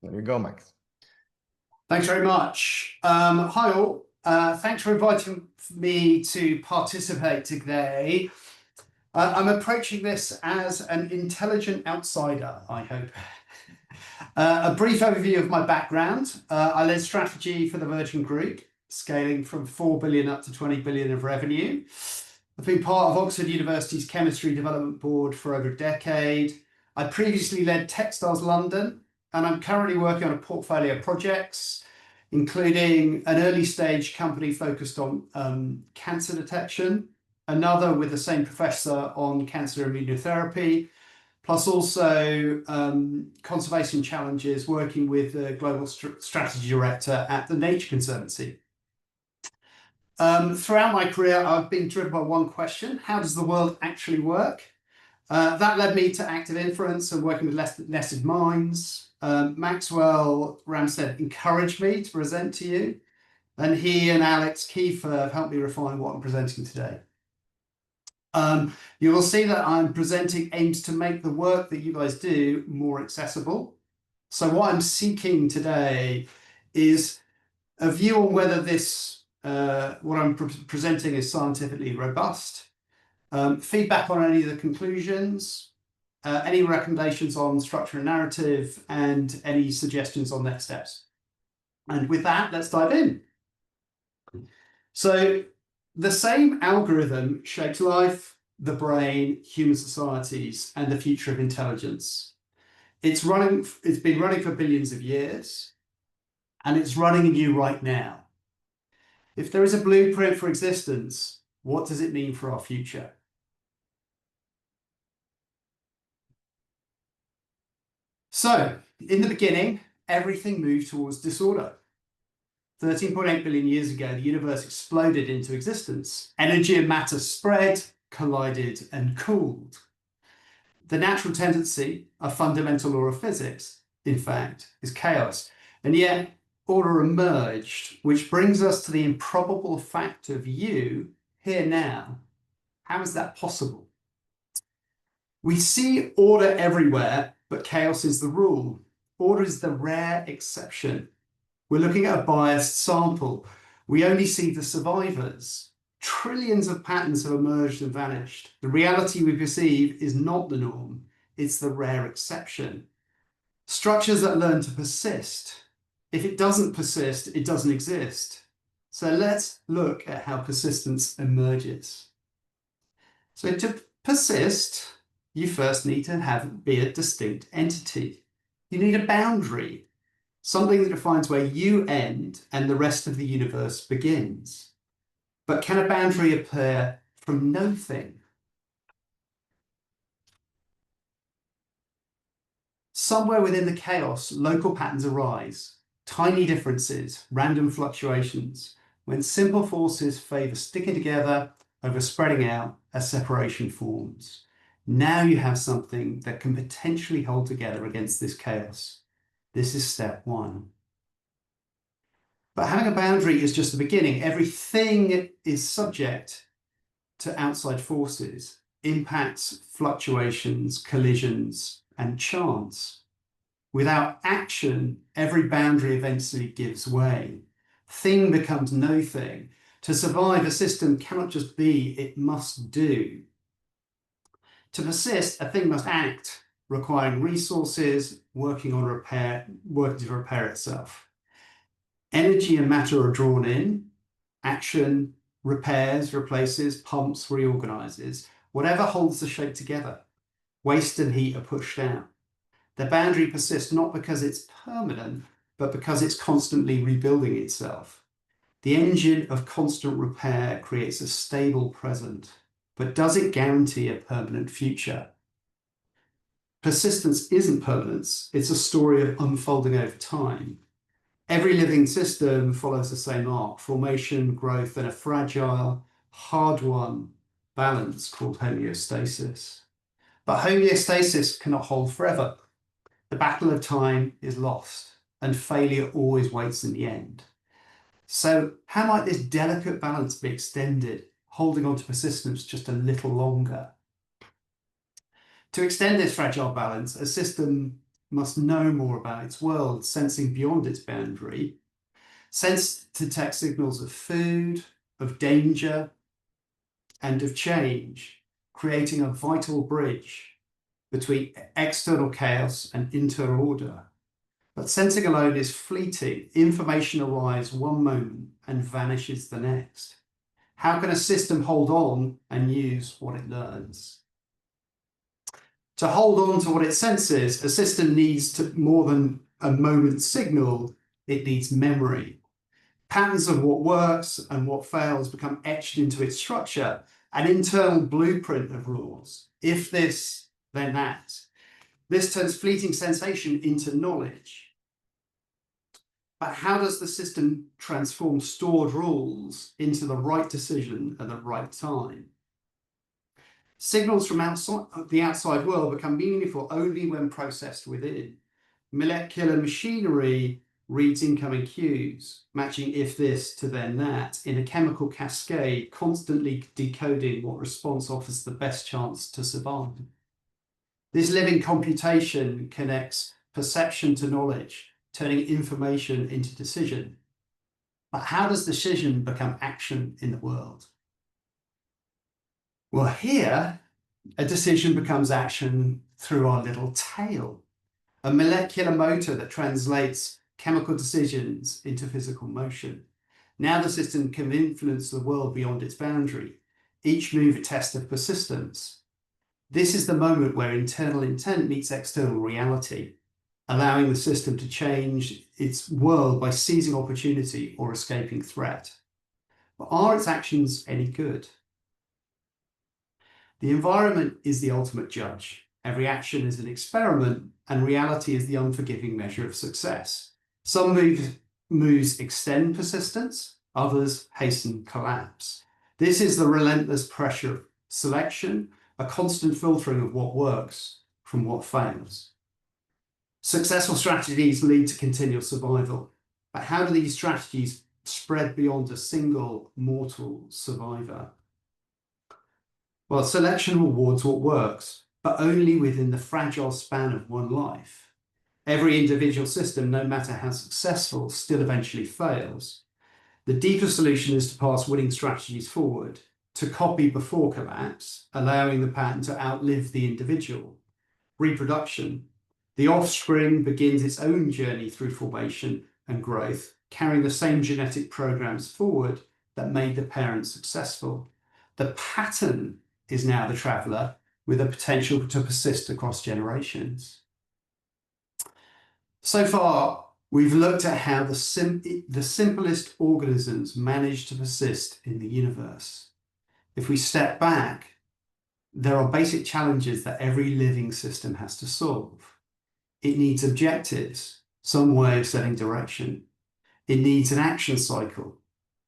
There you go, Max. Thanks very much. Hi all. Thanks for inviting me to participate today. I'm approaching this as an intelligent outsider, I hope. A brief overview of my background. I led strategy for the Virgin Group, scaling from 4 billion up to 20 billion of revenue. I've been part of Oxford University's Chemistry Development Board for over a decade. I previously led Textiles London, and I'm currently working on a portfolio of projects, including an early stage company focused on cancer detection, another with the same professor on cancer immunotherapy, plus also conservation challenges working with the Global Strategy Director at the Nature Conservancy. Throughout my career, I've been driven by one question: how does the world actually work? That led me to active inference and working with nested minds. Maxwell Ramsted encouraged me to present to you, and he and Alex Kiefer have helped me refine what I'm presenting today. You will see that I'm presenting aims to make the work that you guys do more accessible. So what I'm seeking today is a view on whether this, what I'm presenting is scientifically robust, feedback on any of the conclusions, any recommendations on structure and narrative, and any suggestions on next steps. And with that, let's dive in. So the same algorithm shapes life, the brain, human societies, and the future of intelligence. It's been running for billions of years, and it's running in you right now. If there is a blueprint for existence, what does it mean for our future? So, in the beginning, everything moved towards disorder. 13.8 billion years ago, the universe exploded into existence. Energy and matter spread, collided, and cooled. The natural tendency, a fundamental law of physics, in fact, is chaos. And yet, order emerged, which brings us to the improbable fact of you, here now. How is that possible? We see order everywhere, but chaos is the rule. Order is the rare exception. We're looking at a biased sample. We only see the survivors. Trillions of patterns have emerged and vanished. The reality we perceive is not the norm. It's the rare exception. Structures that learn to persist. If it doesn't persist, it doesn't exist. So let's look at how persistence emerges. So to persist, you first need to be a distinct entity. You need a boundary, something that defines where you end and the rest of the universe begins. But can a boundary appear from nothing? Somewhere within the chaos, local patterns arise, tiny differences, random fluctuations. When simple forces favor sticking together over spreading out, a separation forms. Now you have something that can potentially hold together against this chaos. This is step one. But having a boundary is just the beginning. Everything is subject to outside forces, impacts, fluctuations, collisions, and chance. Without action, every boundary eventually gives way. Thing becomes no thing. To survive, a system cannot just be, it must do. To persist, a thing must act, requiring resources, working to repair itself. Energy and matter are drawn in. Action repairs, replaces, pumps, reorganizes. Whatever holds the shape together. Waste and heat are pushed out. The boundary persists not because it's permanent, but because it's constantly rebuilding itself. The engine of constant repair creates a stable present, but does it guarantee a permanent future? Persistence isn't permanence, it's a story of unfolding over time. Every living system follows the same arc: formation, growth, and a fragile, hard-won balance called homeostasis. But homeostasis cannot hold forever. The battle of time is lost, and failure always waits in the end. So how might this delicate balance be extended, holding on to persistence just a little longer? To extend this fragile balance, a system must know more about its world, sensing beyond its boundary, sense to detect signals of food, of danger, and of change, creating a vital bridge between external chaos and internal order. But sensing alone is fleeting. Information arrives one moment and vanishes the next. How can a system hold on and use what it learns? To hold on to what it senses, a system needs more than a moment's signal, it needs memory. Patterns of what works and what fails become etched into its structure, an internal blueprint of rules. If this, then that. This turns fleeting sensation into knowledge. But how does the system transform stored rules into the right decision at the right time? Signals from the outside world become meaningful only when processed within. Molecular machinery reads incoming cues, matching if this to then that, in a chemical cascade, constantly decoding what response offers the best chance to survive. This living computation connects perception to knowledge, turning information into decision. But how does decision become action in the world? Well, here, a decision becomes action through our little tail, a molecular motor that translates chemical decisions into physical motion. Now the system can influence the world beyond its boundary, each move a test of persistence. This is the moment where internal intent meets external reality, allowing the system to change its world by seizing opportunity or escaping threat. But are its actions any good? The environment is the ultimate judge. Every action is an experiment, and reality is the unforgiving measure of success. Some moves extend persistence, others hasten collapse. This is the relentless pressure of selection, a constant filtering of what works from what fails. Successful strategies lead to continual survival, but how do these strategies spread beyond a single mortal survivor? Well, selection rewards what works, but only within the fragile span of one life. Every individual system, no matter how successful, still eventually fails. The deeper solution is to pass winning strategies forward, to copy before collapse, allowing the pattern to outlive the individual. Reproduction. The offspring begins its own journey through formation and growth, carrying the same genetic programs forward that made the parent successful. The pattern is now the traveler with a potential to persist across generations. So far, we've looked at how the simplest organisms manage to persist in the universe. If we step back, there are basic challenges that every living system has to solve. It needs objectives, some way of setting direction. It needs an action cycle,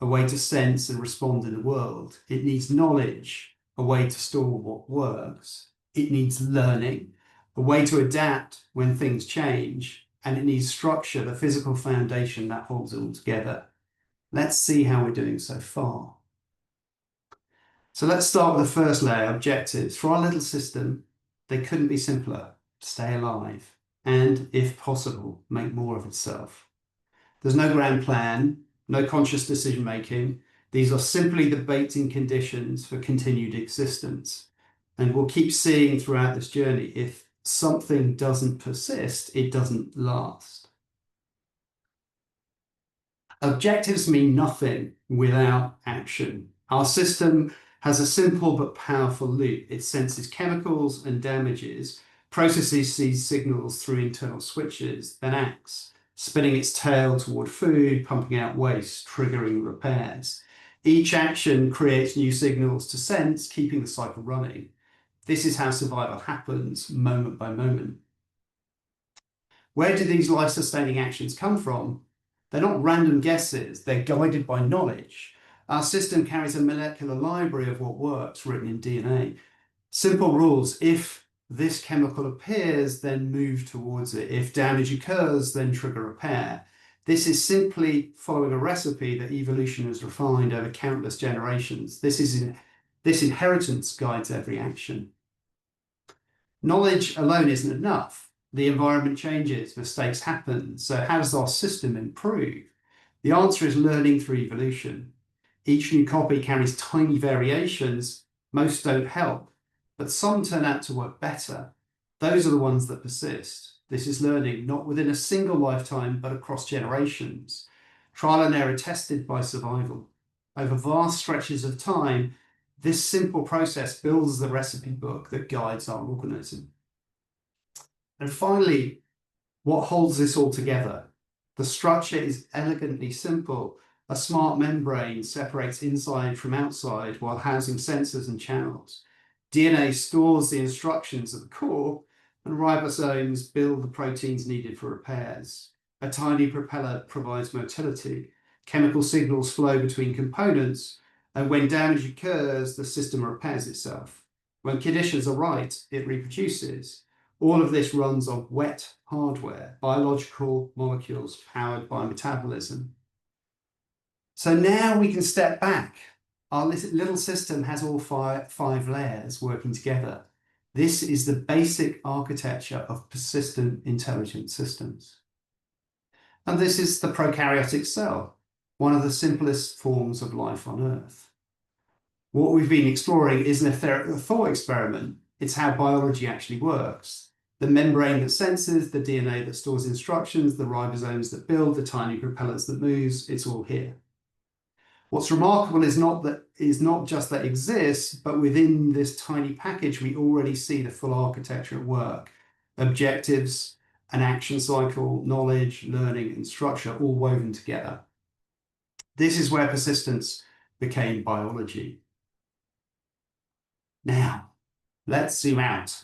a way to sense and respond in the world. It needs knowledge, a way to store what works. It needs learning, a way to adapt when things change. And it needs structure, the physical foundation that holds it all together. Let's see how we're doing so far. So let's start with the first layer, objectives. For our little system, they couldn't be simpler. Stay alive and, if possible, make more of itself. There's no grand plan, no conscious decision-making. These are simply the baked-in conditions for continued existence. And we'll keep seeing throughout this journey, if something doesn't persist, it doesn't last. Objectives mean nothing without action. Our system has a simple but powerful loop. It senses chemicals and damages, processes these signals through internal switches, then acts, spinning its tail toward food, pumping out waste, triggering repairs. Each action creates new signals to sense, keeping the cycle running. This is how survival happens, moment by moment. Where do these life-sustaining actions come from? They're not random guesses, they're guided by knowledge. Our system carries a molecular library of what works written in DNA. Simple rules: if this chemical appears, then move towards it. If damage occurs, then trigger repair. This is simply following a recipe that evolution has refined over countless generations. This inheritance guides every action. Knowledge alone isn't enough. The environment changes, mistakes happen. So how does our system improve? The answer is learning through evolution. Each new copy carries tiny variations. Most don't help, but some turn out to work better. Those are the ones that persist. This is learning not within a single lifetime, but across generations. Trial and error tested by survival. Over vast stretches of time, this simple process builds the recipe book that guides our organism. And finally, what holds this all together? The structure is elegantly simple. A smart membrane separates inside from outside while housing sensors and channels. DNA stores the instructions at the core, and ribosomes build the proteins needed for repairs. A tiny propeller provides motility. Chemical signals flow between components, and when damage occurs, the system repairs itself. When conditions are right, it reproduces. All of this runs on wet hardware, biological molecules powered by metabolism. So now we can step back. Our little system has all five layers working together. This is the basic architecture of persistent intelligent systems. And this is the prokaryotic cell, one of the simplest forms of life on Earth. What we've been exploring isn't a thought experiment. It's how biology actually works. The membrane that senses, the DNA that stores instructions, the ribosomes that build, the tiny propellers that moves, it's all here. What's remarkable is not just that it exists, but within this tiny package, we already see the full architecture at work. Objectives, an action cycle, knowledge, learning, and structure all woven together. This is where persistence became biology. Now, let's zoom out.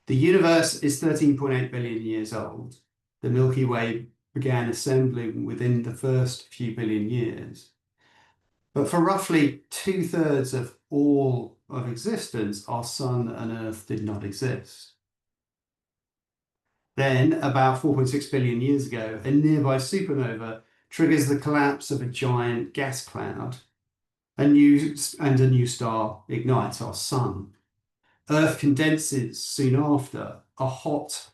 The universe is 13.8 billion years old. The Milky Way began assembling within the first few billion years. But for roughly 2/3 of all of existence, our sun and Earth did not exist. Then, about 4.6 billion years ago, a nearby supernova triggers the collapse of a giant gas cloud. A new star ignites our sun. Earth condenses soon after, a hot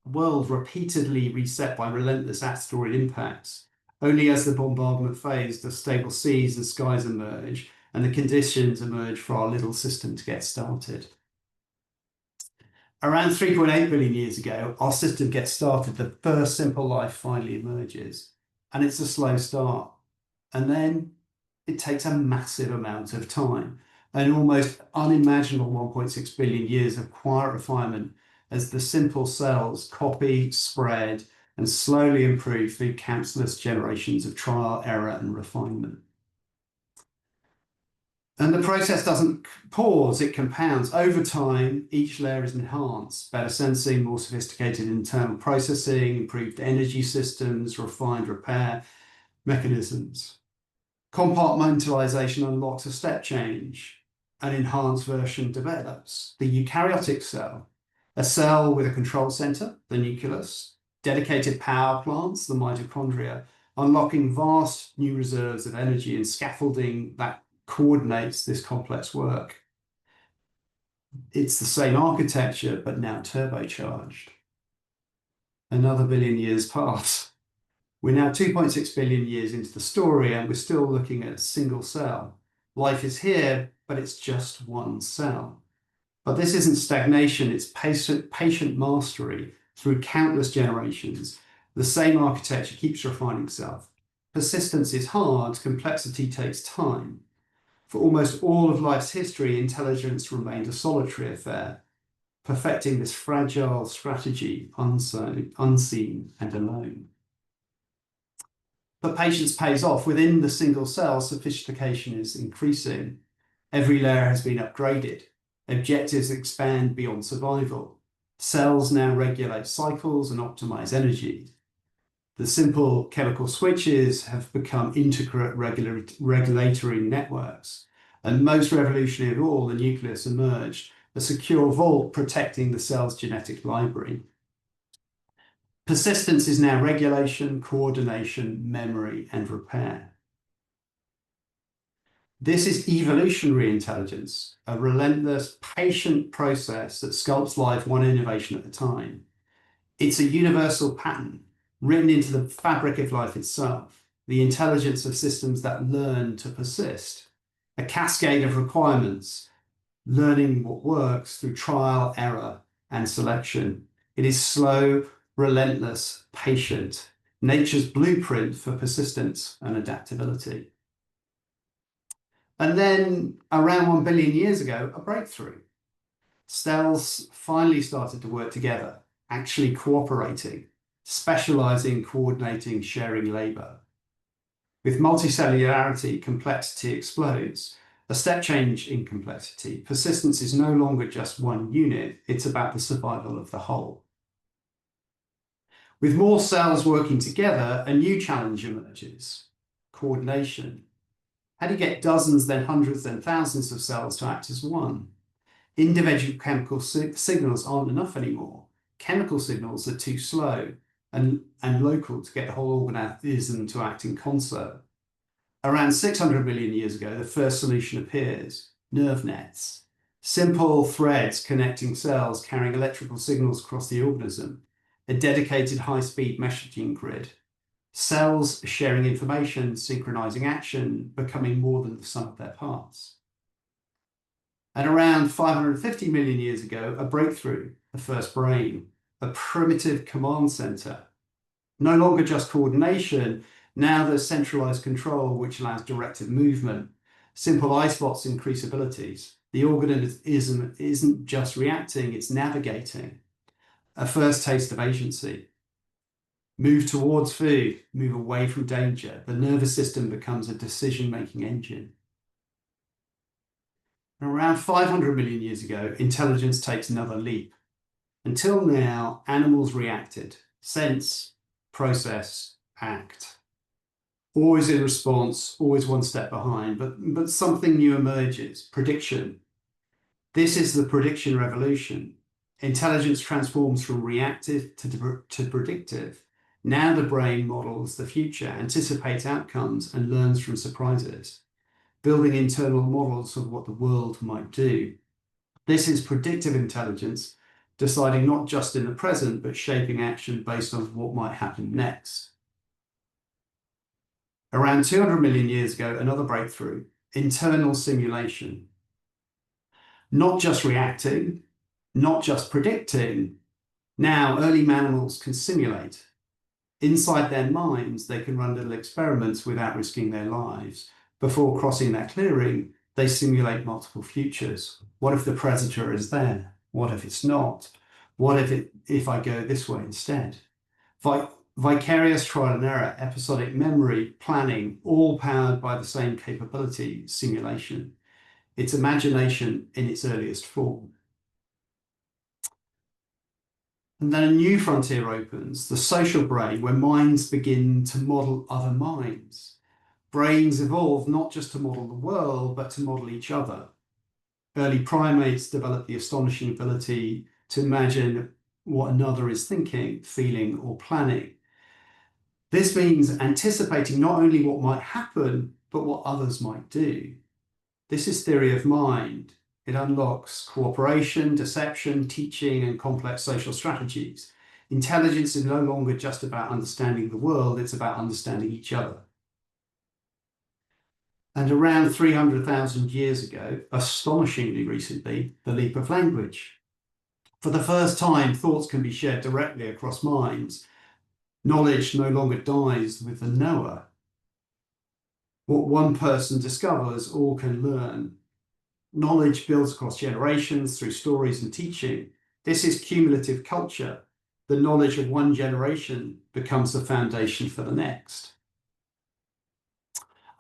world repeatedly reset by relentless asteroid impacts. Only as the bombardment fades do stable seas and skies emerge, and the conditions emerge for our little system to get started. Around 3.8 billion years ago, our system gets started. The first simple life finally emerges, and it's a slow start. And then it takes a massive amount of time, an almost unimaginable 1.6 billion years of quiet refinement as the simple cells copy, spread, and slowly improve through countless generations of trial, error, and refinement. And the process doesn't pause, it compounds. Over time, each layer is enhanced, better sensing, more sophisticated internal processing, improved energy systems, refined repair mechanisms. Compartmentalization unlocks a step change. An enhanced version develops. The eukaryotic cell, a cell with a control center, the nucleus, dedicated power plants, the mitochondria, unlocking vast new reserves of energy and scaffolding that coordinates this complex work. It's the same architecture, but now turbocharged. Another billion years pass. We're now 2.6 billion years into the story, and we're still looking at a single cell. Life is here, but it's just one cell. But this isn't stagnation, it's patient mastery through countless generations. The same architecture keeps refining itself. Persistence is hard, complexity takes time. For almost all of life's history, intelligence remained a solitary affair, perfecting this fragile strategy unseen and alone. But patience pays off. Within the single cell, sophistication is increasing. Every layer has been upgraded. Objectives expand beyond survival. Cells now regulate cycles and optimize energy. The simple chemical switches have become intricate regulatory networks. And most revolutionary of all, the nucleus emerged, a secure vault protecting the cell's genetic library. Persistence is now regulation, coordination, memory, and repair. This is evolutionary intelligence, a relentless, patient process that sculpts life one innovation at a time. It's a universal pattern written into the fabric of life itself, the intelligence of systems that learn to persist, a cascade of requirements, learning what works through trial, error, and selection. It is slow, relentless, patient, nature's blueprint for persistence and adaptability. And then around 1 billion years ago, a breakthrough. Cells finally started to work together, actually cooperating, specializing, coordinating, sharing labor. With multicellularity, complexity explodes. A step change in complexity. Persistence is no longer just one unit, it's about the survival of the whole. With more cells working together, a new challenge emerges: coordination. How do you get dozens, then hundreds, then thousands of cells to act as one? Individual chemical signals aren't enough anymore. Chemical signals are too slow and local to get the whole organism to act in concert. Around 600 million years ago, the first solution appears: nerve nets. Simple threads connecting cells carrying electrical signals across the organism. A dedicated high-speed messaging grid. Cells sharing information, synchronizing action, becoming more than the sum of their parts. And around 550 million years ago, a breakthrough: the first brain, a primitive command center. No longer just coordination, now there's centralized control, which allows directed movement. Simple eye spots increase abilities. The organism isn't just reacting, it's navigating. A first taste of agency. Move towards food, move away from danger. The nervous system becomes a decision-making engine. And around 500 million years ago, intelligence takes another leap. Until now, animals reacted: sense, process, act. Always in response, always one step behind, but something new emerges: prediction. This is the prediction revolution. Intelligence transforms from reactive to predictive. Now the brain models the future, anticipates outcomes, and learns from surprises, building internal models of what the world might do. This is predictive intelligence, deciding not just in the present, but shaping action based on what might happen next. Around 200 million years ago, another breakthrough: internal simulation. Not just reacting, not just predicting. Now, early mammals can simulate. Inside their minds, they can run little experiments without risking their lives. Before crossing that clearing, they simulate multiple futures. What if the predator is there? What if it's not? What if I go this way instead? Vicarious trial and error, episodic memory, planning, all powered by the same capability: simulation. It's imagination in its earliest form. And then a new frontier opens: the social brain, where minds begin to model other minds. Brains evolve not just to model the world, but to model each other. Early primates developed the astonishing ability to imagine what another is thinking, feeling, or planning. This means anticipating not only what might happen, but what others might do. This is theory of mind. It unlocks cooperation, deception, teaching, and complex social strategies. Intelligence is no longer just about understanding the world, it's about understanding each other. And around 300,000 years ago, astonishingly recently, the leap of language. For the first time, thoughts can be shared directly across minds. Knowledge no longer dies with the knower. What one person discovers, all can learn. Knowledge builds across generations through stories and teaching. This is cumulative culture. The knowledge of one generation becomes the foundation for the next.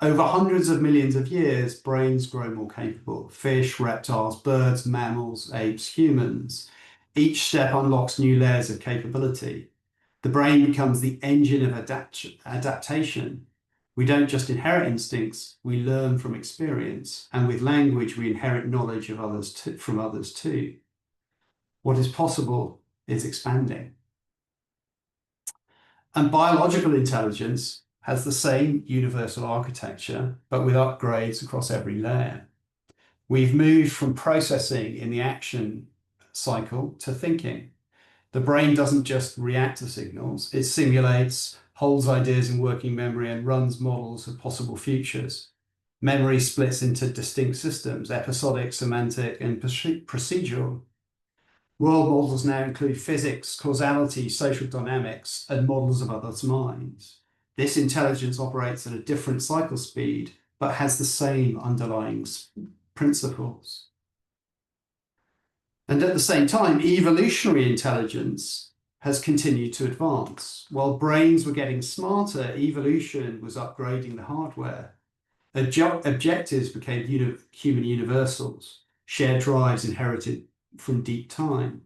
Over hundreds of millions of years, brains grow more capable. Fish, reptiles, birds, mammals, apes, humans. Each step unlocks new layers of capability. The brain becomes the engine of adaptation. We don't just inherit instincts, we learn from experience. And with language, we inherit knowledge of others from others too. What is possible is expanding. And biological intelligence has the same universal architecture, but with upgrades across every layer. We've moved from processing in the action cycle to thinking. The brain doesn't just react to signals, it simulates, holds ideas in working memory, and runs models of possible futures. Memory splits into distinct systems: episodic, semantic, and procedural. World models now include physics, causality, social dynamics, and models of others' minds. This intelligence operates at a different cycle speed, but has the same underlying principles. And at the same time, evolutionary intelligence has continued to advance. While brains were getting smarter, evolution was upgrading the hardware. Objectives became human universals, shared drives inherited from deep time.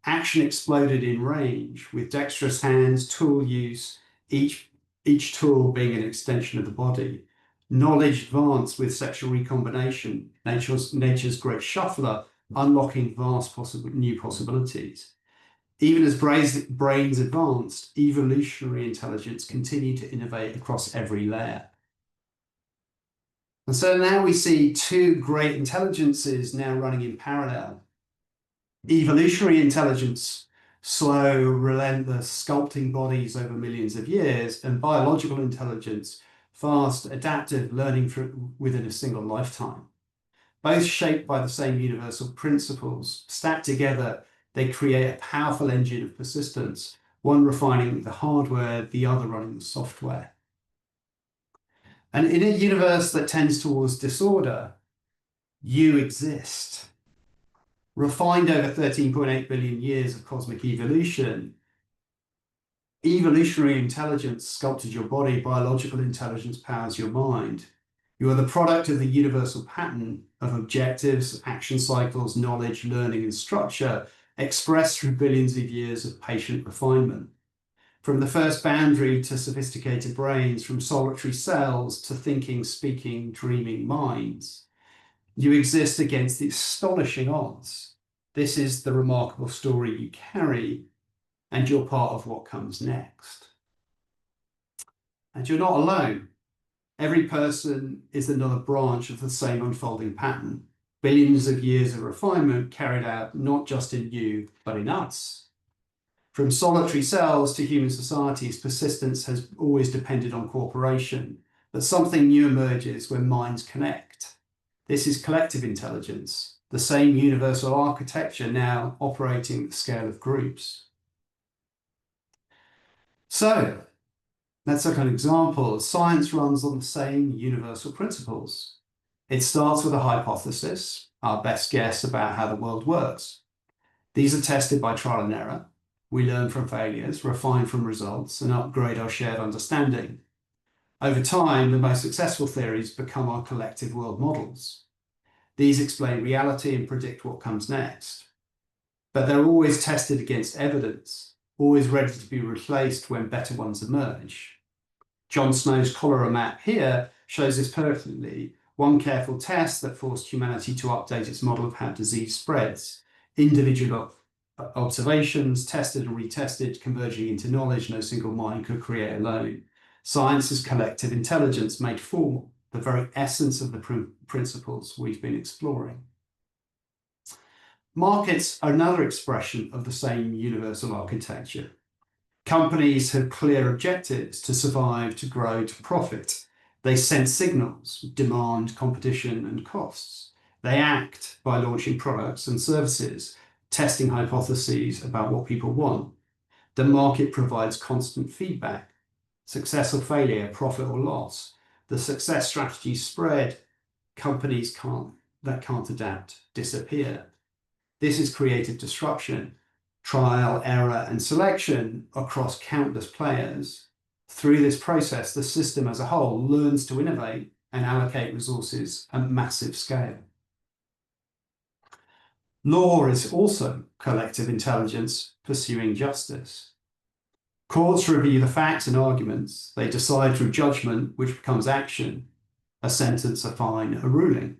Action exploded in range, with dexterous hands, tool use, each tool being an extension of the body. Knowledge advanced with sexual recombination, nature's great shuffler, unlocking vast new possibilities. Even as brains advanced, evolutionary intelligence continued to innovate across every layer. And so now we see two great intelligences now running in parallel. Evolutionary intelligence, slow, relentless, sculpting bodies over millions of years, and biological intelligence, fast, adaptive, learning within a single lifetime. Both shaped by the same universal principles, stacked together, they create a powerful engine of persistence, one refining the hardware, the other running the software. And in a universe that tends towards disorder, you exist. Refined over 13.8 billion years of cosmic evolution, evolutionary intelligence sculpted your body, biological intelligence powers your mind. You are the product of the universal pattern of objectives, action cycles, knowledge, learning, and structure expressed through billions of years of patient refinement. From the first boundary to sophisticated brains, from solitary cells to thinking, speaking, dreaming minds, you exist against the astonishing odds. This is the remarkable story you carry, and you're part of what comes next. And you're not alone. Every person is another branch of the same unfolding pattern. Billions of years of refinement carried out not just in you, but in us. From solitary cells to human societies, persistence has always depended on cooperation, but something new emerges when minds connect. This is collective intelligence, the same universal architecture now operating at the scale of groups. So, let's look at an example. Science runs on the same universal principles. It starts with a hypothesis, our best guess about how the world works. These are tested by trial and error. We learn from failures, refine from results, and upgrade our shared understanding. Over time, the most successful theories become our collective world models. These explain reality and predict what comes next. But they're always tested against evidence, always ready to be replaced when better ones emerge. John Snow's cholera map here shows this perfectly. One careful test that forced humanity to update its model of how disease spreads. Individual observations, tested and retested, converging into knowledge no single mind could create alone. Science is collective intelligence made formal, the very essence of the principles we've been exploring. Markets are another expression of the same universal architecture. Companies have clear objectives: to survive, to grow, to profit. They send signals, demand, competition, and costs. They act by launching products and services, testing hypotheses about what people want. The market provides constant feedback: success or failure, profit or loss. The success strategies spread. Companies that can't adapt disappear. This has created disruption, trial, error, and selection across countless players. Through this process, the system as a whole learns to innovate and allocate resources at massive scale. Law is also collective intelligence pursuing justice. Courts review the facts and arguments. They decide through judgment, which becomes action, a sentence, a fine, a ruling.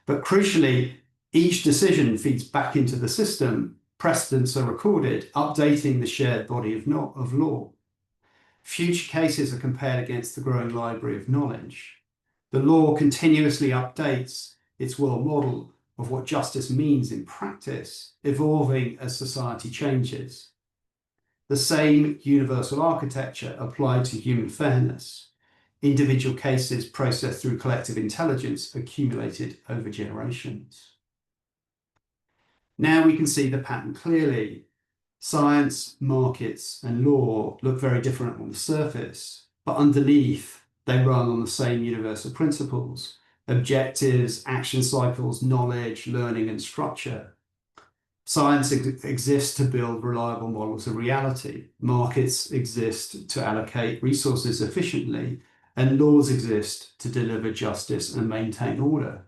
But crucially, each decision feeds back into the system. Precedents are recorded, updating the shared body of law. Future cases are compared against the growing library of knowledge. The law continuously updates its world model of what justice means in practice, evolving as society changes. the same universal architecture applied to human fairness. Individual cases processed through collective intelligence accumulated over generations. Now we can see the pattern clearly. Science, markets, and law look very different on the surface, but underneath, they run on the same universal principles: objectives, action cycles, knowledge, learning, and structure. Science exists to build reliable models of reality. Markets exist to allocate resources efficiently, and laws exist to deliver justice and maintain order.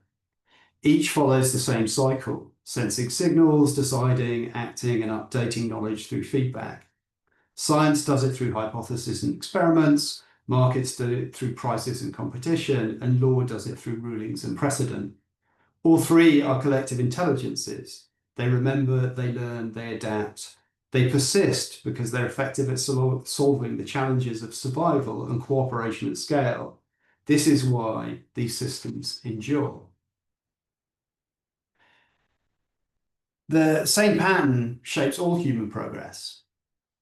Each follows the same cycle: sensing signals, deciding, acting, and updating knowledge through feedback. Science does it through hypotheses and experiments, markets do it through prices and competition, and law does it through rulings and precedent. All three are collective intelligences. They remember, they learn, they adapt. They persist because they're effective at solving the challenges of survival and cooperation at scale. This is why these systems endure. The same pattern shapes all human progress.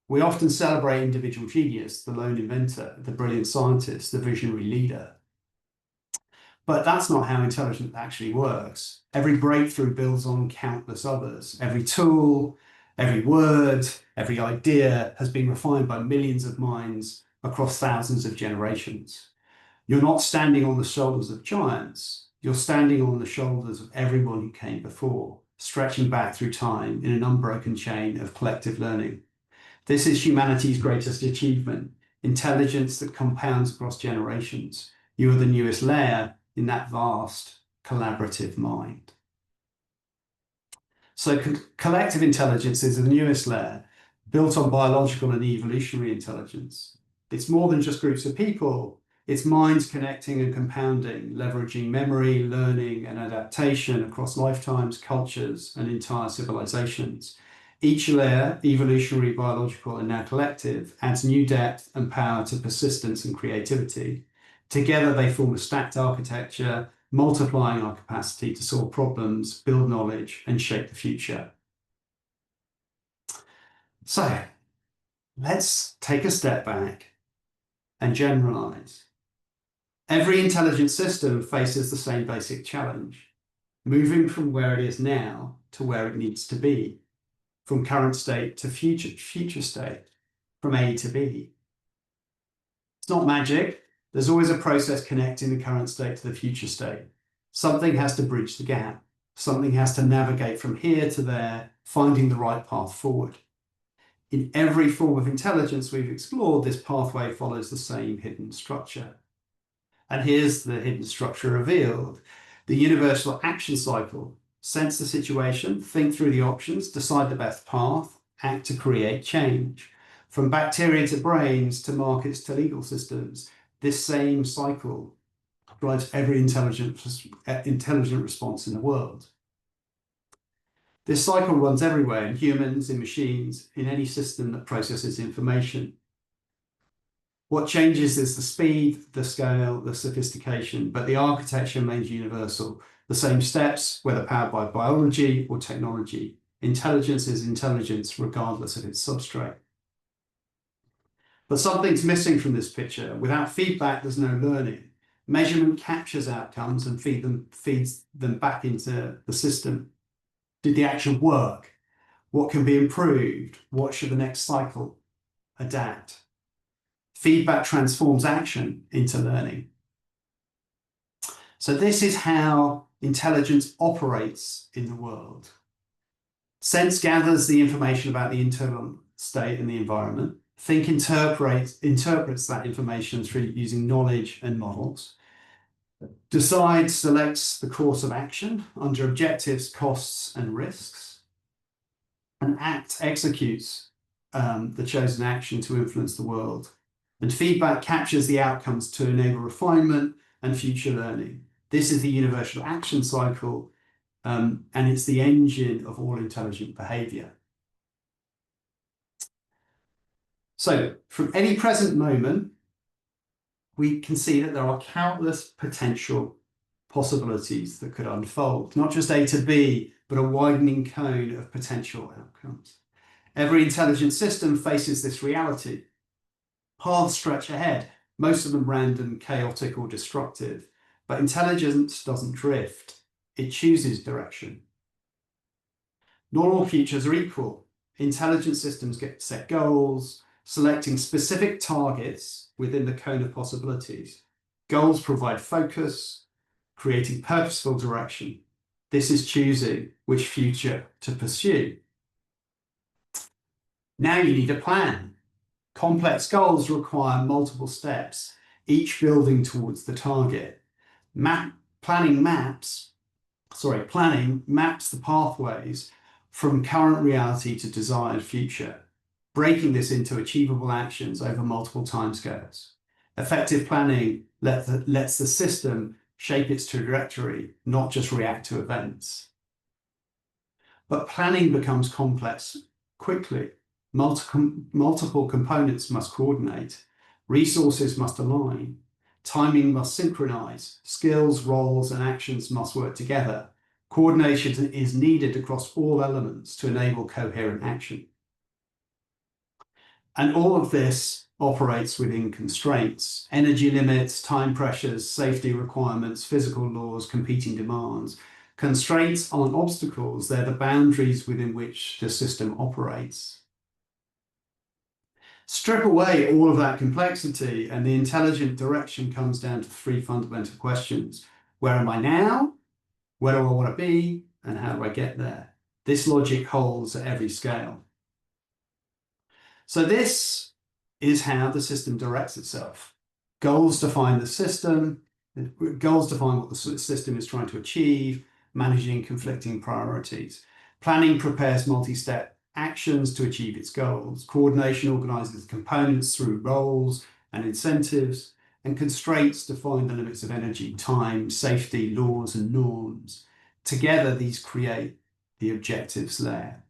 We often celebrate individual genius, the lone inventor, the brilliant scientist, the visionary leader. But that's not how intelligence actually works. Every breakthrough builds on countless others. Every tool, every word, every idea has been refined by millions of minds across thousands of generations. You're not standing on the shoulders of giants. You're standing on the shoulders of everyone who came before, stretching back through time in an unbroken chain of collective learning. This is humanity's greatest achievement: intelligence that compounds across generations. You are the newest layer in that vast collaborative mind. So collective intelligence is the newest layer, built on biological and evolutionary intelligence. It's more than just groups of people. It's minds connecting and compounding, leveraging memory, learning, and adaptation across lifetimes, cultures, and entire civilizations. Each layer, evolutionary, biological, and now collective, adds new depth and power to persistence and creativity. Together, they form a stacked architecture, multiplying our capacity to solve problems, build knowledge, and shape the future. So, let's take a step back and generalize. Every intelligent system faces the same basic challenge: moving from where it is now to where it needs to be, from current state to future state, from A to B. It's not magic. There's always a process connecting the current state to the future state. Something has to bridge the gap. Something has to navigate from here to there, finding the right path forward. In every form of intelligence we've explored, this pathway follows the same hidden structure. And here's the hidden structure revealed: the universal action cycle. Sense the situation, think through the options, decide the best path, act to create change. From bacteria to brains to markets to legal systems, this same cycle drives every intelligent response in the world. This cycle runs everywhere, in humans, in machines, in any system that processes information. What changes is the speed, the scale, the sophistication, but the architecture remains universal. The same steps, whether powered by biology or technology. Intelligence is intelligence regardless of its substrate. But something's missing from this picture. Without feedback, there's no learning. Measurement captures outcomes and feeds them back into the system. Did the action work? What can be improved? What should the next cycle adapt? Feedback transforms action into learning. So this is how intelligence operates in the world. Sense gathers the information about the internal state and the environment. Think interprets that information through using knowledge and models. Decide selects the course of action under objectives, costs, and risks. And act executes the chosen action to influence the world. And feedback captures the outcomes to enable refinement and future learning. This is the universal action cycle, and it's the engine of all intelligent behavior. So from any present moment, we can see that there are countless potential possibilities that could unfold, not just A to B, but a widening cone of potential outcomes. Every intelligent system faces this reality. Paths stretch ahead, most of them random, chaotic, or destructive. But intelligence doesn't drift. It chooses direction. Not all futures are equal. Intelligent systems get set goals, selecting specific targets within the cone of possibilities. Goals provide focus, creating purposeful direction. This is choosing which future to pursue. Now you need a plan. Complex goals require multiple steps, each building towards the target. Planning maps the pathways from current reality to desired future, breaking this into achievable actions over multiple timescales. Effective planning lets the system shape its trajectory, not just react to events. But planning becomes complex quickly. Multiple components must coordinate, resources must align, timing must synchronize, skills, roles, and actions must work together. Coordination is needed across all elements to enable coherent action. And all of this operates within constraints: energy limits, time pressures, safety requirements, physical laws, competing demands. Constraints aren't obstacles, they're the boundaries within which the system operates. Strip away all of that complexity, and the intelligent direction comes down to three fundamental questions. Where am I now? Where do I want to be? And how do I get there? This logic holds at every scale. So this is how the system directs itself. Goals define the system. Goals define what the system is trying to achieve, managing conflicting priorities. Planning prepares multi-step actions to achieve its goals. Coordination organizes the components through roles and incentives, and constraints define the limits of energy, time, safety, laws, and norms. Together, these create the objectives layer.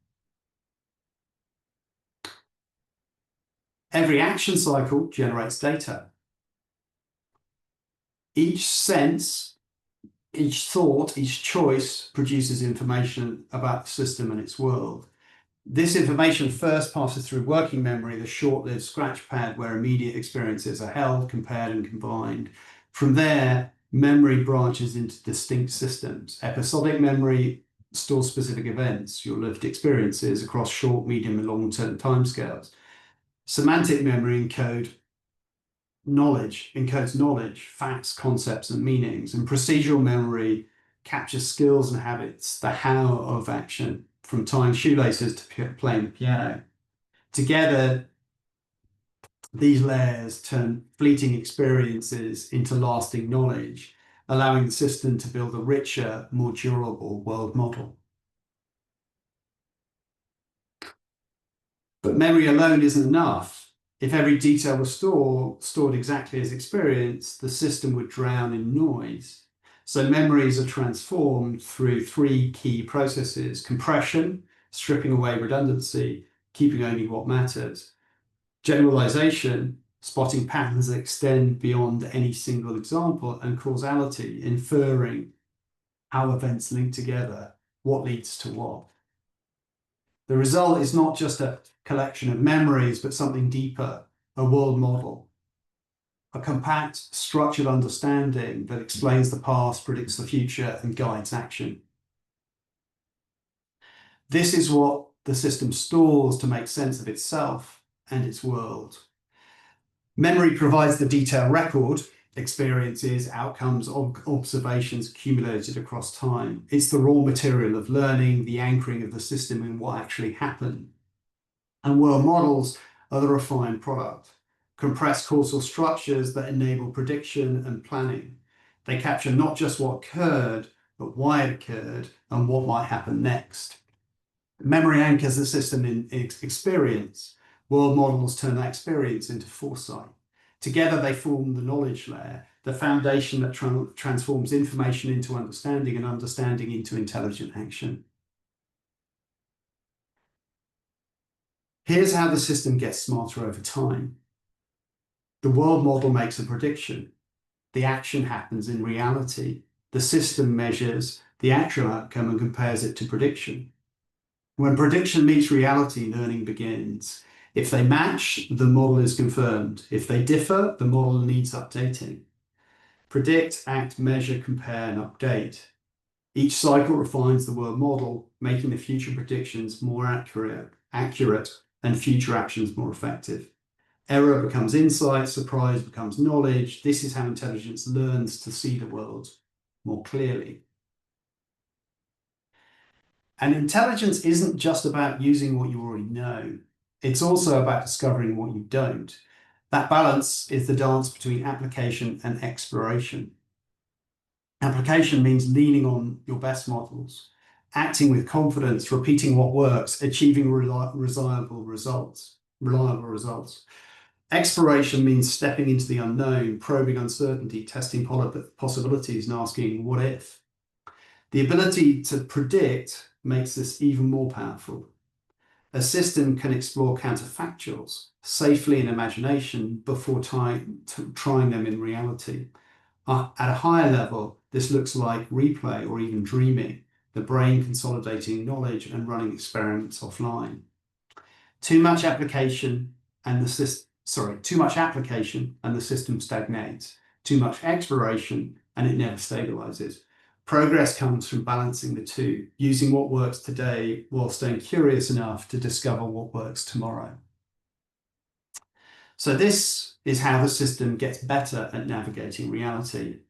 Every action cycle generates data. Each sense, each thought, each choice produces information about the system and its world. This information first passes through working memory, the short-lived scratch pad where immediate experiences are held, compared, and combined. From there, memory branches into distinct systems. Episodic memory stores specific events, your lived experiences across short, medium, and long-term timescales. Semantic memory encodes knowledge, facts, concepts, and meanings. And procedural memory captures skills and habits, the how of action, from tying shoelaces to playing the piano. Together, these layers turn fleeting experiences into lasting knowledge, allowing the system to build a richer, more durable world model. But memory alone isn't enough. If every detail was stored exactly as experienced, the system would drown in noise. So memories are transformed through three key processes: compression, stripping away redundancy, keeping only what matters; generalization, spotting patterns that extend beyond any single example; and causality, inferring how events link together, what leads to what. The result is not just a collection of memories, but something deeper, a world model, a compact, structured understanding that explains the past, predicts the future, and guides action. This is what the system stores to make sense of itself and its world. Memory provides the detailed record, experiences, outcomes, observations accumulated across time. It's the raw material of learning, the anchoring of the system in what actually happened. And world models are the refined product, compressed causal structures that enable prediction and planning. They capture not just what occurred, but why it occurred and what might happen next. Memory anchors the system in experience. World models turn that experience into foresight. Together, they form the knowledge layer, the foundation that transforms information into understanding and understanding into intelligent action. Here's how the system gets smarter over time. The world model makes a prediction. The action happens in reality. The system measures the actual outcome and compares it to prediction. When prediction meets reality, learning begins. If they match, the model is confirmed. If they differ, the model needs updating. Predict, act, measure, compare, and update. Each cycle refines the world model, making the future predictions more accurate, and future actions more effective. Error becomes insight, surprise becomes knowledge. This is how intelligence learns to see the world more clearly. And intelligence isn't just about using what you already know. It's also about discovering what you don't. That balance is the dance between application and exploration. Application means leaning on your best models, acting with confidence, repeating what works, achieving reliable results. Exploration means stepping into the unknown, probing uncertainty, testing possibilities, and asking, what if? The ability to predict makes this even more powerful. A system can explore counterfactuals safely in imagination before trying them in reality. At a higher level, this looks like replay or even dreaming, the brain consolidating knowledge and running experiments offline. Too much application and the system stagnates. Too much exploration and it never stabilizes. Progress comes from balancing the two, using what works today while staying curious enough to discover what works tomorrow. So this is how the system gets better at navigating reality.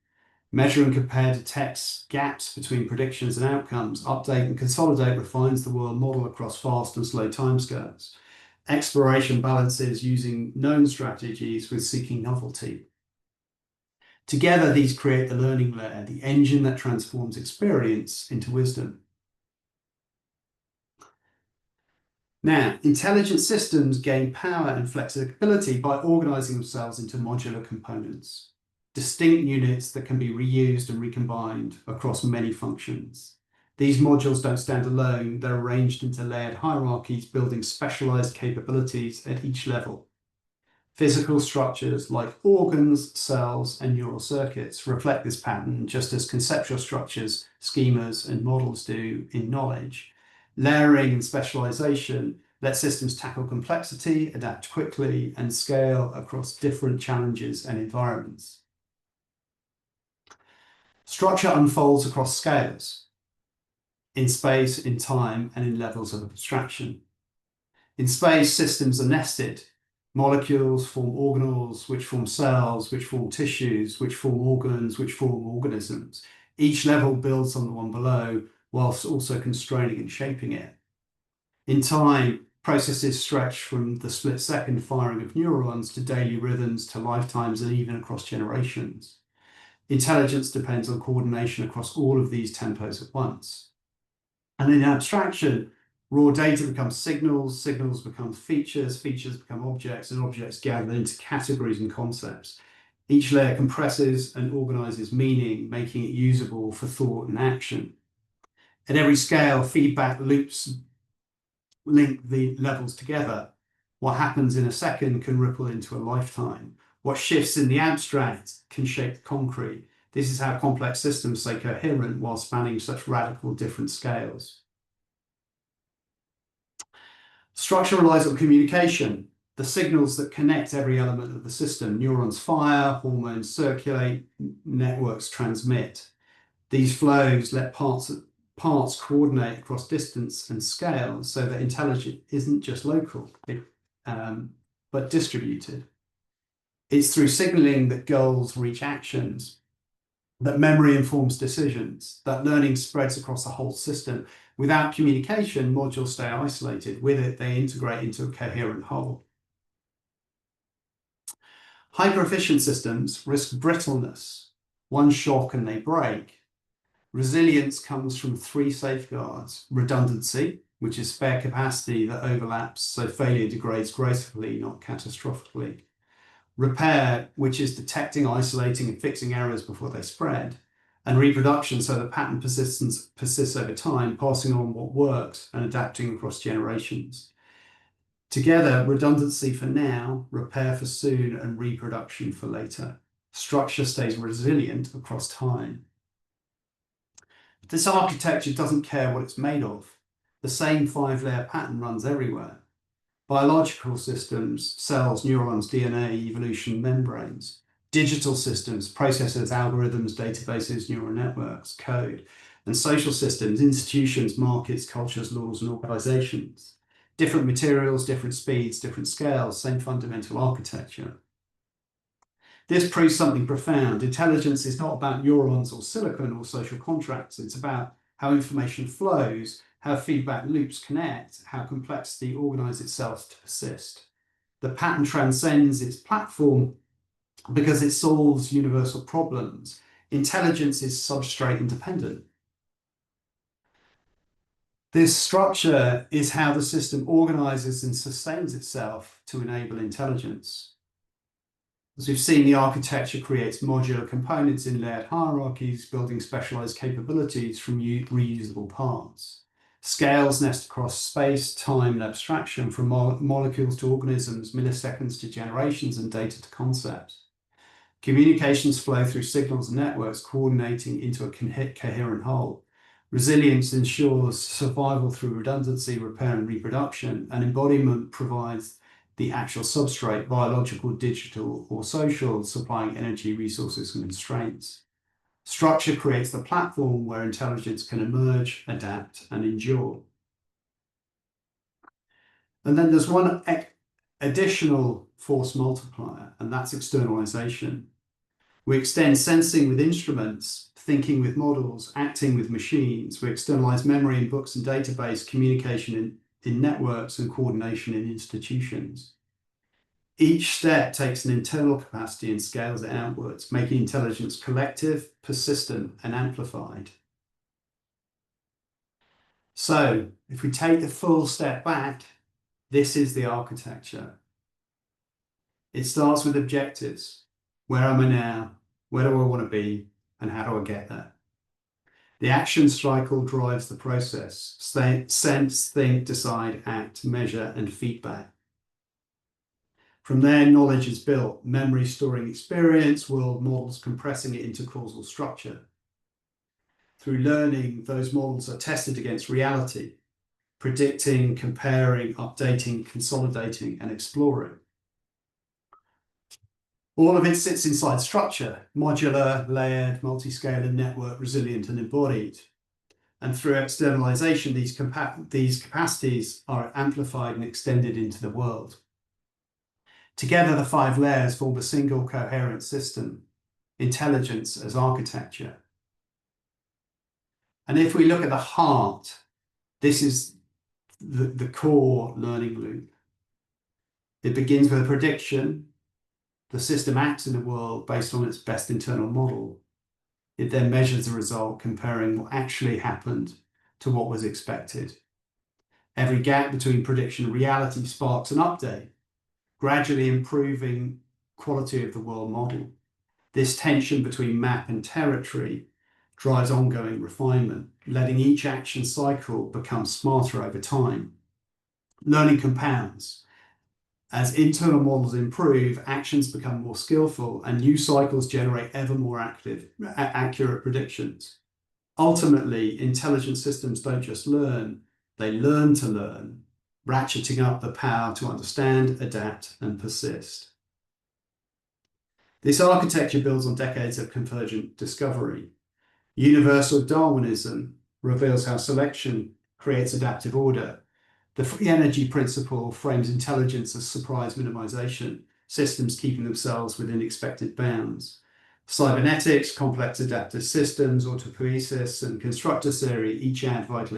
Measure and compare detects gaps between predictions and outcomes. Update and consolidate refines the world model across fast and slow timescales. Exploration balances using known strategies with seeking novelty. Together, these create the learning layer, the engine that transforms experience into wisdom. Now, intelligent systems gain power and flexibility by organizing themselves into modular components, distinct units that can be reused and recombined across many functions. These modules don't stand alone, they're arranged into layered hierarchies, building specialized capabilities at each level. Physical structures like organs, cells, and neural circuits reflect this pattern, just as conceptual structures, schemas, and models do in knowledge. Layering and specialization let systems tackle complexity, adapt quickly, and scale across different challenges and environments. Structure unfolds across scales, in space, in time, and in levels of abstraction. In space, systems are nested. Molecules form organelles, which form cells, which form tissues, which form organs, which form organisms. Each level builds on the one below, whilst also constraining and shaping it. In time, processes stretch from the split-second firing of neurons to daily rhythms to lifetimes and even across generations. Intelligence depends on coordination across all of these tempos at once. And in abstraction, raw data becomes signals, signals become features, features become objects, and objects gather into categories and concepts. Each layer compresses and organizes meaning, making it usable for thought and action. At every scale, feedback loops link the levels together. What happens in a second can ripple into a lifetime. What shifts in the abstract can shape the concrete. This is how complex systems stay coherent while spanning such radical different scales. Structure relies on communication, the signals that connect every element of the system. Neurons fire, hormones circulate, networks transmit. These flows let parts coordinate across distance and scale so that intelligence isn't just local, but distributed. It's through signaling that goals reach actions, that memory informs decisions, that learning spreads across the whole system. Without communication, modules stay isolated. With it, they integrate into a coherent whole. Hyper-efficient systems risk brittleness. One shock and they break. Resilience comes from three safeguards: redundancy, which is spare capacity that overlaps so failure degrades gracefully, not catastrophically; repair, which is detecting, isolating, and fixing errors before they spread; and reproduction, so the pattern persists over time, passing on what works and adapting across generations. Together, redundancy for now, repair for soon, and reproduction for later. Structure stays resilient across time. This architecture doesn't care what it's made of. the same 5-layer pattern runs everywhere. Biological systems, cells, neurons, DNA, evolution, membranes. Digital systems, processors, algorithms, databases, neural networks, code. And social systems, institutions, markets, cultures, laws, and organizations. Different materials, different speeds, different scales, same fundamental architecture. This proves something profound. Intelligence is not about neurons or silicon or social contracts. It's about how information flows, how feedback loops connect, how complexity organizes itself to persist. The pattern transcends its platform because it solves universal problems. Intelligence is substrate independent. This structure is how the system organizes and sustains itself to enable intelligence. As we've seen, the architecture creates modular components in layered hierarchies, building specialized capabilities from reusable parts. Scales nest across space, time, and abstraction, from molecules to organisms, milliseconds to generations, and data to concepts. Communications flow through signals and networks, coordinating into a coherent whole. Resilience ensures survival through redundancy, repair, and reproduction, and embodiment provides the actual substrate, biological, digital, or social, supplying energy, resources, and constraints. Structure creates the platform where intelligence can emerge, adapt, and endure. And then there's one additional force multiplier, and that's externalization. We extend sensing with instruments, thinking with models, acting with machines. We externalize memory in books and database, communication in networks, and coordination in institutions. Each step takes an internal capacity and scales it outwards, making intelligence collective, persistent, and amplified. So, if we take the full step back, this is the architecture. It starts with objectives. Where am I now? Where do I want to be? And how do I get there? The action cycle drives the process. Sense, think, decide, act, measure, and feedback. From there, knowledge is built. Memory storing experience, world models compressing it into causal structure. Through learning, those models are tested against reality, predicting, comparing, updating, consolidating, and exploring. All of it sits inside structure, modular, layered, multi-scale, and network, resilient, and embodied. And through externalization, these capacities are amplified and extended into the world. Together, the 5 layers form a single coherent system, intelligence as architecture. And if we look at the heart, this is the core learning loop. It begins with a prediction. The system acts in the world based on its best internal model. It then measures the result, comparing what actually happened to what was expected. Every gap between prediction and reality sparks an update, gradually improving quality of the world model. This tension between map and territory drives ongoing refinement, letting each action cycle become smarter over time. Learning compounds. As internal models improve, actions become more skillful, and new cycles generate ever more accurate predictions. Ultimately, intelligent systems don't just learn, they learn to learn, ratcheting up the power to understand, adapt, and persist. This architecture builds on decades of convergent discovery. Universal Darwinism reveals how selection creates adaptive order. The free energy principle frames intelligence as surprise minimization, systems keeping themselves within expected bounds. Cybernetics, complex adaptive systems, autopoiesis, and constructor theory each add vital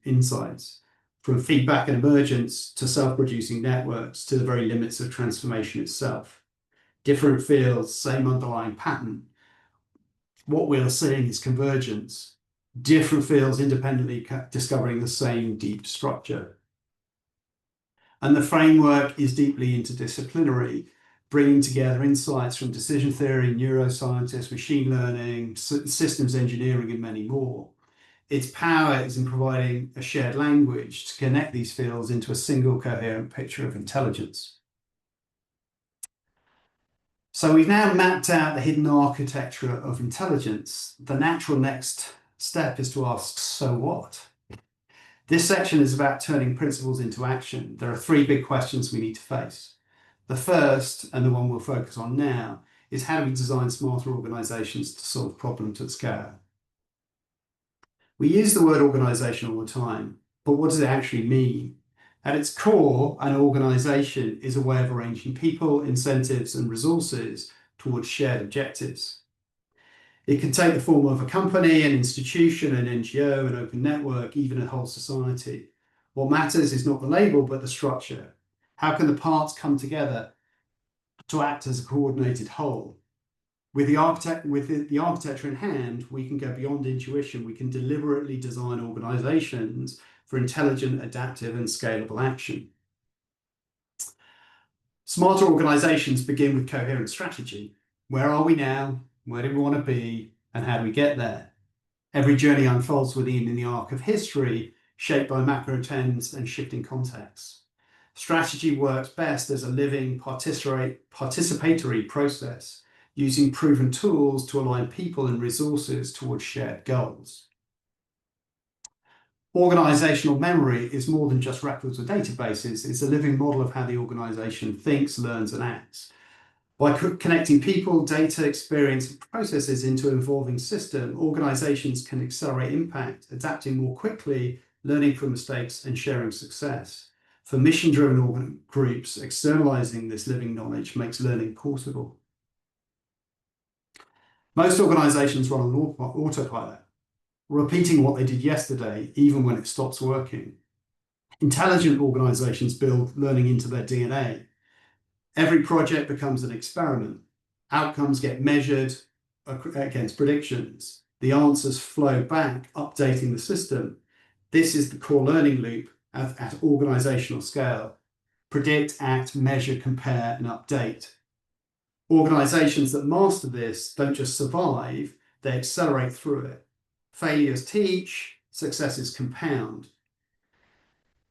insights, from feedback and emergence to self-producing networks to the very limits of transformation itself. Different fields, same underlying pattern. What we are seeing is convergence. Different fields independently discovering the same deep structure. And the framework is deeply interdisciplinary, bringing together insights from decision theory, neuroscience, machine learning, systems engineering, and many more. Its power is in providing a shared language to connect these fields into a single coherent picture of intelligence. So we've now mapped out the hidden architecture of intelligence. The natural next step is to ask, so what? This section is about turning principles into action. There are three big questions we need to face. The first, and the one we'll focus on now, is how do we design smarter organizations to solve problems at scale? We use the word organization all the time, but what does it actually mean? At its core, an organization is a way of arranging people, incentives, and resources towards shared objectives. It can take the form of a company, an institution, an NGO, an open network, even a whole society. What matters is not the label, but the structure. How can the parts come together to act as a coordinated whole? With the architecture in hand, we can go beyond intuition. We can deliberately design organizations for intelligent, adaptive, and scalable action. Smarter organizations begin with coherent strategy. Where are we now? Where do we want to be? And how do we get there? Every journey unfolds within the arc of history, shaped by macro trends and shifting contexts. Strategy works best as a living, participatory process, using proven tools to align people and resources towards shared goals. Organizational memory is more than just records or databases. It's a living model of how the organization thinks, learns, and acts. By connecting people, data, experience, and processes into an evolving system, organizations can accelerate impact, adapting more quickly, learning from mistakes, and sharing success. For mission-driven groups, externalizing this living knowledge makes learning possible. Most organizations run on autopilot, repeating what they did yesterday, even when it stops working. Intelligent organizations build learning into their DNA. Every project becomes an experiment. Outcomes get measured against predictions. The answers flow back, updating the system. This is the core learning loop at organizational scale. Predict, act, measure, compare, and update. Organizations that master this don't just survive, they accelerate through it. Failures teach, successes compound.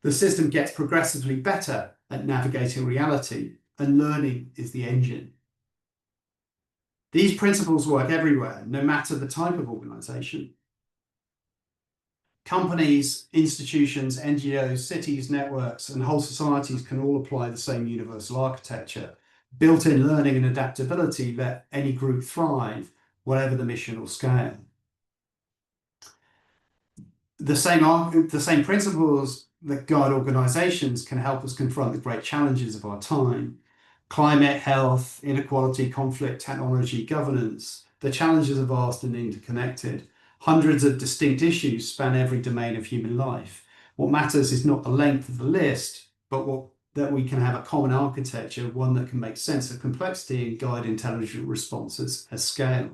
The system gets progressively better at navigating reality, and learning is the engine. These principles work everywhere, no matter the type of organization. Companies, institutions, NGOs, cities, networks, and whole societies can all apply the same universal architecture. Built-in learning and adaptability let any group thrive, whatever the mission or scale. The same principles that guide organizations can help us confront the great challenges of our time. Climate, health, inequality, conflict, technology, governance. The challenges are vast and interconnected. Hundreds of distinct issues span every domain of human life. What matters is not the length of the list, but that we can have a common architecture, one that can make sense of complexity and guide intelligent responses at scale.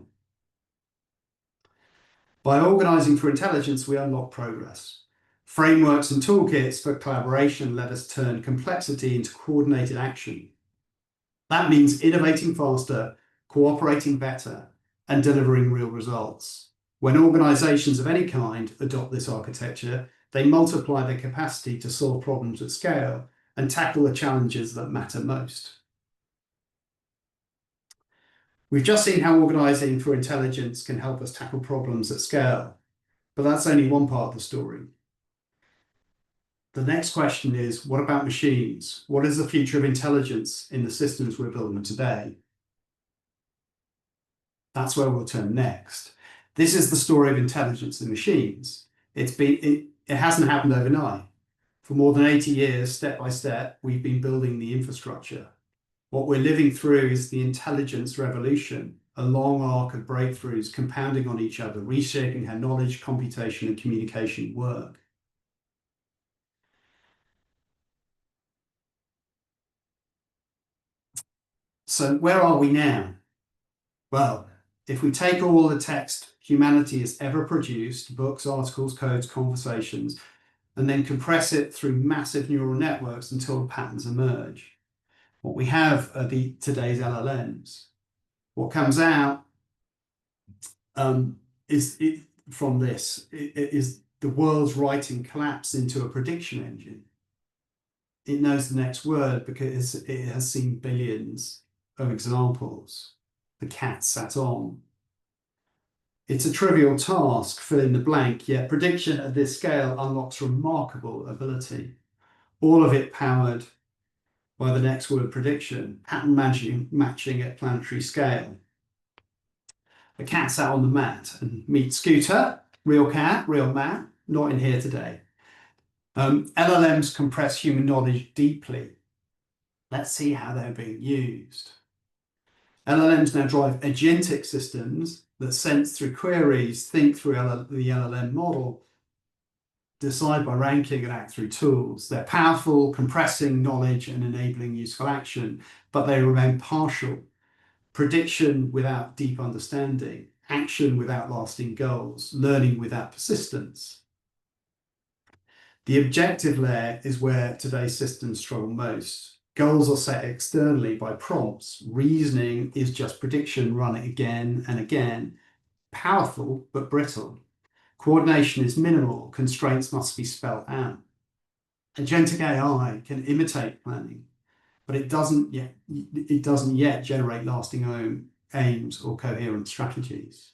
By organizing for intelligence, we unlock progress. Frameworks and toolkits for collaboration let us turn complexity into coordinated action. That means innovating faster, cooperating better, and delivering real results. When organizations of any kind adopt this architecture, they multiply their capacity to solve problems at scale and tackle the challenges that matter most. We've just seen how organizing for intelligence can help us tackle problems at scale, but that's only one part of the story. The next question is, what about machines? What is the future of intelligence in the systems we're building today? That's where we'll turn next. This is the story of intelligence in machines. It hasn't happened overnight. For more than 80 years, step by step, we've been building the infrastructure. What we're living through is the intelligence revolution, a long arc of breakthroughs compounding on each other, reshaping how knowledge, computation, and communication work. So where are we now? Well, if we take all the text humanity has ever produced, books, articles, codes, conversations, and then compress it through massive neural networks until patterns emerge, what we have are today's LLMs. What comes out from this is the world's writing collapse into a prediction engine. It knows the next word because it has seen billions of examples. The cat sat on. It's a trivial task, fill in the blank, yet prediction at this scale unlocks remarkable ability. All of it powered by the next word prediction, pattern matching at planetary scale. The cat's out on the mat and meet Scooter, real cat, real mat, not in here today. LLMs compress human knowledge deeply. Let's see how they're being used. LLMs now drive agentic systems that sense through queries, think through the LLM model, decide by ranking, and act through tools. They're powerful, compressing knowledge and enabling useful action, but they remain partial. Prediction without deep understanding, action without lasting goals, learning without persistence. The objective layer is where today's systems struggle most. Goals are set externally by prompts. Reasoning is just prediction run again and again. Powerful, but brittle. Coordination is minimal. Constraints must be spelled out. Agentic AI can imitate planning, but it doesn't yet generate lasting aims or coherent strategies.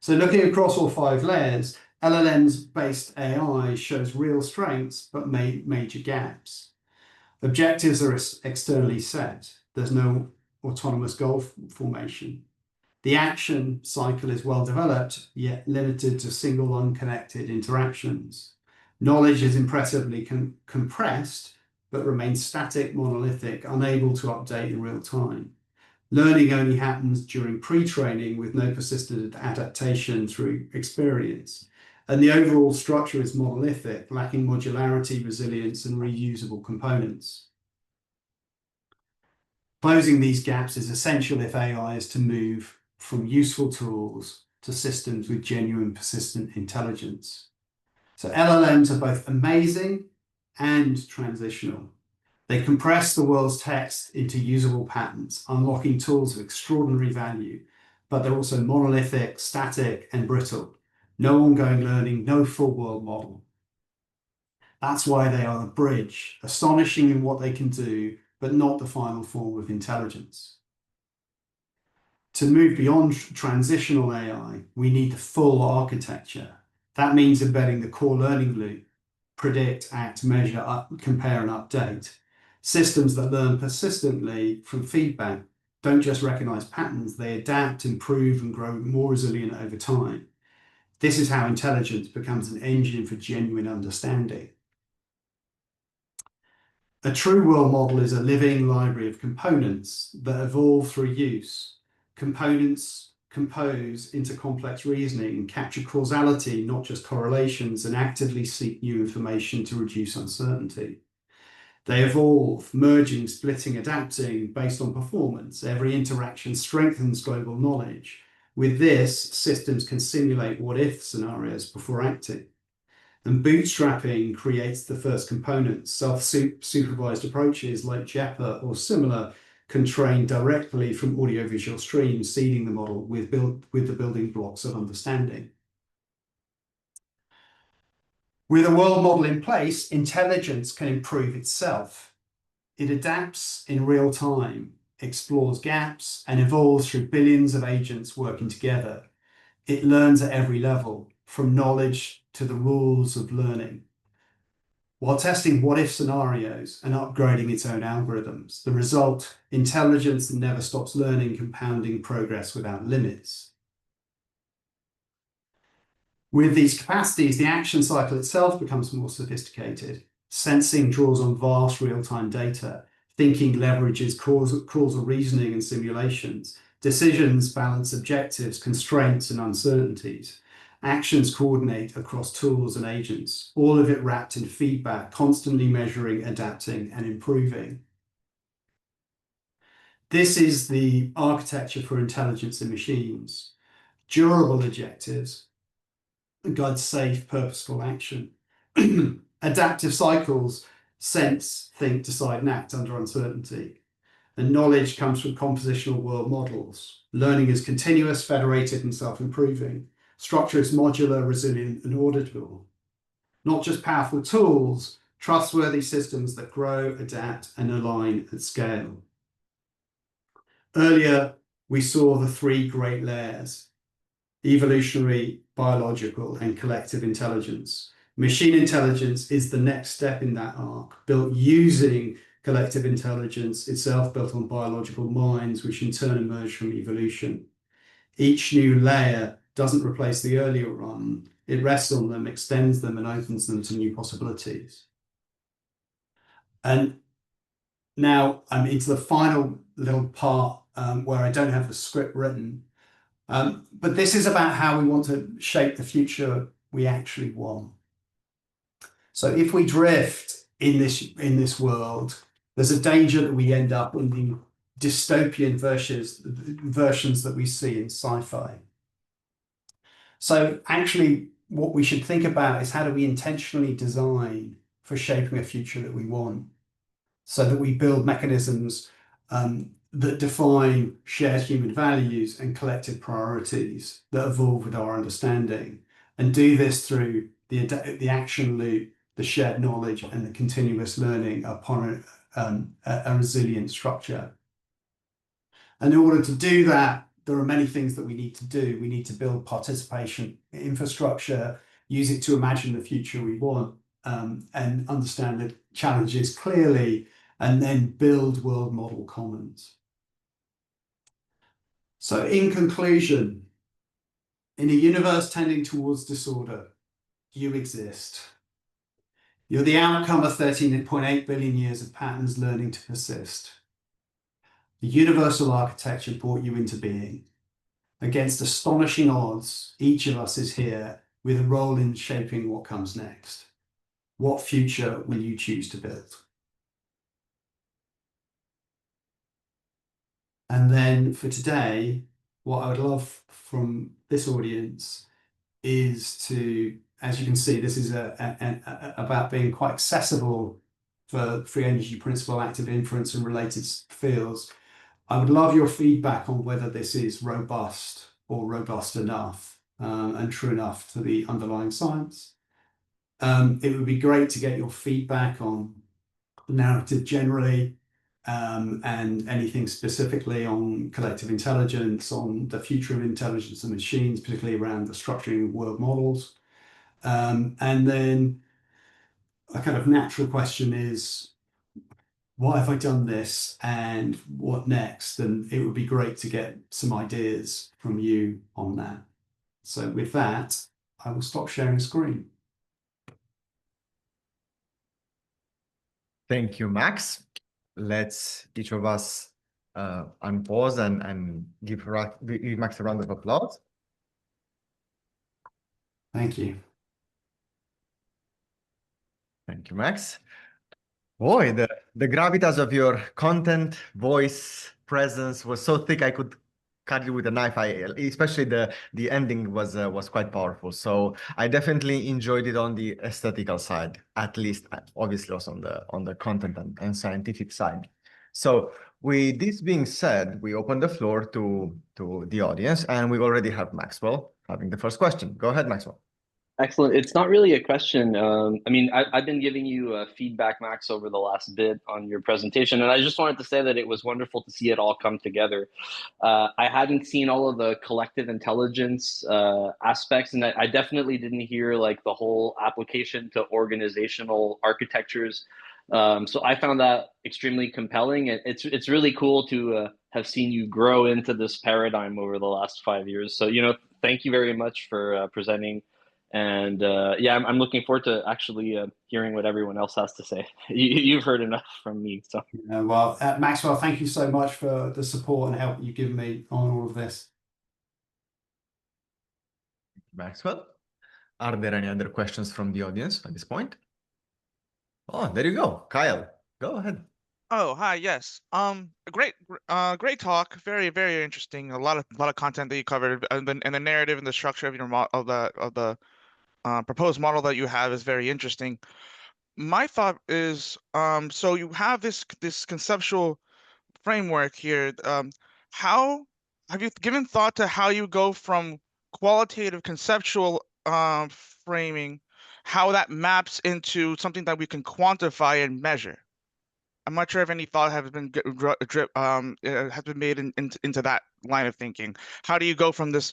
So looking across all 5 layers, LLMs-based AI shows real strengths, but major gaps. Objectives are externally set. There's no autonomous goal formation. The action cycle is well developed, yet limited to single unconnected interactions. Knowledge is impressively compressed, but remains static, monolithic, unable to update in real time. Learning only happens during pre-training with no persistent adaptation through experience. And the overall structure is monolithic, lacking modularity, resilience, and reusable components. Closing these gaps is essential if AI is to move from useful tools to systems with genuine persistent intelligence. So LLMs are both amazing and transitional. They compress the world's text into usable patterns, unlocking tools of extraordinary value, but they're also monolithic, static, and brittle. No ongoing learning, no full world model. That's why they are the bridge, astonishing in what they can do, but not the final form of intelligence. To move beyond transitional AI, we need the full architecture. That means embedding the core learning loop, predict, act, measure, compare, and update. Systems that learn persistently from feedback don't just recognize patterns, they adapt, improve, and grow more resilient over time. This is how intelligence becomes an engine for genuine understanding. A true world model is a living library of components that evolve through use. Components compose into complex reasoning, capture causality, not just correlations, and actively seek new information to reduce uncertainty. They evolve, merging, splitting, adapting based on performance. Every interaction strengthens global knowledge. With this, systems can simulate what-if scenarios before acting. And bootstrapping creates the first components. Self-supervised approaches like JEPA or similar can train directly from audiovisual streams, seeding the model with the building blocks of understanding. With a world model in place, intelligence can improve itself. It adapts in real time, explores gaps, and evolves through billions of agents working together. It learns at every level, from knowledge to the rules of learning, while testing what-if scenarios and upgrading its own algorithms. The result, intelligence that never stops learning, compounding progress without limits. With these capacities, the action cycle itself becomes more sophisticated. Sensing draws on vast real-time data. Thinking leverages causal reasoning and simulations. Decisions balance objectives, constraints, and uncertainties. Actions coordinate across tools and agents, all of it wrapped in feedback, constantly measuring, adapting, and improving. This is the architecture for intelligence in machines. Durable objectives guide safe, purposeful action. Adaptive cycles sense, think, decide, and act under uncertainty. And knowledge comes from compositional world models. Learning is continuous, federated, and self-improving. Structure is modular, resilient, and auditable. Not just powerful tools, trustworthy systems that grow, adapt, and align at scale. Earlier, we saw the 3 great layers. evolutionary, biological, and collective intelligence. Machine intelligence is the next step in that arc, built using collective intelligence itself, built on biological minds, which in turn emerge from evolution. Each new layer doesn't replace the earlier one. It rests on them, extends them, and opens them to new possibilities. And now I'm into the final little part where I don't have the script written. But this is about how we want to shape the future we actually want. So if we drift in this world, there's a danger that we end up in the dystopian versions that we see in sci-fi. So actually, what we should think about is how do we intentionally design for shaping a future that we want, so that we build mechanisms that define shared human values and collective priorities that evolve with our understanding, and do this through the action loop, the shared knowledge, and the continuous learning upon a resilient structure. And in order to do that, there are many things that we need to do. We need to build participation infrastructure, use it to imagine the future we want, and understand the challenges clearly, and then build world model commons. So in conclusion, in a universe tending towards disorder, you exist. You're the outcome of 13.8 billion years of patterns learning to persist. The universal architecture brought you into being. Against astonishing odds, each of us is here with a role in shaping what comes next. What future will you choose to build? And then for today, what I would love from this audience is to, as you can see, this is about being quite accessible for free energy principle, active inference, and related fields. I would love your feedback on whether this is robust or robust enough and true enough to the underlying science. It would be great to get your feedback on the narrative generally, and anything specifically on collective intelligence, on the future of intelligence and machines, particularly around the structuring of world models. And then a kind of natural question is, why have I done this and what next? And it would be great to get some ideas from you on that. So with that, I will stop sharing screen. Thank you, Max. Let's each of us unpause and give Max a round of applause. Thank you. Thank you, Max. Boy, the gravitas of your content, voice, presence was so thick I could cut you with a knife. Especially the ending was quite powerful. So I definitely enjoyed it on the aesthetical side, at least. Obviously, also on the content and scientific side. So with this being said, we open the floor to the audience, and we already have Maxwell having the first question. Go ahead, Maxwell. Excellent. It's not really a question. I mean, I've been giving you feedback, Max, over the last bit on your presentation, and I just wanted to say that it was wonderful to see it all come together. I hadn't seen all of the collective intelligence aspects, and I definitely didn't hear like the whole application to organizational architectures. So I found that extremely compelling, and it's really cool to have seen you grow into this paradigm over the last 5 years. So, thank you very much for presenting. And yeah, I'm looking forward to actually hearing what everyone else has to say. You've heard enough from me. So Well, Maxwell, thank you so much for the support and help you've given me on all of this. Maxwell, are there any other questions from the audience at this point? Oh, there you go. Kyle, go ahead. Oh, hi. Yes. Great talk. Very, very interesting. A lot of content that you covered, and the narrative and the structure of your the proposed model that you have is very interesting. My thought is, so you have this conceptual framework here. How have you given thought to how you go from qualitative conceptual framing, how that maps into something that we can quantify and measure? I'm not sure if any thought has been made into that line of thinking. How do you go from this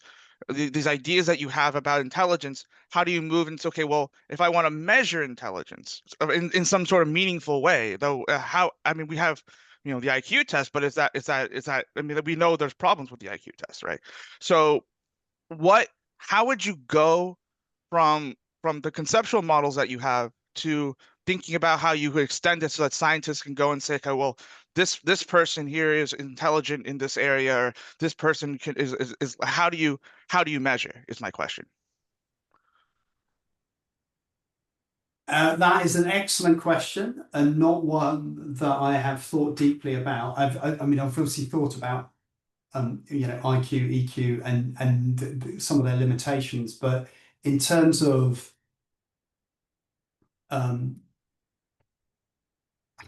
these ideas that you have about intelligence, how do you move into, okay, well, if I want to measure intelligence in some sort of meaningful way, though, I mean, we have, the IQ test, but I mean, we know there's problems with the IQ test, right? So how would you go from the conceptual models that you have to thinking about how you could extend it so that scientists can go and say, okay, well, this person here is intelligent in this area, or this person is how do you measure, is my question. That is an excellent question, and not one that I have thought deeply about. I mean, I've obviously thought about IQ, EQ, and some of their limitations, but in terms of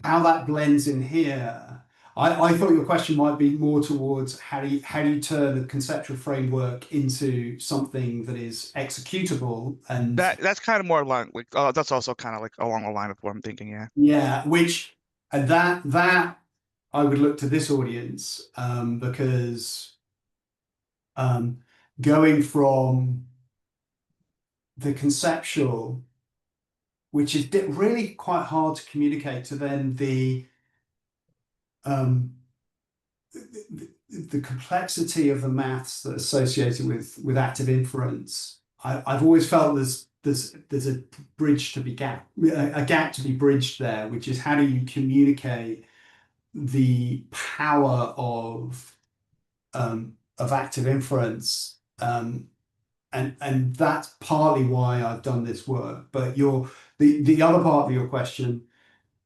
how that blends in here, I thought your question might be more towards how do you turn a conceptual framework into something that is executable, and That's kind of more along, like, that's also kind of like along the line of what I'm thinking. Yeah. yeah, that I would look to this audience, because going from the conceptual, which is really quite hard to communicate, to then the complexity of the maths that are associated with active inference. I've always felt there's a bridge to be a gap to be bridged there, which is how do you communicate the power of active inference, and that's partly why I've done this work. But the other part of your question,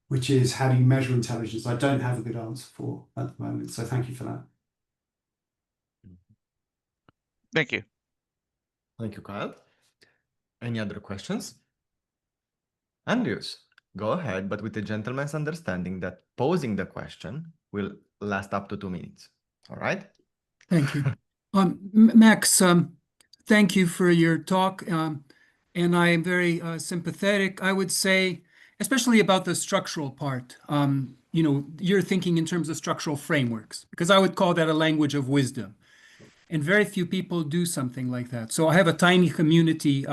which is how do you measure intelligence, I don't have a good answer for at the moment. So thank you for that. Thank you. Thank you, Kyle. Any other questions? Andrews, go ahead, but with a gentleman's understanding that posing the question will last up to 2 minutes. All right? Thank you. Max, thank you for your talk. And I am very sympathetic, I would say, especially about the structural part. You're thinking in terms of structural frameworks, because I would call that a language of wisdom. And very few people do something like that. So I have a tiny community,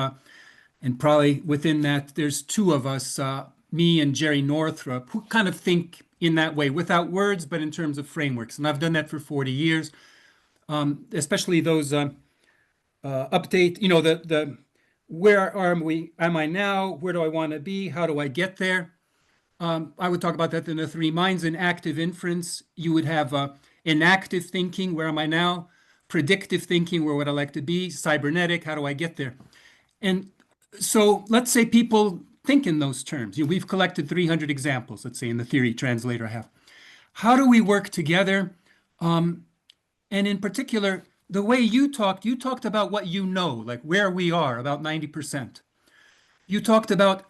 and probably within that, there's two of us, me and Jerry Northrup, who kind of think in that way, without words, but in terms of frameworks. And I've done that for 40 years. Especially those update, the where am I now? Where do I want to be? How do I get there? I would talk about that in the three minds. In active inference, you would have inactive thinking, where am I now? Predictive thinking, where would I like to be? Cybernetic, how do I get there? And so let's say people think in those terms. We've collected 300 examples, let's say in the theory translator I have. How do we work together? And in particular, the way you talked about what you know, like where we are, about 90%. You talked about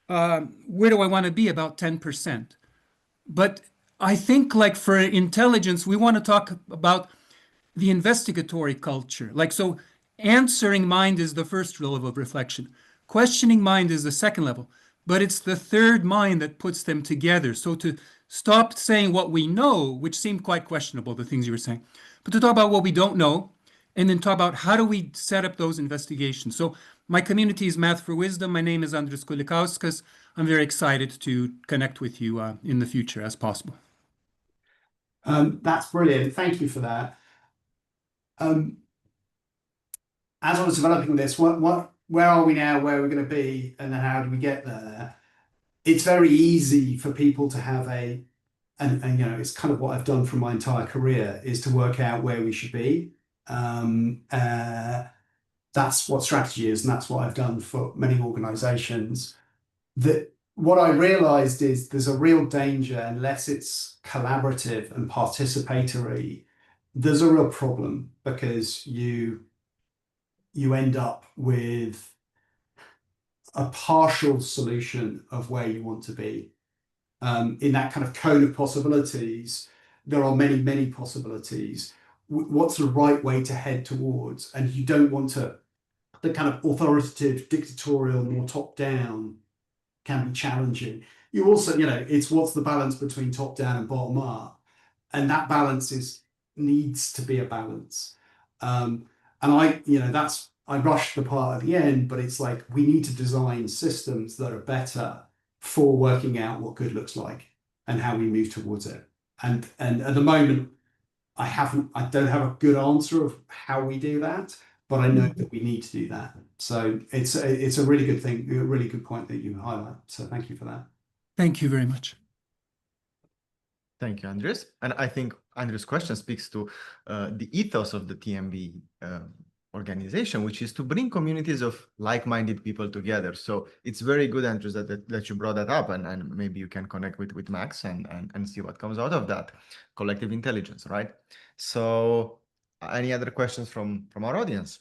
where do I want to be, about 10%. But I think like for intelligence, we want to talk about the investigatory culture. Like, so answering mind is the first level of reflection. Questioning mind is the second level, but it's the third mind that puts them together. So to stop saying what we know, which seemed quite questionable, the things you were saying, but to talk about what we don't know, and then talk about how do we set up those investigations. So my community is Math for Wisdom. My name is Andris Kulikauskas. I'm very excited to connect with you in the future as possible. That's brilliant. Thank you for that. As I was developing this, where are we now? Where are we going to be? And then how do we get there? It's very easy for people to have and it's kind of what I've done for my entire career, is to work out where we should be. That's what strategy is, and that's what I've done for many organizations. That what I realized is there's a real danger unless it's collaborative and participatory. There's a real problem, because you end up with a partial solution of where you want to be. In that kind of cone of possibilities, there are many, many possibilities. What's the right way to head towards? And you don't want the kind of authoritative, dictatorial, more top-down can be challenging. You also, it's what's the balance between top-down and bottom-up, and that balance needs to be a balance. And I rushed the part at the end, but it's like we need to design systems that are better for working out what good looks like and how we move towards it. And at the moment, I don't have a good answer of how we do that, but I know that we need to do that. So it's a really good thing, a really good point that you highlight. So thank you for that. Thank you very much. Thank you, Andres. And I think Andres' question speaks to the ethos of the TMB organization, which is to bring communities of like-minded people together. So it's very good, Andres, that you brought that up, and maybe you can connect with Max and see what comes out of that collective intelligence, right? So any other questions from our audience?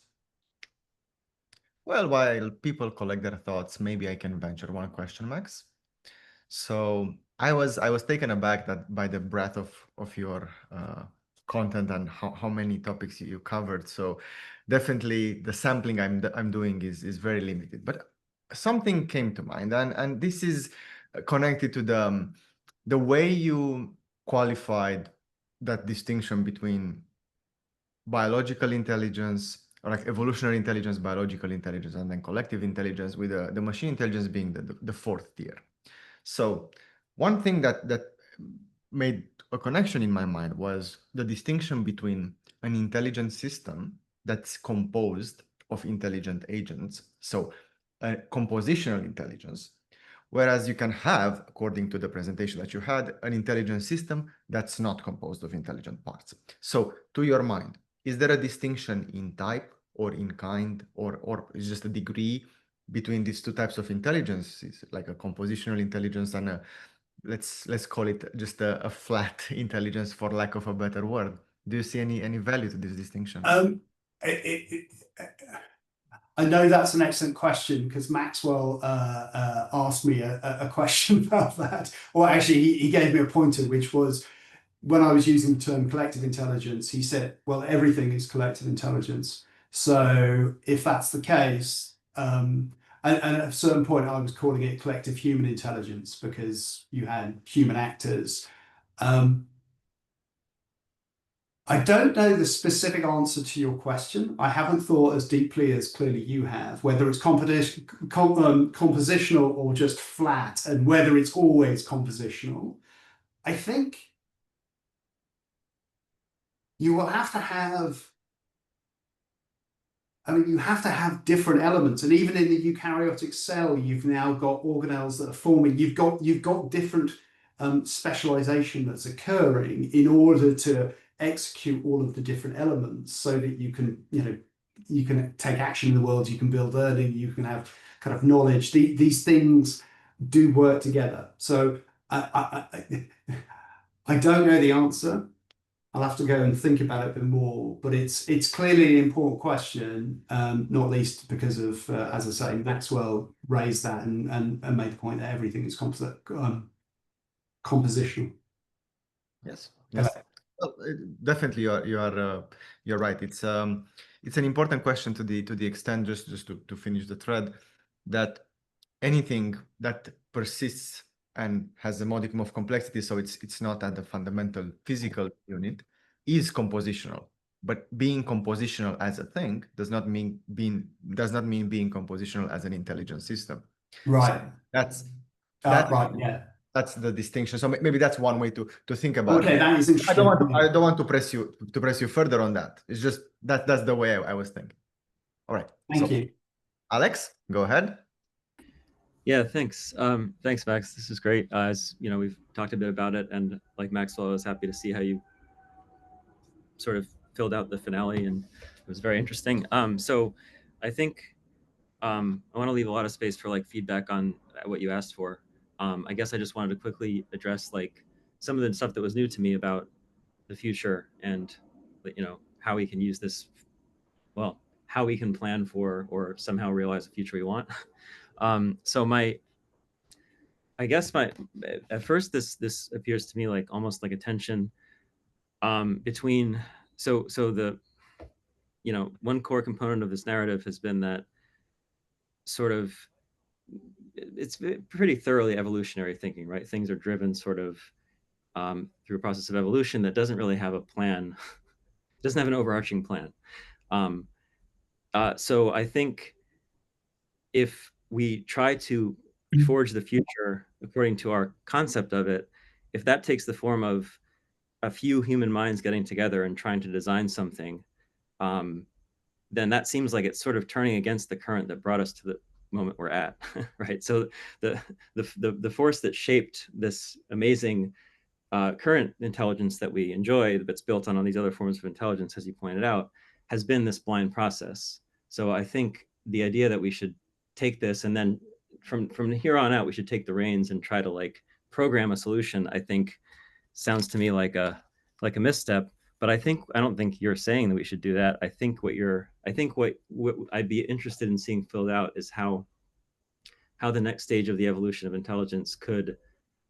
Well, while people collect their thoughts, maybe I can venture one question, Max. So I was taken aback by the breadth of your content and how many topics you covered. So definitely the sampling I'm doing is very limited. But something came to mind, and this is connected to the way you qualified that distinction between biological intelligence, or like evolutionary intelligence, biological intelligence, and then collective intelligence, with the machine intelligence being the fourth tier. So one thing that made a connection in my mind was the distinction between an intelligent system that's composed of intelligent agents, so a compositional intelligence, whereas you can have, according to the presentation that you had, an intelligent system that's not composed of intelligent parts. So to your mind, is there a distinction in type or in kind, or is just a degree between these two types of intelligences, like a compositional intelligence and a, let's call it just a flat intelligence, for lack of a better word? Do you see any value to this distinction? I know that's an excellent question, because Maxwell asked me a question about that. Or actually, he gave me a pointer, which was, when I was using the term collective intelligence, he said, well, everything is collective intelligence. So if that's the case, and at a certain point, I was calling it collective human intelligence, because you had human actors. I don't know the specific answer to your question. I haven't thought as deeply as clearly you have, whether it's compositional or just flat, and whether it's always compositional. I think you will have to have, you have to have different elements. And even in the eukaryotic cell, you've now got organelles that are forming. You've got different specialization that's occurring in order to execute all of the different elements, so that you can take action in the world, you can build learning, you can have kind of knowledge. These things do work together. So I don't know the answer. I'll have to go and think about it a bit more, but it's clearly an important question, not least because of, as I say, Maxwell raised that and made the point that everything is compositional. Yes. Yes. Well, definitely, you're right. It's an important question to the extent, just to finish the thread, that anything that persists and has a modicum of complexity, so it's not at the fundamental physical unit, is compositional. But being compositional as a thing does not mean being compositional as an intelligent system. Right. So that's right. Yeah. That's the distinction. So maybe that's one way to think about Okay, it. that is interesting. I don't want to press you further on that. It's just that's the way I was thinking. All right. Thank you. Alex, go ahead. Yeah, thanks. Thanks, Max. This is great. As you know, we've talked a bit about it, and like Maxwell, I was happy to see how you sort of filled out the finale, and it was very interesting. So I think I want to leave a lot of space for like feedback on what you asked for. I guess I just wanted to quickly address like some of the stuff that was new to me about the future, and how we can use this, well, how we can plan for or somehow realize the future we want. So I guess at first this appears to me like almost like a tension between so the one core component of this narrative has been that sort of it's pretty thoroughly evolutionary thinking, right? Things are driven sort of through a process of evolution that doesn't really have a plan, doesn't have an overarching plan. So I think if we try to forge the future according to our concept of it, if that takes the form of a few human minds getting together and trying to design something, then that seems like it's sort of turning against the current that brought us to the moment we're at, right? So the force that shaped this amazing current intelligence that we enjoy, that's built on all these other forms of intelligence, as you pointed out, has been this blind process. So I think the idea that we should take this and then from here on out, we should take the reins and try to like program a solution, I think sounds to me like a misstep. But I don't think you're saying that we should do that. I think what I'd be interested in seeing filled out is how the next stage of the evolution of intelligence could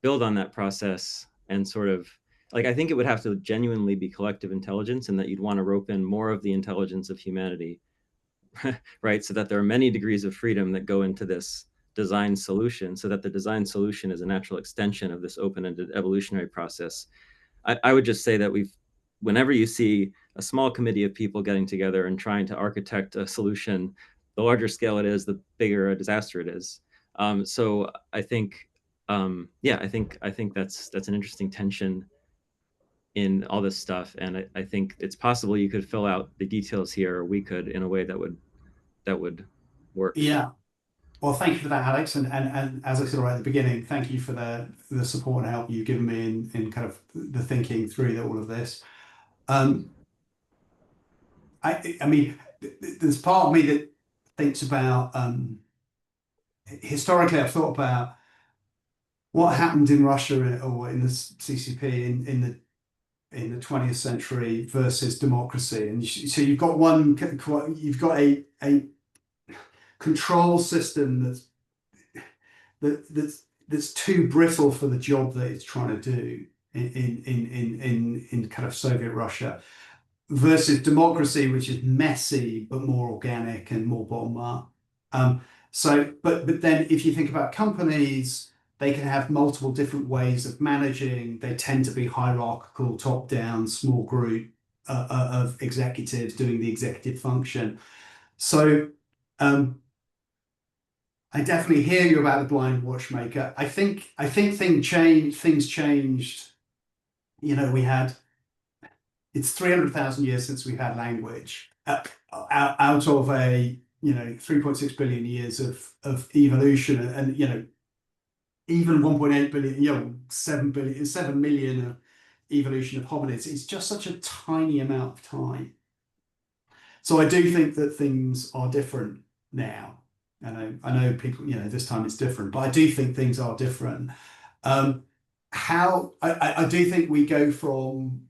build on that process and sort of like, I think it would have to genuinely be collective intelligence, and that you'd want to rope in more of the intelligence of humanity, right? So that there are many degrees of freedom that go into this design solution, so that the design solution is a natural extension of this open-ended evolutionary process. I would just say that whenever you see a small committee of people getting together and trying to architect a solution, the larger scale it is, the bigger a disaster it is. So I think, I think that's an interesting tension in all this stuff, and I think it's possible you could fill out the details here, or we could, in a way that would work. Yeah. Well, thank you for that, Alex. And as I said right at the beginning, thank you for the support and help you've given me in kind of the thinking through all of this. I mean, there's part of me that thinks about, historically, I've thought about what happened in Russia or in the CCP in the 20th century versus democracy. And so you've got a control system that's too brittle for the job that it's trying to do in kind of Soviet Russia, versus democracy, which is messy but more organic and more bottom up. But then if you think about companies, they can have multiple different ways of managing. They tend to be hierarchical, top down, small group of executives doing the executive function. So I definitely hear you about the blind watchmaker. I think things changed. You know, it's 300,000 years since we had language. Out of a 3.6 billion years of evolution, and even 1.8 billion, 7 million evolution of hominids. It's just such a tiny amount of time. So I do think that things are different now. I know people, this time it's different, but I do think things are different. I do think we go from,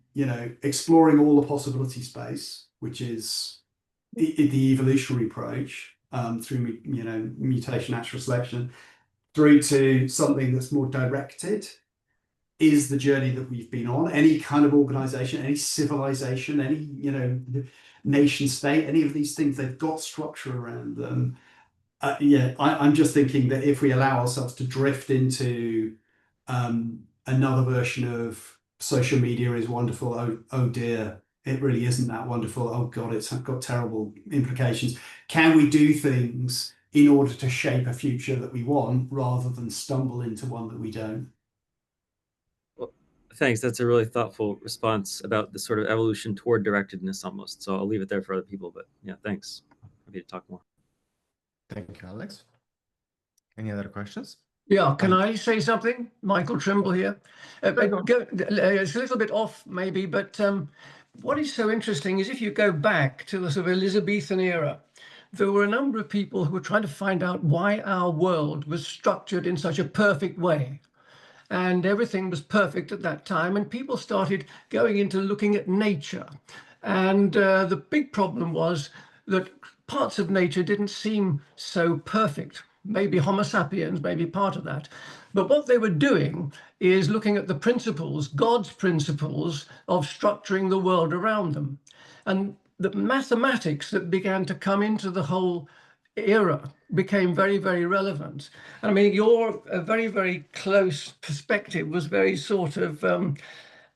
exploring all the possibility space, which is the evolutionary approach, through, mutation, natural selection, through to something that's more directed, is the journey that we've been on. Any kind of organization, any civilization, any, nation state, any of these things, they've got structure around them. I'm just thinking that if we allow ourselves to drift into another version of social media is wonderful, oh dear, it really isn't that wonderful, oh God, it's got terrible implications. Can we do things in order to shape a future that we want, rather than stumble into one that we don't? Well, thanks. That's a really thoughtful response about the sort of evolution toward directedness almost. So I'll leave it there for other people, but yeah, thanks. Happy to talk more. Thank you, Alex. Any other questions? Yeah, can I say something? Michael Trimble here. It's a little bit off maybe, but what is so interesting is if you go back to the sort of Elizabethan era, there were a number of people who were trying to find out why our world was structured in such a perfect way. And everything was perfect at that time, and people started going into looking at nature. And the big problem was that parts of nature didn't seem so perfect. Maybe Homo sapiens may be part of that. But what they were doing is looking at the principles, God's principles of structuring the world around them. And the mathematics that began to come into the whole era became very, very relevant. And I mean, your very, very close perspective was very sort of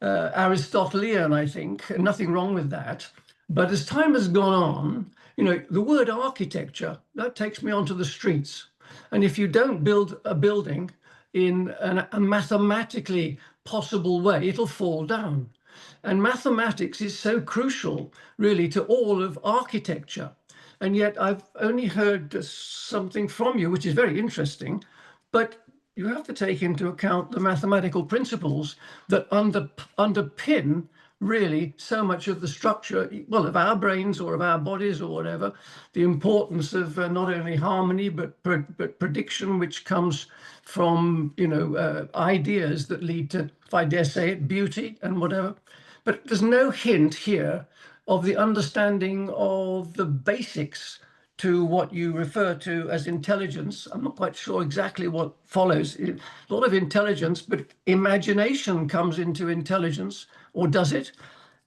Aristotelian, I think, and nothing wrong with that. But as time has gone on, You know, the word architecture, that takes me onto the streets. And if you don't build a building in a mathematically possible way, it'll fall down. And mathematics is so crucial, really, to all of architecture. And yet I've only heard something from you, which is very interesting, but you have to take into account the mathematical principles that underpin really so much of the structure, well, of our brains or of our bodies or whatever, the importance of not only harmony, but prediction, which comes from, you know, ideas that lead to, if I dare say it, beauty and whatever. But there's no hint here of the understanding of the basics to what you refer to as intelligence. I'm not quite sure exactly what follows. A lot of intelligence, but imagination comes into intelligence, or does it?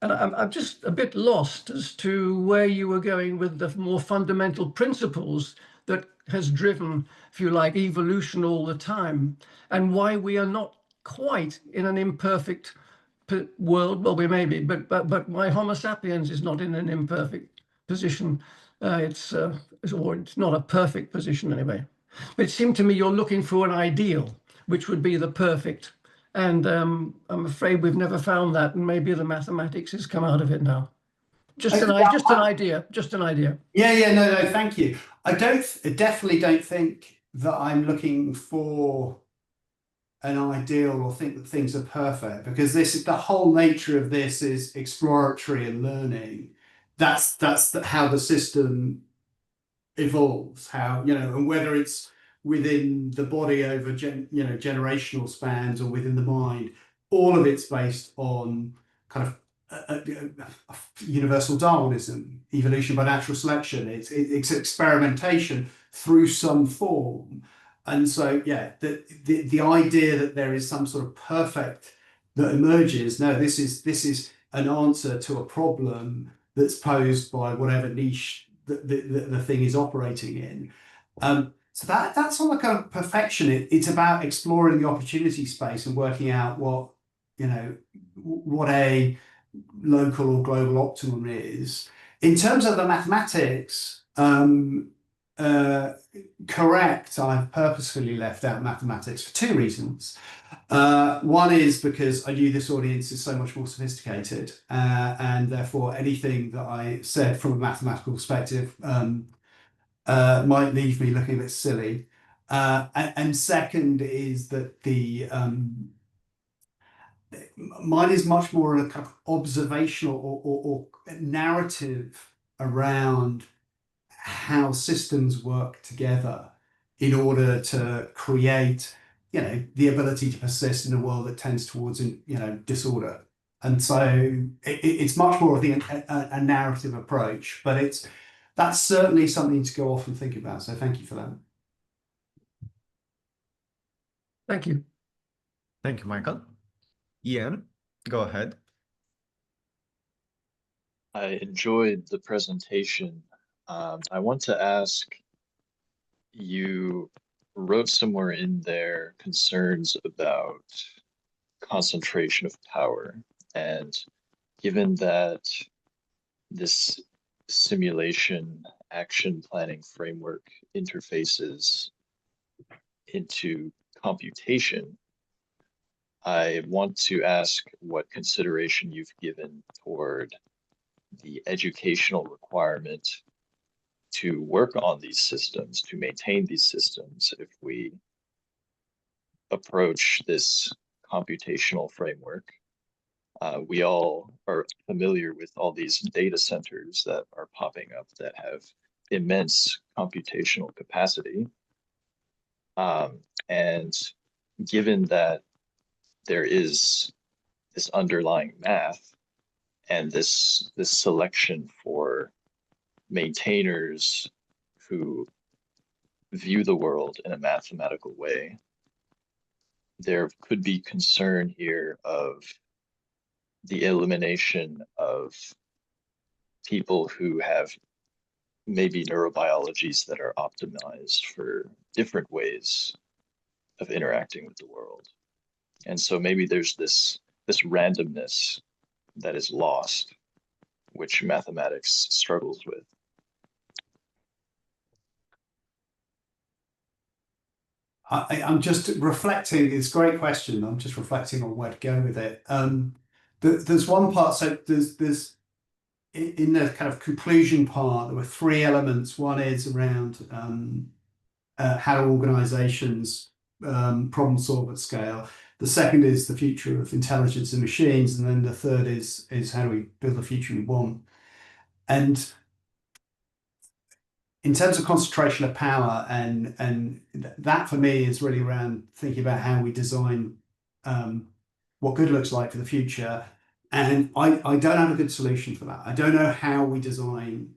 And I'm just a bit lost as to where you were going with the more fundamental principles that has driven, if you like, evolution all the time, and why we are not quite in an imperfect world. Well, we may be, but why Homo sapiens is not in an imperfect position. It's not a perfect position anyway. But it seemed to me you're looking for an ideal, which would be the perfect. And I'm afraid we've never found that, and maybe the mathematics has come out of it now. Just an idea. Yeah, no, thank you. I definitely don't think that I'm looking for an ideal or think that things are perfect, because this is the whole nature of this is exploratory and learning. That's how the system evolves, how, you know, and whether it's within the body over generational spans or within the mind, all of it's based on kind of universal Darwinism, evolution by natural selection. It's experimentation through some form. And so, yeah, the idea that there is some sort of perfect that emerges, no, this is an answer to a problem that's posed by whatever niche the thing is operating in. So that's on the kind of perfection. It's about exploring the opportunity space and working out what, you know, what a local or global optimum is. In terms of the mathematics, correct, I've purposefully left out mathematics for two reasons. One is because I knew this audience is so much more sophisticated, and therefore anything that I said from a mathematical perspective might leave me looking a bit silly. And second is that mine is much more a kind of observational or narrative around how systems work together in order to create, you know, the ability to persist in a world that tends towards, you know, disorder. And so it's much more of a narrative approach, but that's certainly something to go off and think about. So thank you for that. Thank you. Thank you, Michael. Ian, go ahead. I enjoyed the presentation. I want to ask, you wrote somewhere in there concerns about concentration of power. And given that this simulation action planning framework interfaces into computation, I want to ask what consideration you've given toward the educational requirement to work on these systems, to maintain these systems, if we approach this computational framework. We all are familiar with all these data centers that are popping up that have immense computational capacity. And given that there is this underlying math and this selection for maintainers who view the world in a mathematical way, there could be concern here of the elimination of people who have maybe neurobiologies that are optimized for different ways of interacting with the world. And so maybe there's this randomness that is lost, which mathematics struggles with. I'm just reflecting. It's a great question. I'm just reflecting on where to go with it. There's one part. So there's in the kind of conclusion part, there were three elements. One is around how organizations problem solve at scale. The second is the future of intelligence and machines, and then the third is how do we build the future we want. And in terms of concentration of power, and that for me is really around thinking about how we design what good looks like for the future. And I don't have a good solution for that. I don't know how we design,